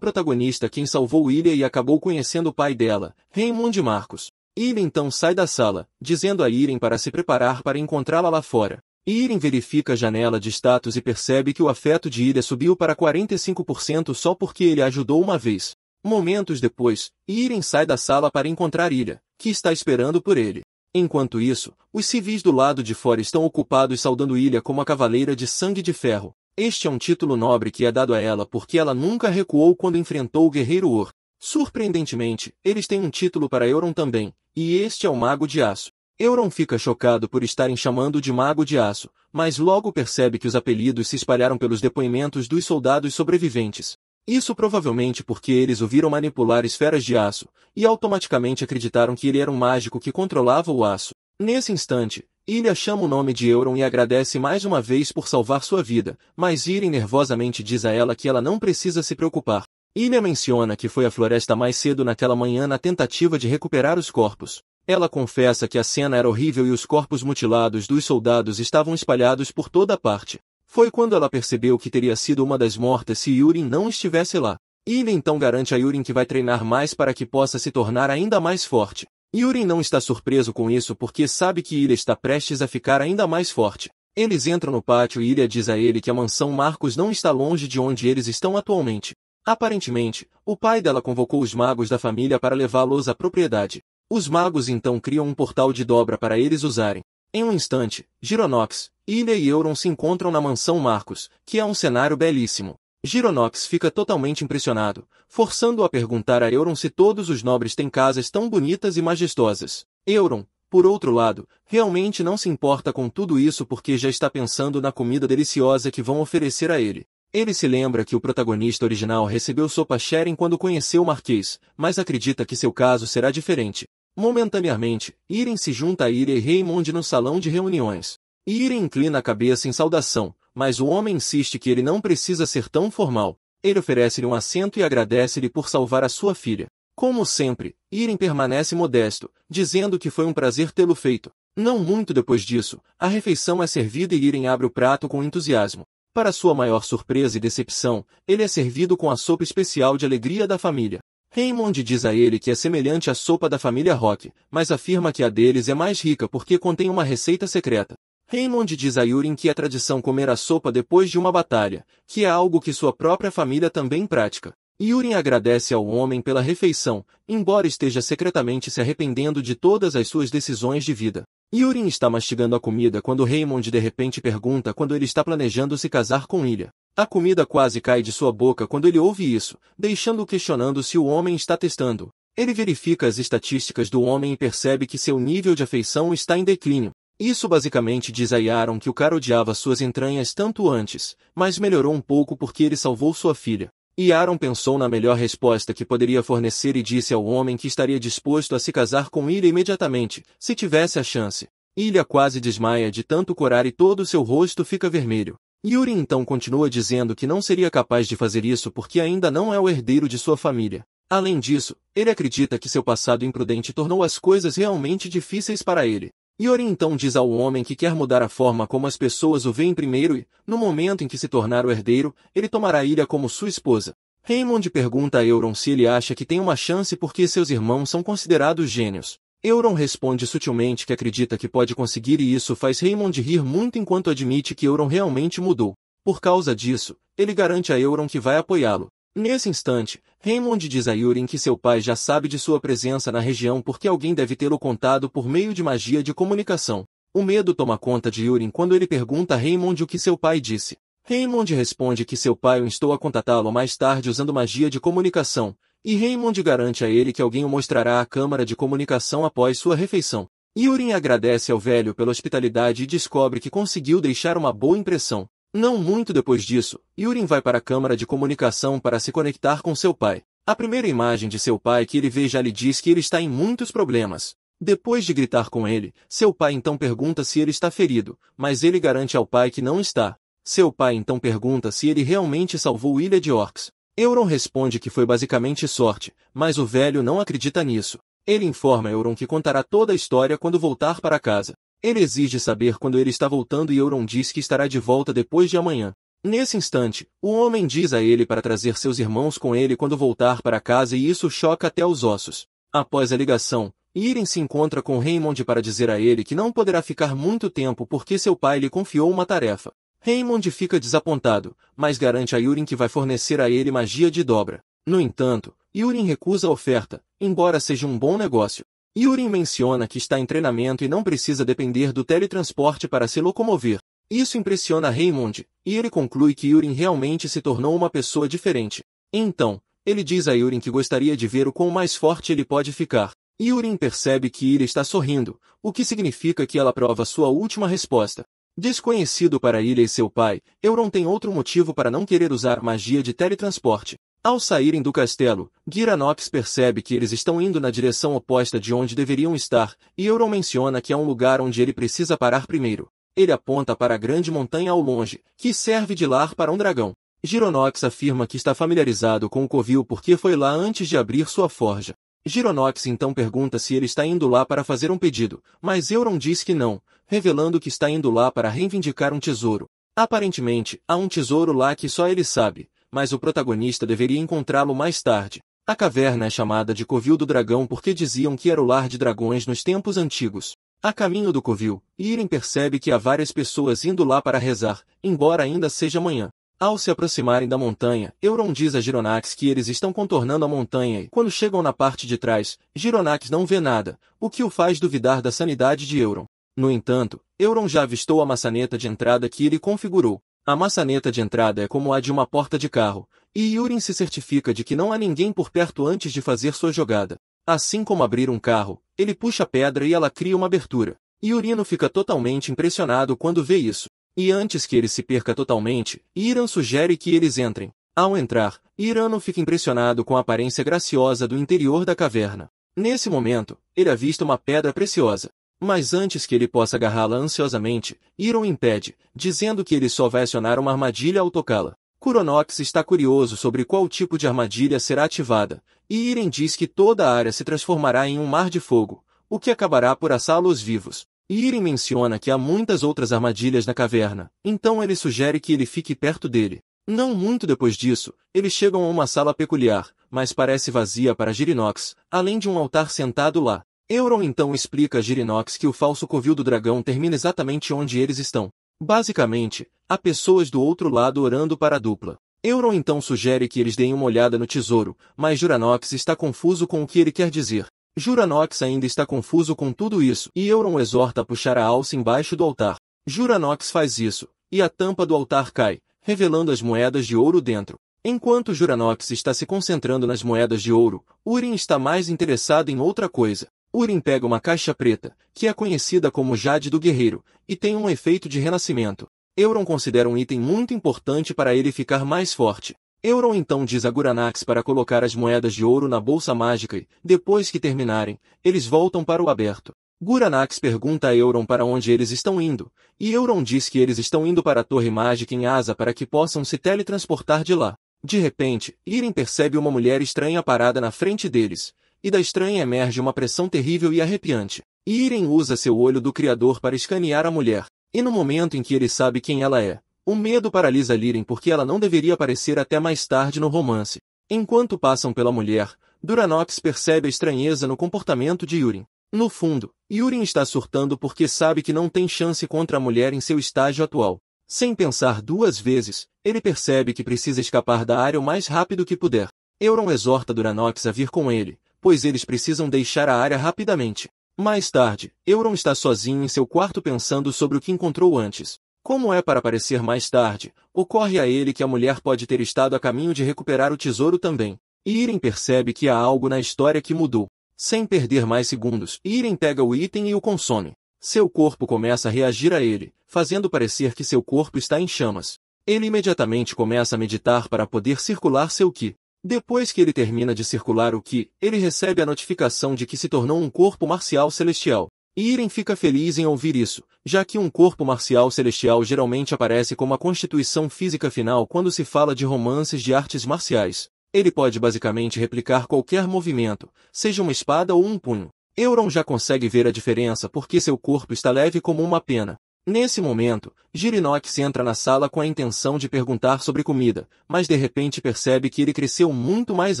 protagonista quem salvou Ilha e acabou conhecendo o pai dela, Raymond Marcos. Ilha então sai da sala, dizendo a Irem para se preparar para encontrá-la lá fora. Irem verifica a janela de status e percebe que o afeto de Ilha subiu para 45% só porque ele a ajudou uma vez. Momentos depois, Irem sai da sala para encontrar Ilha, que está esperando por ele. Enquanto isso, os civis do lado de fora estão ocupados saudando Ilha como a Cavaleira de Sangue de Ferro. Este é um título nobre que é dado a ela porque ela nunca recuou quando enfrentou o Guerreiro Or. Surpreendentemente, eles têm um título para Euron também, e este é o Mago de Aço. Euron fica chocado por estarem chamando de Mago de Aço, mas logo percebe que os apelidos se espalharam pelos depoimentos dos soldados sobreviventes. Isso provavelmente porque eles o viram manipular esferas de aço, e automaticamente acreditaram que ele era um mágico que controlava o aço. Nesse instante, Ilha chama o nome de Euron e agradece mais uma vez por salvar sua vida, mas Irem nervosamente diz a ela que ela não precisa se preocupar. Ilha menciona que foi à floresta mais cedo naquela manhã na tentativa de recuperar os corpos. Ela confessa que a cena era horrível e os corpos mutilados dos soldados estavam espalhados por toda parte. Foi quando ela percebeu que teria sido uma das mortas se Yurin não estivesse lá. Ilha então garante a Yurin que vai treinar mais para que possa se tornar ainda mais forte. Yurin não está surpreso com isso porque sabe que Ilha está prestes a ficar ainda mais forte. Eles entram no pátio e Ilha diz a ele que a mansão Marcos não está longe de onde eles estão atualmente. Aparentemente, o pai dela convocou os magos da família para levá-los à propriedade. Os magos então criam um portal de dobra para eles usarem. Em um instante, Gironox, Ilha e Euron se encontram na mansão Marcos, que é um cenário belíssimo. Gironox fica totalmente impressionado, forçando-o a perguntar a Euron se todos os nobres têm casas tão bonitas e majestosas. Euron, por outro lado, realmente não se importa com tudo isso porque já está pensando na comida deliciosa que vão oferecer a ele. Ele se lembra que o protagonista original recebeu sopa Sheren quando conheceu o Marquês, mas acredita que seu caso será diferente. Momentaneamente, Irem se junta a Ilha e Raymond no salão de reuniões. Irem inclina a cabeça em saudação, mas o homem insiste que ele não precisa ser tão formal. Ele oferece-lhe um assento e agradece-lhe por salvar a sua filha. Como sempre, Irem permanece modesto, dizendo que foi um prazer tê-lo feito. Não muito depois disso, a refeição é servida e Irem abre o prato com entusiasmo. Para sua maior surpresa e decepção, ele é servido com a sopa especial de alegria da família. Raymond diz a ele que é semelhante à sopa da família Rock, mas afirma que a deles é mais rica porque contém uma receita secreta. Raymond diz a Yurin que é tradição comer a sopa depois de uma batalha, que é algo que sua própria família também pratica. Yurin agradece ao homem pela refeição, embora esteja secretamente se arrependendo de todas as suas decisões de vida. Yurin está mastigando a comida quando Raymond de repente pergunta quando ele está planejando se casar com Ilha. A comida quase cai de sua boca quando ele ouve isso, deixando-o questionando se o homem está testando. Ele verifica as estatísticas do homem e percebe que seu nível de afeição está em declínio. Isso basicamente diz a Yaron que o cara odiava suas entranhas tanto antes, mas melhorou um pouco porque ele salvou sua filha. Yaron pensou na melhor resposta que poderia fornecer e disse ao homem que estaria disposto a se casar com Ilha imediatamente, se tivesse a chance. Ilha quase desmaia de tanto corar e todo seu rosto fica vermelho. Yurin então continua dizendo que não seria capaz de fazer isso porque ainda não é o herdeiro de sua família. Além disso, ele acredita que seu passado imprudente tornou as coisas realmente difíceis para ele. Yurin então diz ao homem que quer mudar a forma como as pessoas o veem primeiro e, no momento em que se tornar o herdeiro, ele tomará Ilha como sua esposa. Raymond pergunta a Euron se ele acha que tem uma chance porque seus irmãos são considerados gênios. Euron responde sutilmente que acredita que pode conseguir e isso faz Raymond rir muito enquanto admite que Euron realmente mudou. Por causa disso, ele garante a Euron que vai apoiá-lo. Nesse instante, Raymond diz a Yurin que seu pai já sabe de sua presença na região porque alguém deve tê-lo contado por meio de magia de comunicação. O medo toma conta de Yurin quando ele pergunta a Raymond o que seu pai disse. Raymond responde que seu pai o instou a contatá-lo mais tarde usando magia de comunicação, e Raymond garante a ele que alguém o mostrará à câmara de comunicação após sua refeição. Yurin agradece ao velho pela hospitalidade e descobre que conseguiu deixar uma boa impressão. Não muito depois disso, Yurin vai para a câmara de comunicação para se conectar com seu pai. A primeira imagem de seu pai que ele vê já lhe diz que ele está em muitos problemas. Depois de gritar com ele, seu pai então pergunta se ele está ferido, mas ele garante ao pai que não está. Seu pai então pergunta se ele realmente salvou Ilha de Orcs. Euron responde que foi basicamente sorte, mas o velho não acredita nisso. Ele informa Euron que contará toda a história quando voltar para casa. Ele exige saber quando ele está voltando e Euron diz que estará de volta depois de amanhã. Nesse instante, o homem diz a ele para trazer seus irmãos com ele quando voltar para casa e isso choca até os ossos. Após a ligação, Irem se encontra com Raymond para dizer a ele que não poderá ficar muito tempo porque seu pai lhe confiou uma tarefa. Raymond fica desapontado, mas garante a Yurin que vai fornecer a ele magia de dobra. No entanto, Yurin recusa a oferta, embora seja um bom negócio. Yurin menciona que está em treinamento e não precisa depender do teletransporte para se locomover. Isso impressiona Raymond, e ele conclui que Yurin realmente se tornou uma pessoa diferente. Então, ele diz a Yurin que gostaria de ver o quão mais forte ele pode ficar. Yurin percebe que Ira está sorrindo, o que significa que ela aprova sua última resposta. Desconhecido para Ira e seu pai, Euron tem outro motivo para não querer usar magia de teletransporte. Ao saírem do castelo, Giranox percebe que eles estão indo na direção oposta de onde deveriam estar, e Euron menciona que há um lugar onde ele precisa parar primeiro. Ele aponta para a grande montanha ao longe, que serve de lar para um dragão. Giranox afirma que está familiarizado com o covil porque foi lá antes de abrir sua forja. Giranox então pergunta se ele está indo lá para fazer um pedido, mas Euron diz que não, revelando que está indo lá para reivindicar um tesouro. Aparentemente, há um tesouro lá que só ele sabe, mas o protagonista deveria encontrá-lo mais tarde. A caverna é chamada de Covil do Dragão porque diziam que era o lar de dragões nos tempos antigos. A caminho do covil, Irem percebe que há várias pessoas indo lá para rezar, embora ainda seja manhã. Ao se aproximarem da montanha, Euron diz a Giranax que eles estão contornando a montanha e, quando chegam na parte de trás, Giranax não vê nada, o que o faz duvidar da sanidade de Euron. No entanto, Euron já avistou a maçaneta de entrada que ele configurou. A maçaneta de entrada é como a de uma porta de carro, e Yurin se certifica de que não há ninguém por perto antes de fazer sua jogada. Assim como abrir um carro, ele puxa a pedra e ela cria uma abertura. Yurino fica totalmente impressionado quando vê isso. E antes que ele se perca totalmente, Iran sugere que eles entrem. Ao entrar, Irano fica impressionado com a aparência graciosa do interior da caverna. Nesse momento, ele avista uma pedra preciosa. Mas antes que ele possa agarrá-la ansiosamente, Iron impede, dizendo que ele só vai acionar uma armadilha ao tocá-la. Kuronox está curioso sobre qual tipo de armadilha será ativada, e Iren diz que toda a área se transformará em um mar de fogo, o que acabará por assá-los vivos. Iren menciona que há muitas outras armadilhas na caverna, então ele sugere que ele fique perto dele. Não muito depois disso, eles chegam a uma sala peculiar, mas parece vazia para Girinox, além de um altar sentado lá. Euron então explica a Girinox que o falso covil do dragão termina exatamente onde eles estão. Basicamente, há pessoas do outro lado orando para a dupla. Euron então sugere que eles deem uma olhada no tesouro, mas Juranox está confuso com o que ele quer dizer. Juranox ainda está confuso com tudo isso, e Euron exorta a puxar a alça embaixo do altar. Juranox faz isso, e a tampa do altar cai, revelando as moedas de ouro dentro. Enquanto Juranox está se concentrando nas moedas de ouro, Urim está mais interessado em outra coisa. Urim pega uma caixa preta, que é conhecida como Jade do Guerreiro, e tem um efeito de renascimento. Euron considera um item muito importante para ele ficar mais forte. Euron então diz a Guranax para colocar as moedas de ouro na bolsa mágica e, depois que terminarem, eles voltam para o aberto. Guranax pergunta a Euron para onde eles estão indo, e Euron diz que eles estão indo para a torre mágica em Asa para que possam se teletransportar de lá. De repente, Irem percebe uma mulher estranha parada na frente deles, e da estranha emerge uma pressão terrível e arrepiante. Irem usa seu olho do Criador para escanear a mulher, e no momento em que ele sabe quem ela é, o medo paralisa Liren porque ela não deveria aparecer até mais tarde no romance. Enquanto passam pela mulher, Duranox percebe a estranheza no comportamento de Yurin. No fundo, Yurin está surtando porque sabe que não tem chance contra a mulher em seu estágio atual. Sem pensar duas vezes, ele percebe que precisa escapar da área o mais rápido que puder. Euron exorta Duranox a vir com ele, pois eles precisam deixar a área rapidamente. Mais tarde, Euron está sozinho em seu quarto pensando sobre o que encontrou antes. Como é para aparecer mais tarde, ocorre a ele que a mulher pode ter estado a caminho de recuperar o tesouro também. E Irem percebe que há algo na história que mudou. Sem perder mais segundos, Irem pega o item e o consome. Seu corpo começa a reagir a ele, fazendo parecer que seu corpo está em chamas. Ele imediatamente começa a meditar para poder circular seu Ki. Depois que ele termina de circular o Ki, ele recebe a notificação de que se tornou um corpo marcial celestial. Irem fica feliz em ouvir isso, já que um corpo marcial celestial geralmente aparece como a constituição física final quando se fala de romances de artes marciais. Ele pode basicamente replicar qualquer movimento, seja uma espada ou um punho. Euron já consegue ver a diferença porque seu corpo está leve como uma pena. Nesse momento, Girinox entra na sala com a intenção de perguntar sobre comida, mas de repente percebe que ele cresceu muito mais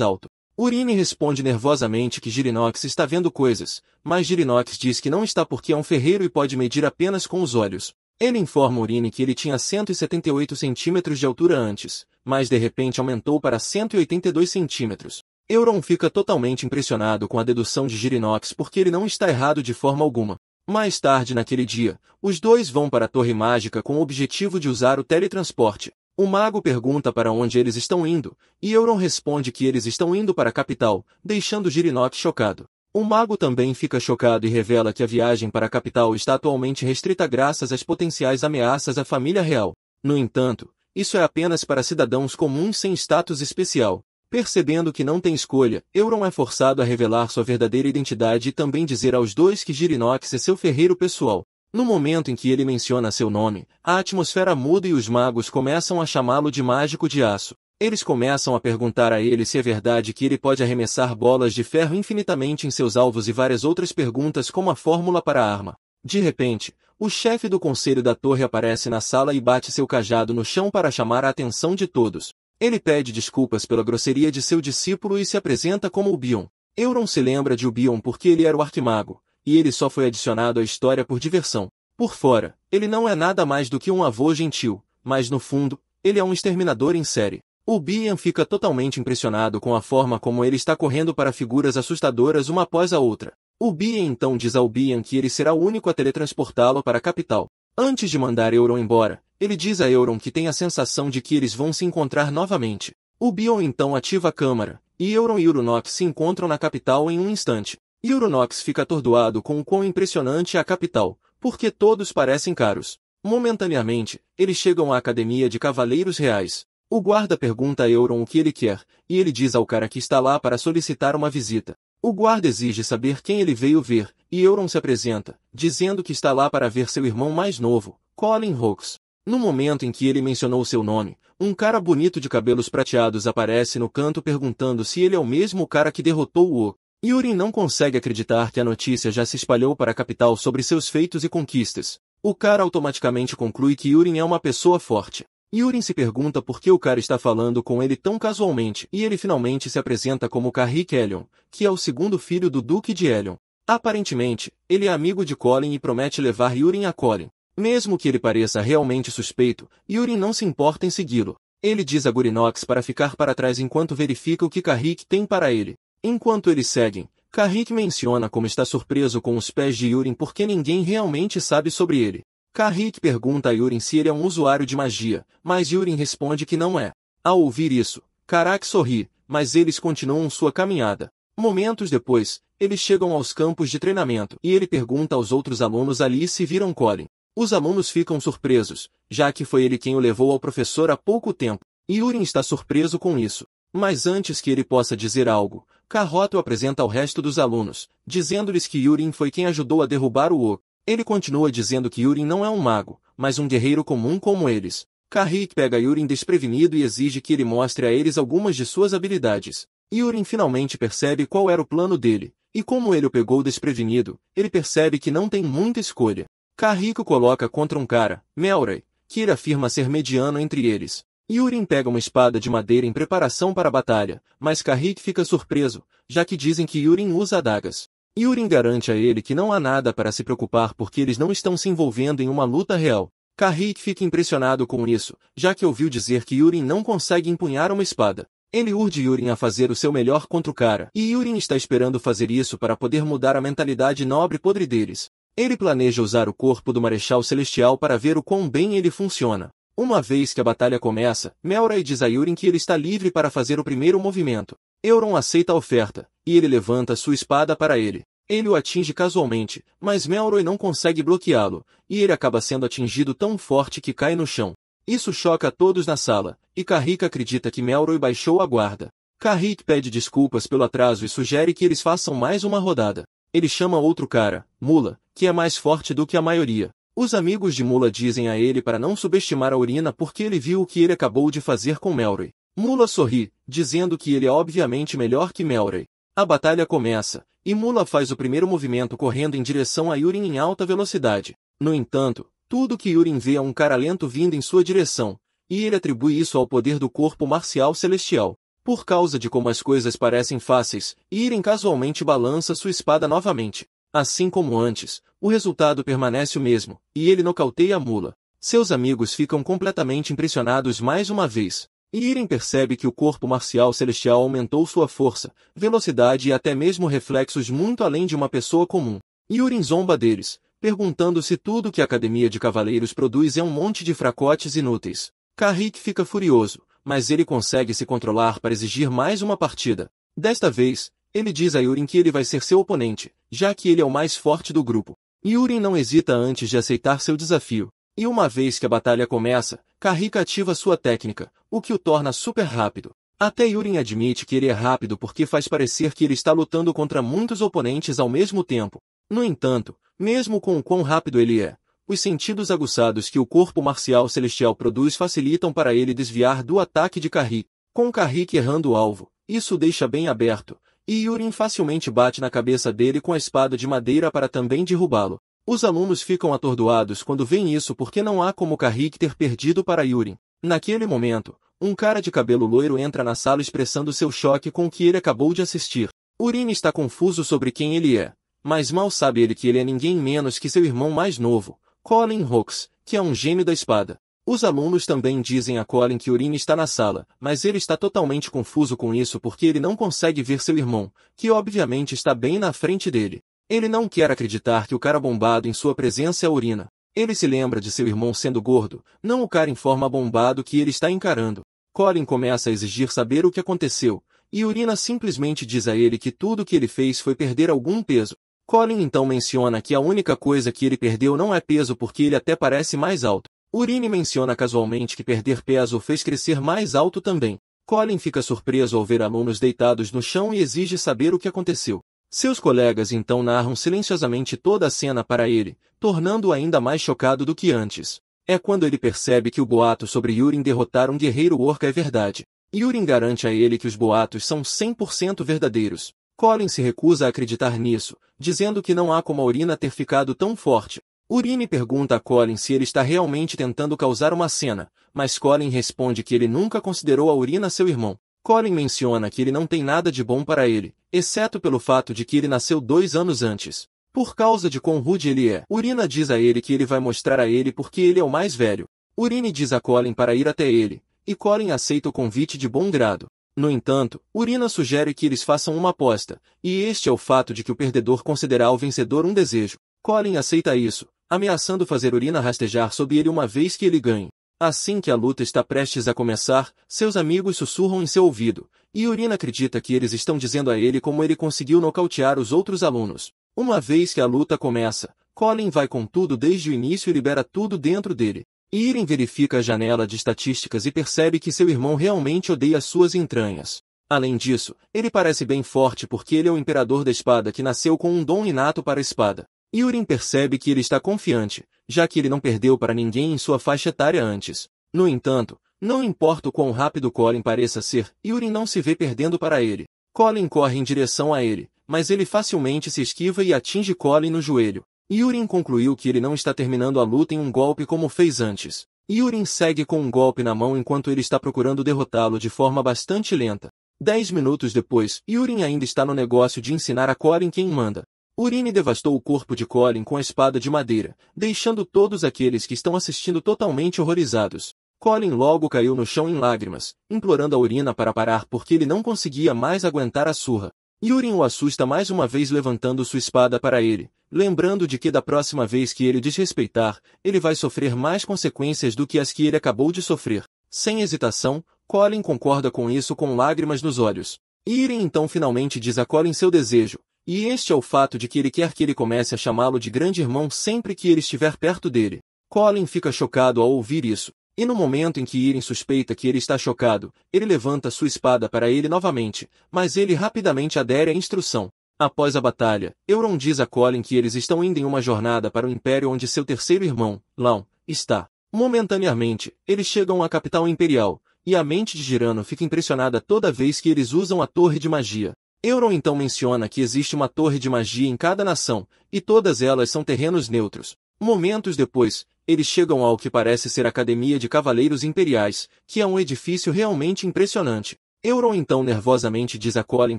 alto. Urine responde nervosamente que Girinox está vendo coisas, mas Girinox diz que não está porque é um ferreiro e pode medir apenas com os olhos. Ele informa Urine que ele tinha 178 centímetros de altura antes, mas de repente aumentou para 182 centímetros. Euron fica totalmente impressionado com a dedução de Girinox porque ele não está errado de forma alguma. Mais tarde naquele dia, os dois vão para a Torre Mágica com o objetivo de usar o teletransporte. O mago pergunta para onde eles estão indo, e Euron responde que eles estão indo para a capital, deixando Girinox chocado. O mago também fica chocado e revela que a viagem para a capital está atualmente restrita graças às potenciais ameaças à família real. No entanto, isso é apenas para cidadãos comuns sem status especial. Percebendo que não tem escolha, Euron é forçado a revelar sua verdadeira identidade e também dizer aos dois que Girinox é seu ferreiro pessoal. No momento em que ele menciona seu nome, a atmosfera muda e os magos começam a chamá-lo de Mágico de Aço. Eles começam a perguntar a ele se é verdade que ele pode arremessar bolas de ferro infinitamente em seus alvos e várias outras perguntas como a fórmula para a arma. De repente, o chefe do conselho da torre aparece na sala e bate seu cajado no chão para chamar a atenção de todos. Ele pede desculpas pela grosseria de seu discípulo e se apresenta como Ubion. Euron se lembra de Ubion porque ele era o arquimago, e ele só foi adicionado à história por diversão. Por fora, ele não é nada mais do que um avô gentil, mas no fundo, ele é um exterminador em série. Ubion fica totalmente impressionado com a forma como ele está correndo para figuras assustadoras uma após a outra. Ubion então diz a Ubion que ele será o único a teletransportá-lo para a capital. Antes de mandar Euron embora, ele diz a Euron que tem a sensação de que eles vão se encontrar novamente. Ubion então ativa a câmara, e Euron e Urunox se encontram na capital em um instante. E Urunox fica atordoado com o quão impressionante é a capital, porque todos parecem caros. Momentaneamente, eles chegam à Academia de Cavaleiros Reais. O guarda pergunta a Euron o que ele quer, e ele diz ao cara que está lá para solicitar uma visita. O guarda exige saber quem ele veio ver, e Euron se apresenta, dizendo que está lá para ver seu irmão mais novo, Colin Hawks. No momento em que ele mencionou seu nome, um cara bonito de cabelos prateados aparece no canto perguntando se ele é o mesmo cara que derrotou o Yurin não consegue acreditar que a notícia já se espalhou para a capital sobre seus feitos e conquistas. O cara automaticamente conclui que Yurin é uma pessoa forte. Yurin se pergunta por que o cara está falando com ele tão casualmente, e ele finalmente se apresenta como Carrick Ellion, que é o segundo filho do Duque de Ellion. Aparentemente, ele é amigo de Colin e promete levar Yurin a Colin. Mesmo que ele pareça realmente suspeito, Yurin não se importa em segui-lo. Ele diz a Gurinox para ficar para trás enquanto verifica o que Carrick tem para ele. Enquanto eles seguem, Carrick menciona como está surpreso com os pés de Yurin porque ninguém realmente sabe sobre ele. Carrick pergunta a Yurin se ele é um usuário de magia, mas Yurin responde que não é. Ao ouvir isso, Karak sorri, mas eles continuam sua caminhada. Momentos depois, eles chegam aos campos de treinamento e ele pergunta aos outros alunos ali se viram Colin. Os alunos ficam surpresos, já que foi ele quem o levou ao professor há pouco tempo. Yurin está surpreso com isso. Mas antes que ele possa dizer algo, Carrot o apresenta ao resto dos alunos, dizendo-lhes que Yurin foi quem ajudou a derrubar o Oak. Ele continua dizendo que Yurin não é um mago, mas um guerreiro comum como eles. Carrick pega Yurin desprevenido e exige que ele mostre a eles algumas de suas habilidades. Yurin finalmente percebe qual era o plano dele, e como ele o pegou desprevenido, ele percebe que não tem muita escolha. Carrick o coloca contra um cara, Melray, que ele afirma ser mediano entre eles. Yurin pega uma espada de madeira em preparação para a batalha, mas Carrick fica surpreso, já que dizem que Yurin usa adagas. Yurin garante a ele que não há nada para se preocupar porque eles não estão se envolvendo em uma luta real. Carrick fica impressionado com isso, já que ouviu dizer que Yurin não consegue empunhar uma espada. Ele urge Yurin a fazer o seu melhor contra o cara, e Yurin está esperando fazer isso para poder mudar a mentalidade nobre podre deles. Ele planeja usar o corpo do Marechal Celestial para ver o quão bem ele funciona. Uma vez que a batalha começa, Melray diz a Yurin que ele está livre para fazer o primeiro movimento. Euron aceita a oferta, e ele levanta sua espada para ele. Ele o atinge casualmente, mas Melroy não consegue bloqueá-lo, e ele acaba sendo atingido tão forte que cai no chão. Isso choca a todos na sala, e Carrick acredita que Melroy baixou a guarda. Carrick pede desculpas pelo atraso e sugere que eles façam mais uma rodada. Ele chama outro cara, Mula, que é mais forte do que a maioria. Os amigos de Mula dizem a ele para não subestimar a urina porque ele viu o que ele acabou de fazer com Melroy. Mula sorri, dizendo que ele é obviamente melhor que Melroy. A batalha começa, e Mula faz o primeiro movimento correndo em direção a Yurin em alta velocidade. No entanto, tudo que Yurin vê é um cara lento vindo em sua direção, e ele atribui isso ao poder do corpo marcial celestial. Por causa de como as coisas parecem fáceis, Yurin casualmente balança sua espada novamente. Assim como antes, o resultado permanece o mesmo, e ele nocauteia a Mula. Seus amigos ficam completamente impressionados mais uma vez. Yurin percebe que o corpo marcial celestial aumentou sua força, velocidade e até mesmo reflexos muito além de uma pessoa comum. Yurin zomba deles, perguntando se tudo que a Academia de Cavaleiros produz é um monte de fracotes inúteis. Carrick fica furioso, mas ele consegue se controlar para exigir mais uma partida. Desta vez, ele diz a Yurin que ele vai ser seu oponente, já que ele é o mais forte do grupo. Yurin não hesita antes de aceitar seu desafio. E uma vez que a batalha começa, Carrick ativa sua técnica, o que o torna super rápido. Até Yurin admite que ele é rápido porque faz parecer que ele está lutando contra muitos oponentes ao mesmo tempo. No entanto, mesmo com o quão rápido ele é, os sentidos aguçados que o corpo marcial celestial produz facilitam para ele desviar do ataque de Carrick. Com Carrick errando o alvo, isso o deixa bem aberto, e Yurin facilmente bate na cabeça dele com a espada de madeira para também derrubá-lo. Os alunos ficam atordoados quando veem isso porque não há como Carrick ter perdido para Yurin. Naquele momento, um cara de cabelo loiro entra na sala expressando seu choque com o que ele acabou de assistir. Yurin está confuso sobre quem ele é, mas mal sabe ele que ele é ninguém menos que seu irmão mais novo, Colin Hawks, que é um gênio da espada. Os alunos também dizem a Colin que Yurin está na sala, mas ele está totalmente confuso com isso porque ele não consegue ver seu irmão, que obviamente está bem na frente dele. Ele não quer acreditar que o cara bombado em sua presença é a urina. Ele se lembra de seu irmão sendo gordo, não o cara em forma bombado que ele está encarando. Colin começa a exigir saber o que aconteceu, e Urina simplesmente diz a ele que tudo o que ele fez foi perder algum peso. Colin então menciona que a única coisa que ele perdeu não é peso porque ele até parece mais alto. Urine menciona casualmente que perder peso o fez crescer mais alto também. Colin fica surpreso ao ver alunos deitados no chão e exige saber o que aconteceu. Seus colegas então narram silenciosamente toda a cena para ele, tornando-o ainda mais chocado do que antes. É quando ele percebe que o boato sobre Yurin derrotar um guerreiro orca é verdade. Yurin garante a ele que os boatos são 100% verdadeiros. Colin se recusa a acreditar nisso, dizendo que não há como a Urina ter ficado tão forte. Urine pergunta a Colin se ele está realmente tentando causar uma cena, mas Colin responde que ele nunca considerou a Urina seu irmão. Colin menciona que ele não tem nada de bom para ele, exceto pelo fato de que ele nasceu 2 anos antes. Por causa de quão rude ele é, Urina diz a ele que ele vai mostrar a ele porque ele é o mais velho. Urine diz a Colin para ir até ele, e Colin aceita o convite de bom grado. No entanto, Urina sugere que eles façam uma aposta, e este é o fato de que o perdedor considerará ao vencedor um desejo. Colin aceita isso, ameaçando fazer Urina rastejar sob ele uma vez que ele ganhe. Assim que a luta está prestes a começar, seus amigos sussurram em seu ouvido, e Urina acredita que eles estão dizendo a ele como ele conseguiu nocautear os outros alunos. Uma vez que a luta começa, Colin vai com tudo desde o início e libera tudo dentro dele. Irem verifica a janela de estatísticas e percebe que seu irmão realmente odeia suas entranhas. Além disso, ele parece bem forte porque ele é o imperador da espada que nasceu com um dom inato para a espada. Yurin percebe que ele está confiante, já que ele não perdeu para ninguém em sua faixa etária antes. No entanto, não importa o quão rápido Colin pareça ser, Yurin não se vê perdendo para ele. Colin corre em direção a ele, mas ele facilmente se esquiva e atinge Colin no joelho. Yurin concluiu que ele não está terminando a luta em um golpe como fez antes. Yurin segue com um golpe na mão enquanto ele está procurando derrotá-lo de forma bastante lenta. 10 minutos depois, Yurin ainda está no negócio de ensinar a Colin quem manda. Urine devastou o corpo de Colin com a espada de madeira, deixando todos aqueles que estão assistindo totalmente horrorizados. Colin logo caiu no chão em lágrimas, implorando a Urina para parar porque ele não conseguia mais aguentar a surra. Yurin o assusta mais uma vez levantando sua espada para ele, lembrando de que da próxima vez que ele desrespeitar, ele vai sofrer mais consequências do que as que ele acabou de sofrer. Sem hesitação, Colin concorda com isso com lágrimas nos olhos. Irem então finalmente diz a Colin seu desejo, e este é o fato de que ele quer que ele comece a chamá-lo de grande irmão sempre que ele estiver perto dele. Colin fica chocado ao ouvir isso, e no momento em que Irem suspeita que ele está chocado, ele levanta sua espada para ele novamente, mas ele rapidamente adere à instrução. Após a batalha, Euron diz a Colin que eles estão indo em uma jornada para o Império onde seu terceiro irmão, Laon, está. Momentaneamente, eles chegam à capital imperial, e a mente de Girano fica impressionada toda vez que eles usam a torre de magia. Euron então menciona que existe uma torre de magia em cada nação, e todas elas são terrenos neutros. Momentos depois, eles chegam ao que parece ser a Academia de Cavaleiros Imperiais, que é um edifício realmente impressionante. Euron então nervosamente diz a Colin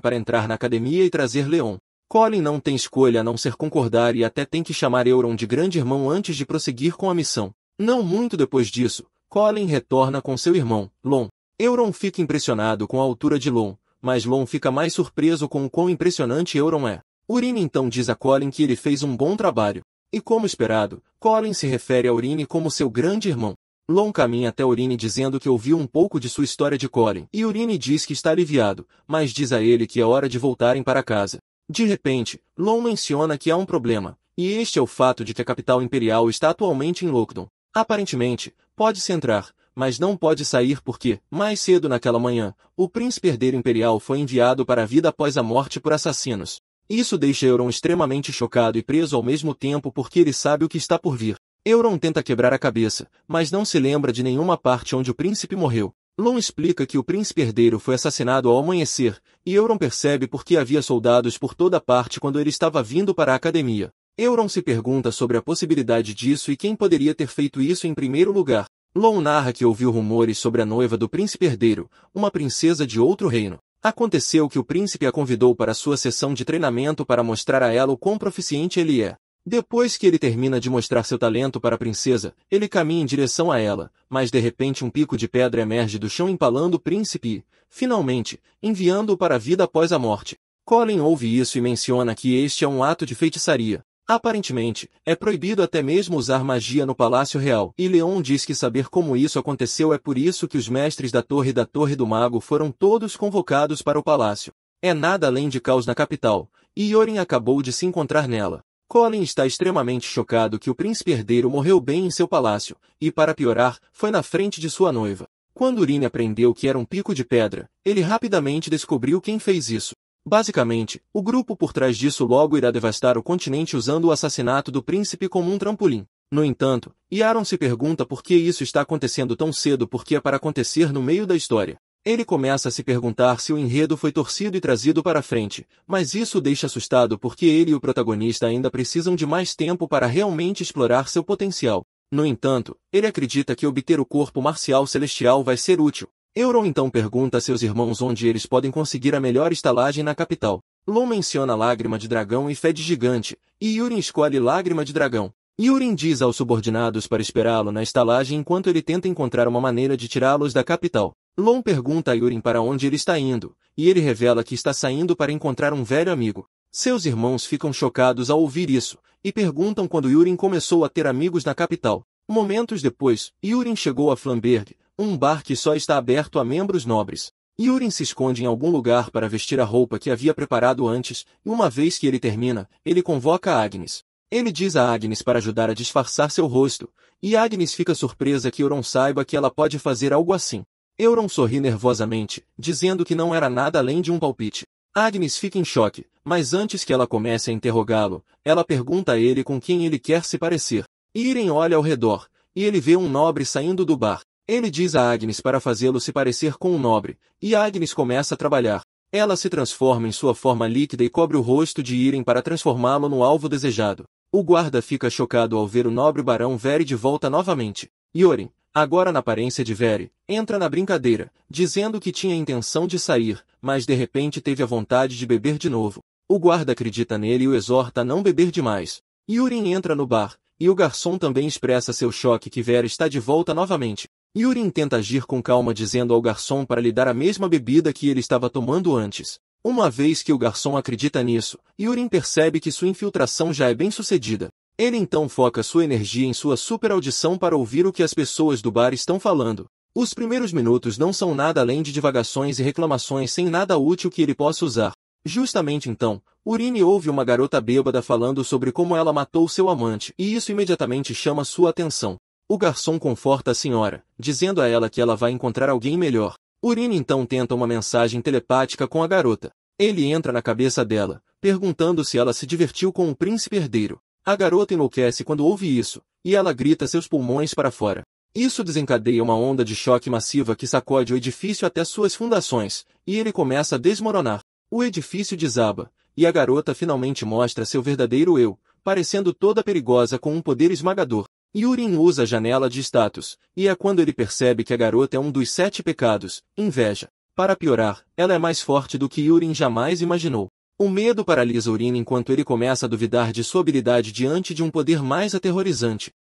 para entrar na academia e trazer Leon. Colin não tem escolha a não ser concordar e até tem que chamar Euron de grande irmão antes de prosseguir com a missão. Não muito depois disso, Colin retorna com seu irmão, Lon. Euron fica impressionado com a altura de Lon, mas Lon fica mais surpreso com o quão impressionante Euron é. Urine então diz a Colin que ele fez um bom trabalho. E como esperado, Colin se refere a Urine como seu grande irmão. Lon caminha até Urine dizendo que ouviu um pouco de sua história de Colin, e Urine diz que está aliviado, mas diz a ele que é hora de voltarem para casa. De repente, Lon menciona que há um problema, e este é o fato de que a capital imperial está atualmente em lockdown. Aparentemente, pode-se entrar, mas não pode sair porque, mais cedo naquela manhã, o príncipe herdeiro imperial foi enviado para a vida após a morte por assassinos. Isso deixa Euron extremamente chocado e preso ao mesmo tempo porque ele sabe o que está por vir. Euron tenta quebrar a cabeça, mas não se lembra de nenhuma parte onde o príncipe morreu. Lon explica que o príncipe herdeiro foi assassinado ao amanhecer, e Euron percebe por que havia soldados por toda parte quando ele estava vindo para a academia. Euron se pergunta sobre a possibilidade disso e quem poderia ter feito isso em primeiro lugar. Lon narra que ouviu rumores sobre a noiva do príncipe herdeiro, uma princesa de outro reino. Aconteceu que o príncipe a convidou para sua sessão de treinamento para mostrar a ela o quão proficiente ele é. Depois que ele termina de mostrar seu talento para a princesa, ele caminha em direção a ela, mas de repente um pico de pedra emerge do chão empalando o príncipe e, finalmente, enviando-o para a vida após a morte. Colin ouve isso e menciona que este é um ato de feitiçaria. Aparentemente, é proibido até mesmo usar magia no Palácio Real, e Leon diz que saber como isso aconteceu é por isso que os mestres da Torre do Mago foram todos convocados para o palácio. É nada além de caos na capital, e Yoren acabou de se encontrar nela. Colin está extremamente chocado que o príncipe herdeiro morreu bem em seu palácio, e para piorar, foi na frente de sua noiva. Quando Urine aprendeu que era um pico de pedra, ele rapidamente descobriu quem fez isso. Basicamente, o grupo por trás disso logo irá devastar o continente usando o assassinato do príncipe como um trampolim. No entanto, Yaron se pergunta por que isso está acontecendo tão cedo porque é para acontecer no meio da história. Ele começa a se perguntar se o enredo foi torcido e trazido para frente, mas isso o deixa assustado porque ele e o protagonista ainda precisam de mais tempo para realmente explorar seu potencial. No entanto, ele acredita que obter o corpo marcial celestial vai ser útil. Euron então pergunta a seus irmãos onde eles podem conseguir a melhor estalagem na capital. Lon menciona Lágrima de Dragão e Fé de Gigante, e Yurin escolhe Lágrima de Dragão. Yurin diz aos subordinados para esperá-lo na estalagem enquanto ele tenta encontrar uma maneira de tirá-los da capital. Lon pergunta a Yurin para onde ele está indo, e ele revela que está saindo para encontrar um velho amigo. Seus irmãos ficam chocados ao ouvir isso, e perguntam quando Yurin começou a ter amigos na capital. Momentos depois, Yurin chegou a Flamberg, um bar que só está aberto a membros nobres. Yurin se esconde em algum lugar para vestir a roupa que havia preparado antes, e uma vez que ele termina, ele convoca Agnes. Ele diz a Agnes para ajudar a disfarçar seu rosto, e Agnes fica surpresa que Euron saiba que ela pode fazer algo assim. Euron sorri nervosamente, dizendo que não era nada além de um palpite. Agnes fica em choque, mas antes que ela comece a interrogá-lo, ela pergunta a ele com quem ele quer se parecer. Irem olha ao redor, e ele vê um nobre saindo do bar. Ele diz a Agnes para fazê-lo se parecer com um nobre, e Agnes começa a trabalhar. Ela se transforma em sua forma líquida e cobre o rosto de Irem para transformá-lo no alvo desejado. O guarda fica chocado ao ver o nobre barão Veri de volta novamente. Yoren, agora na aparência de Veri, entra na brincadeira, dizendo que tinha a intenção de sair, mas de repente teve a vontade de beber de novo. O guarda acredita nele e o exorta a não beber demais. Yoren entra no bar, e o garçom também expressa seu choque que Veri está de volta novamente. Yurin tenta agir com calma dizendo ao garçom para lhe dar a mesma bebida que ele estava tomando antes. Uma vez que o garçom acredita nisso, Yurin percebe que sua infiltração já é bem sucedida. Ele então foca sua energia em sua super audição para ouvir o que as pessoas do bar estão falando. Os primeiros minutos não são nada além de divagações e reclamações sem nada útil que ele possa usar. Justamente então, Urine ouve uma garota bêbada falando sobre como ela matou seu amante, e isso imediatamente chama sua atenção. O garçom conforta a senhora, dizendo a ela que ela vai encontrar alguém melhor. Urine então tenta uma mensagem telepática com a garota. Ele entra na cabeça dela, perguntando se ela se divertiu com o príncipe herdeiro. A garota enlouquece quando ouve isso, e ela grita seus pulmões para fora. Isso desencadeia uma onda de choque massiva que sacode o edifício até suas fundações, e ele começa a desmoronar. O edifício desaba, e a garota finalmente mostra seu verdadeiro eu, parecendo toda perigosa com um poder esmagador. Yurin usa a janela de status, e é quando ele percebe que a garota é um dos 7 pecados, inveja. Para piorar, ela é mais forte do que Yurin jamais imaginou. O medo paralisa Urin enquanto ele começa a duvidar de sua habilidade diante de um poder mais aterrorizante.